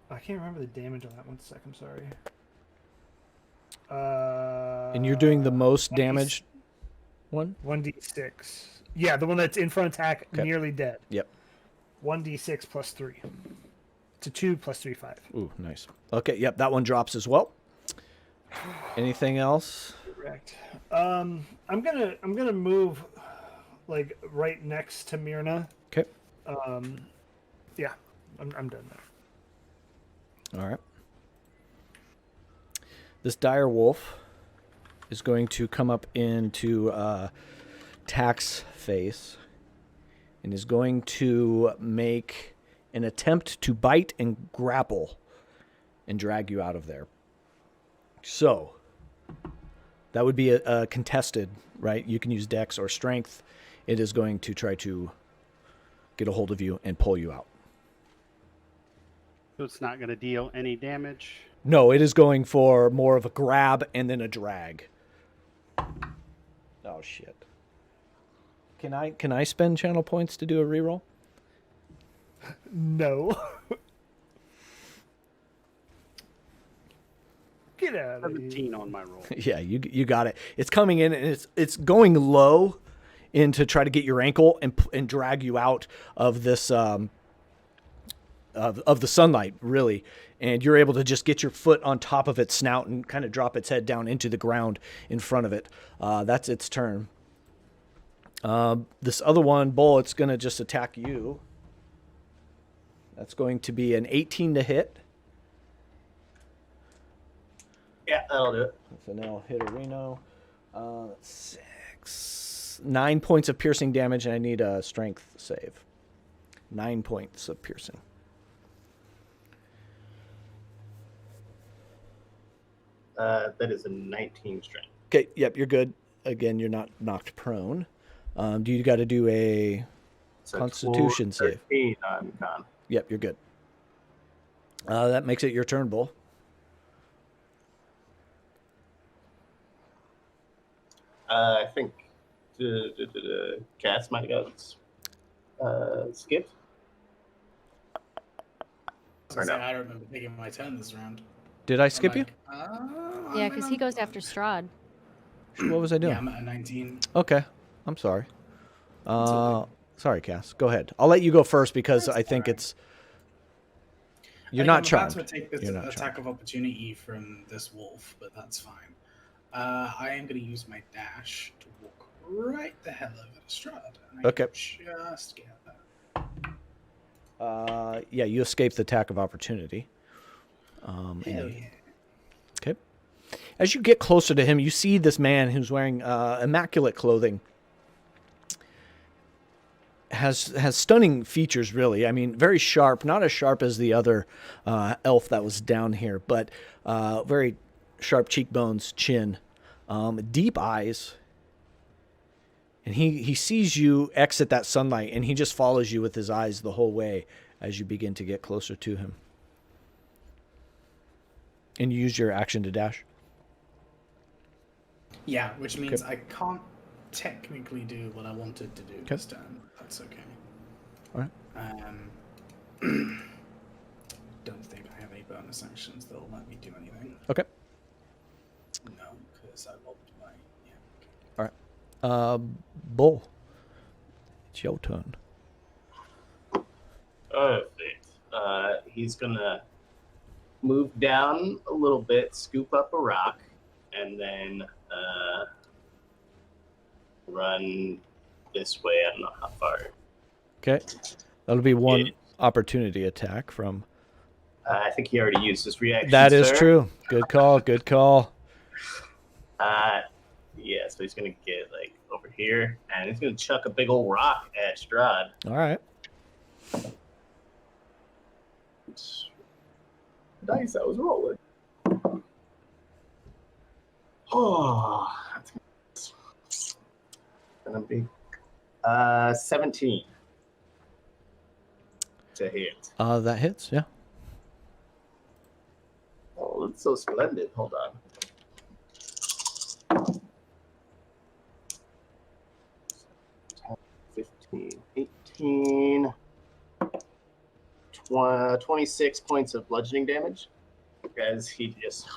I can't remember the damage on that one. Sec, I'm sorry. And you're doing the most damage one? 1d6. Yeah, the one that's in front attack, nearly dead. Yep. 1d6 plus 3. To 2 plus 3, 5. Ooh, nice. Okay, yep, that one drops as well. Anything else? Correct. I'm gonna move like right next to Myrna. Okay. Yeah, I'm done there. All right. This dire wolf is going to come up into Tack's face and is going to make an attempt to bite and grapple and drag you out of there. So that would be a contested, right? You can use Dex or Strength. It is going to try to get a hold of you and pull you out. So it's not going to deal any damage? No, it is going for more of a grab and then a drag. Oh, shit. Can I spend channel points to do a reroll? No. Get out of 17 here. on my roll. Yeah, you got it. It's coming in and it's going low in to try to get your ankle and drag you out of this of the sunlight, really. And you're able to just get your foot on top of its snout and kind of drop its head down into the ground in front of it. That's its turn. This other one, Bull, it's going to just attack you. That's going to be an 18 to hit. Yeah, that'll do it. So now hit a Reno. 9 points of piercing damage, and I need a strength save. 9 points of piercing. That is a 19 strength. Okay, yep, you're good. Again, you're not knocked prone. Do you got to do a Constitution save? 13 on con. Yep, you're good. That makes it your turn, Bull. I think Cass might have got skipped. I don't remember taking my turn this round. Did I skip you? Yeah, because he goes after Strahd. What was I doing? Yeah, I'm at a 19. Okay, I'm sorry. Sorry, Cass. Go ahead. I'll let you go first because I think it's... You're not charmed. I'm about to take this attack of opportunity from this wolf, but that's fine. I am going to use my dash to walk right the hell over to Strahd. Okay. Just get there. Yeah, you escaped the attack of opportunity. Hell yeah. Okay. As you get closer to him, you see this man who's wearing immaculate clothing. Has stunning features, really. I mean, very sharp. Not as sharp as the other elf that was down here, but very sharp cheekbones, chin, deep eyes. And he sees you exit that sunlight, and he just follows you with his eyes the whole way as you begin to get closer to him. And you use your action to dash. Yeah, which means I can't technically do what I wanted to do this turn. That's okay. All right. Don't think I have any bonus actions that'll let me do anything. Okay. No, because I rolled my... Yeah. All right. Bull, it's your turn. Perfect. He's gonna move down a little bit, scoop up a rock, and then run this way. I don't know how far. Okay, that'll be one opportunity attack from. I think he already used his reaction. That is true. Good call. Good call. Yeah, so he's gonna get like over here, and he's gonna chuck a big old rock at Strahd. All right. Dice I was rolling. Oh, that's gonna be 17 to hit. That hits. Yeah. Oh, it's so splendid. Hold on. 15, 18, 26 points of bludgeoning damage. As he just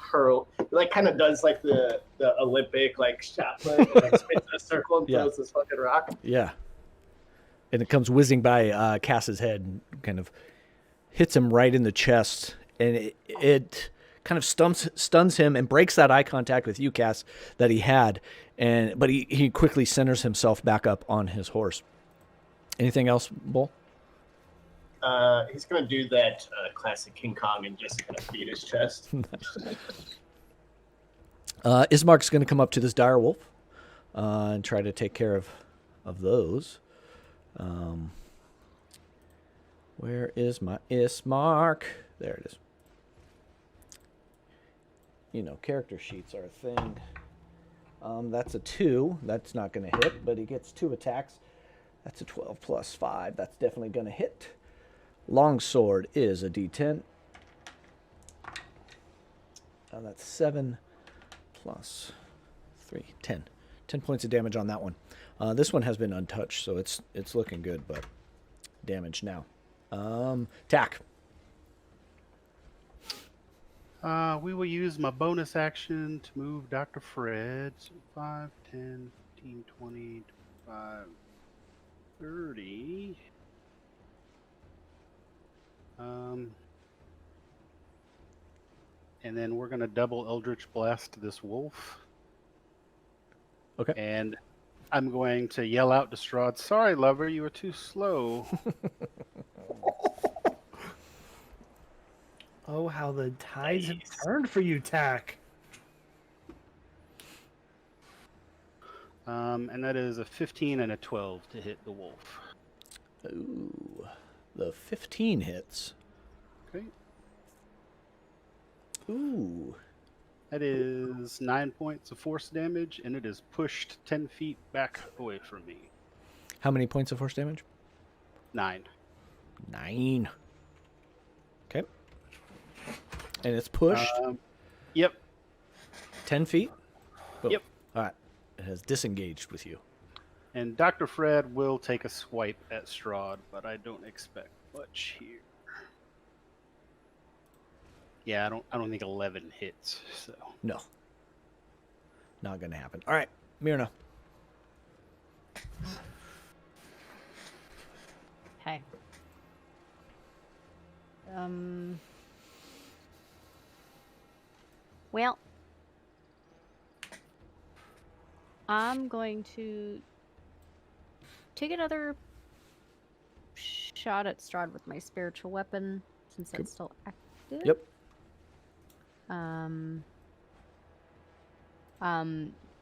like kind of does like the Olympic like shot put, like spins in a circle and throws this fucking rock. Yeah. And it comes whizzing by Cass's head and kind of hits him right in the chest, and it kind of stuns him and breaks that eye contact with you, Cass, that he had. But he quickly centers himself back up on his horse. Anything else, Bull? He's gonna do that classic King Kong and just kind of beat his chest. Ismark's gonna come up to this dire wolf and try to take care of those. Where is my Ismark? There it is. You know, character sheets are a thing. That's a 2. That's not going to hit, but he gets 2 attacks. That's a 12 plus 5. That's definitely going to hit. Longsword is a D10. That's 7 plus 3, 10. 10 points of damage on that one. This one has been untouched, so it's looking good, but damage now. Tack. We will use my bonus action to move Dr. Fred. So 5, 10, 15, 20, 25, 30. And then we're going to double Eldritch Blast this wolf. Okay. And I'm going to yell out to Strahd, "Sorry, lover, you were too slow." Oh, how the tides have turned for you, Tack. And that is a 15 and a 12 to hit the wolf. Ooh, the 15 hits. Okay. Ooh. That is 9 points of force damage, and it is pushed 10 feet back away from me. How many points of force damage? 9. 9. Okay. And it's pushed? Yep. 10 feet? Oh. Yep. All right. It has disengaged with you. And Dr. Fred will take a swipe at Strahd, but I don't expect much here. Yeah, I don't think 11 hits. So no, not gonna happen. All right, Myrna. Okay. Well, I'm going to take another shot at Strahd with my spiritual weapon since it's still active. Yep.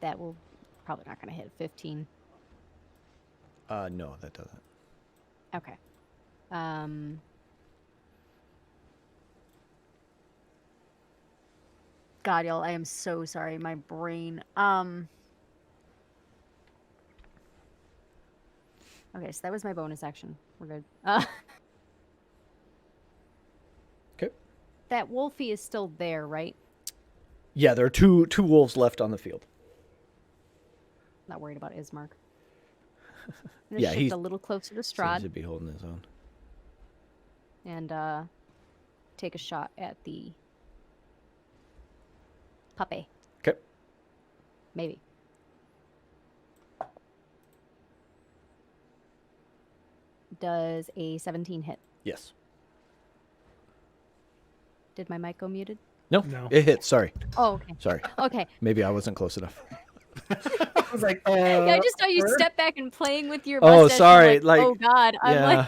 That will probably not going to hit 15. No, that doesn't. Okay. God, y'all, I am so sorry. My brain. Okay, so that was my bonus action. We're good. Okay. That wolfie is still there, right? Yeah, there are two wolves left on the field. Not worried about Ismark. Yeah, he's a little closer to Strahd. Seems to be holding his own. And take a shot at the puppy. Okay. Maybe. Does a 17 hit? Yes. Did my mic go muted? No, No. it hit. Sorry. Oh, okay. Sorry. Okay. Maybe I wasn't close enough. I was like, Yeah, I just saw you step back and playing with your Oh, mustache. sorry. I'm like, Like, oh God. I'm like,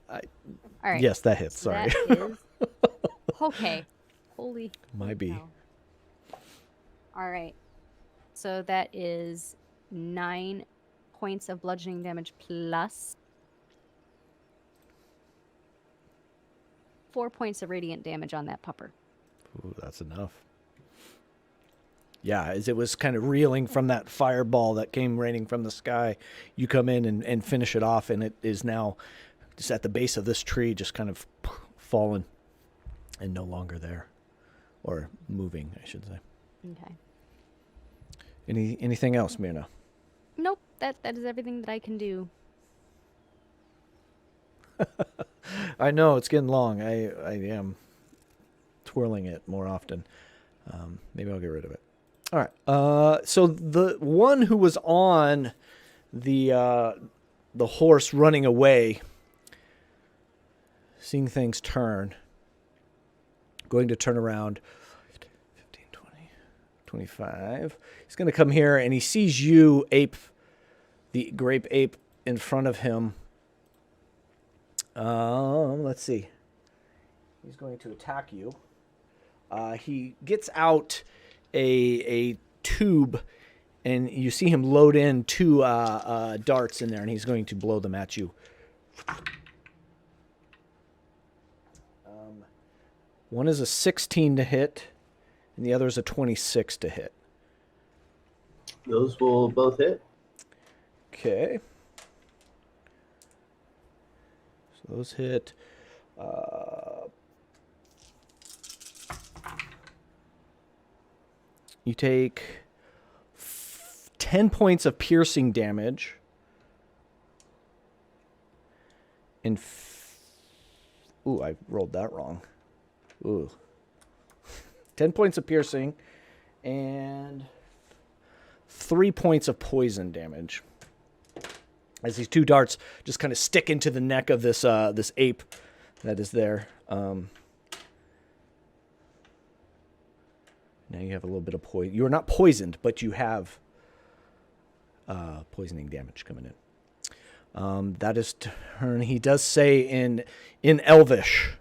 I, all right. yes, that hits. So Sorry. that is okay. Holy. Might be. cow. All right. So that is 9 points of bludgeoning damage plus 4 points of radiant damage on that pupper. Ooh, that's enough. Yeah, as it was kind of reeling from that fireball that came raining from the sky, you come in and finish it off, and it is now just at the base of this tree, just kind of fallen and no longer there. Or moving, I should say. Okay. Anything else, Myrna? Nope. That is everything that I can do. I know, it's getting long. I am twirling it more often. Maybe I'll get rid of it. All right. So the one who was on the horse running away, seeing things turn, going to turn around, 15, 20, 25. He's going to come here, and he sees you, ape, the grape ape, in front of him. Let's see. He's going to attack you. He gets out a tube, and you see him load in 2 darts in there, and he's going to blow them at you. One is a 16 to hit, and the other is a 26 to hit. Those will both hit. Okay. So those hit. You take 10 points of piercing damage. And ooh, I rolled that wrong. Ooh. 10 points of piercing and 3 points of poison damage. As these 2 darts just kind of stick into the neck of this this ape that is there. Now you have a little bit of poison. You are not poisoned, but you have poisoning damage coming in. That is turn. He does say in Elvish.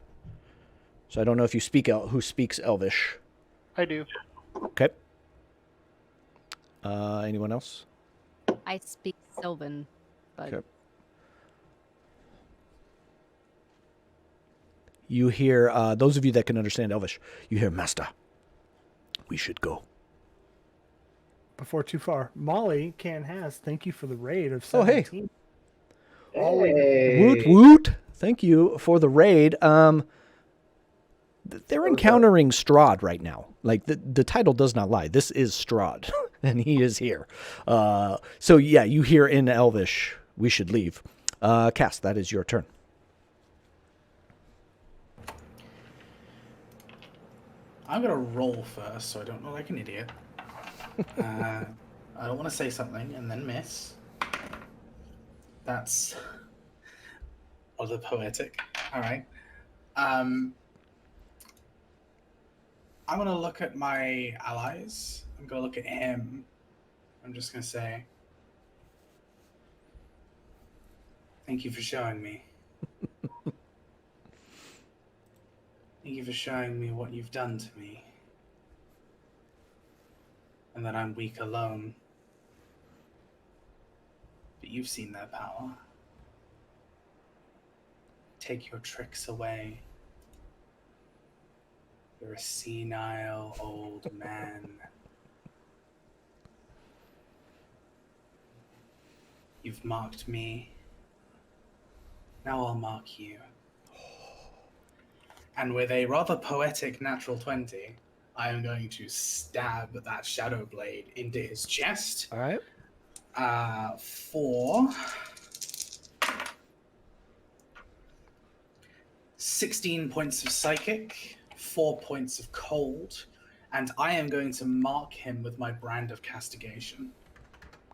So I don't know if you speak who speaks Elvish. I do. Okay. Anyone else? I speak Sylvan, but Okay. You hear, those of you that can understand Elvish, you hear, Master, we should go. Before too far, Molly has thank you for the raid of Oh, hey. 17. Woot woot. Thank you for the raid. They're encountering Strahd right now. Like, the title does not lie. This is Strahd, and he is here. So, yeah, you hear in Elvish, we should leave. Cass, that is your turn. I'm going to roll first so I don't look like an idiot. I don't want to say something and then miss. That's other poetic. All right. I'm going to look at my allies. I'm going to look at him. I'm just going to say, thank you for showing me. Thank you for showing me what you've done to me. And that I'm weak alone. But you've seen their power. Take your tricks away. You're a senile old man. You've marked me. Now I'll mark you. And with a rather poetic natural 20, I am going to stab that shadow blade into his chest. All right. For 16 points of psychic, 4 points of cold, and I am going to mark him with my brand of castigation.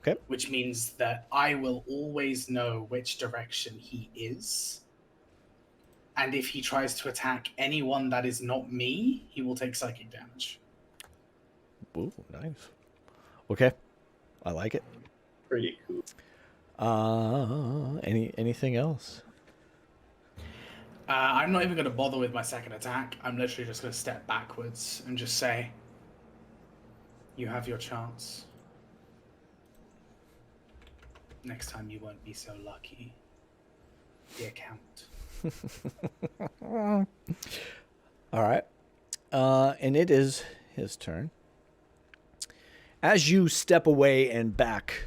Okay. Which means that I will always know which direction he is. And if he tries to attack anyone that is not me, he will take psychic damage. Ooh, nice. Okay. I like it. Pretty cool. Anything else? I'm not even going to bother with my second attack. I'm literally just going to step backwards and just say, you have your chance. Next time you won't be so lucky. The account. All right. And it is his turn. As you step away and back,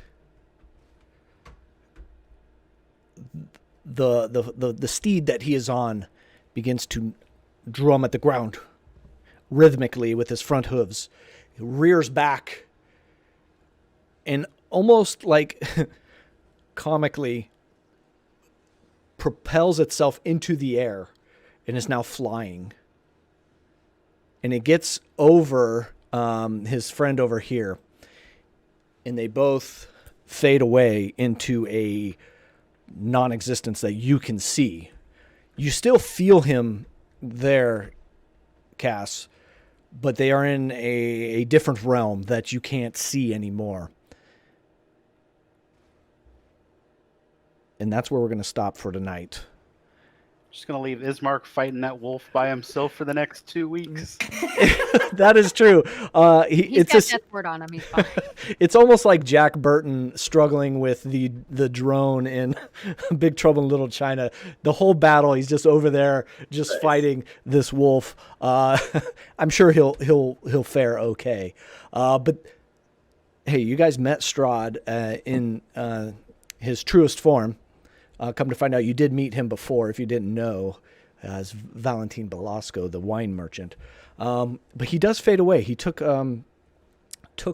the steed that he is on begins to drum at the ground rhythmically with his front hooves. He rears back and almost like comically propels itself into the air and is now flying. And it gets over his friend over here, and they both fade away into a non-existence that you can see. You still feel him there, Cass, but they are in a different realm that you can't see anymore. And that's where we're going to stop for tonight. Just going to leave Ismark fighting that wolf by himself for the next 2 weeks. That is true. He's got death word on him. He's fine. It's almost like Jack Burton struggling with the drone in Big Trouble in Little China. The whole battle, he's just over there, just fighting this wolf. I'm sure he'll fare okay. But hey, you guys met Strahd in his truest form. Come to find out, you did meet him before, if you didn't know, as Valentin Belasco, the wine merchant. But he does fade away. He took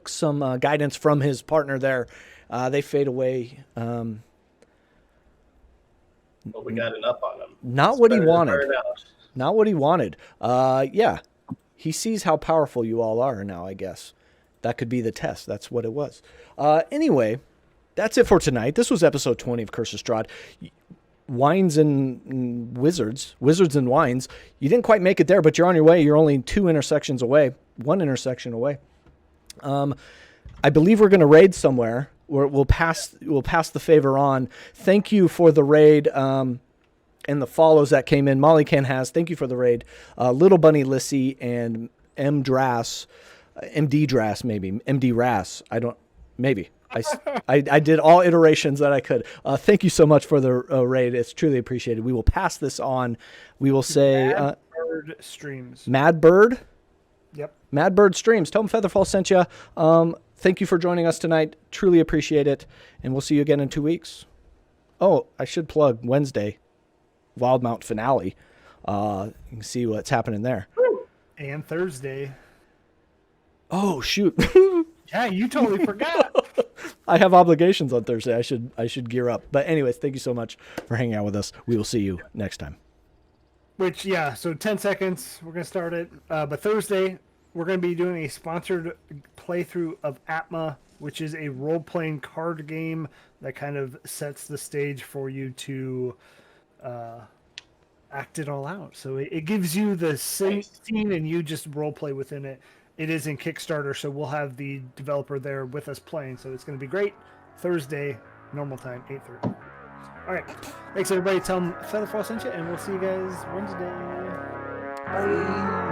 some guidance from his partner there. They fade away. Well, we got enough on him. Not It's what he better to wanted. burn out. Not what he wanted. Yeah, he sees how powerful you all are now, I guess. That could be the test. That's what it was. Anyway, that's it for tonight. This was episode 20 of Curse of Strahd. Wines and Wizards and Wines. You didn't quite make it there, but you're on your way. You're only 1 intersection away. I believe we're going to raid somewhere. We'll pass the favor on. Thank you for the raid and the follows that came in. Molly Can has. Thank you for the raid. Little Bunny Lissy and MD Drass, maybe. MD Rass. I did all iterations that I could. Thank you so much for the raid. It's truly appreciated. We will pass this on. We will say... Mad Bird Streams. Mad Bird? Yep. Mad Bird Streams. Tell them FeatherFall sent you. Thank you for joining us tonight. Truly appreciate it. And we'll see you again in 2 weeks. Oh, I should plug Wednesday. Wildmount finale. You can see what's happening there. And Thursday. Oh, shoot. Yeah, you totally forgot. I have obligations on Thursday. I should gear up. But anyways, thank you so much for hanging out with us. We will see you next time. Which, yeah, so 10 seconds, we're going to start it. But Thursday, we're going to be doing a sponsored playthrough of Atma, which is a role-playing card game that kind of sets the stage for you to act it all out. So it gives you the scene and you just role-play within it. It is in Kickstarter, so we'll have the developer there with us playing. So it's going to be great. Thursday, normal time, 8:30. All right. Thanks, everybody. Tell them FeatherFall sent you, and we'll see you guys Wednesday. Bye.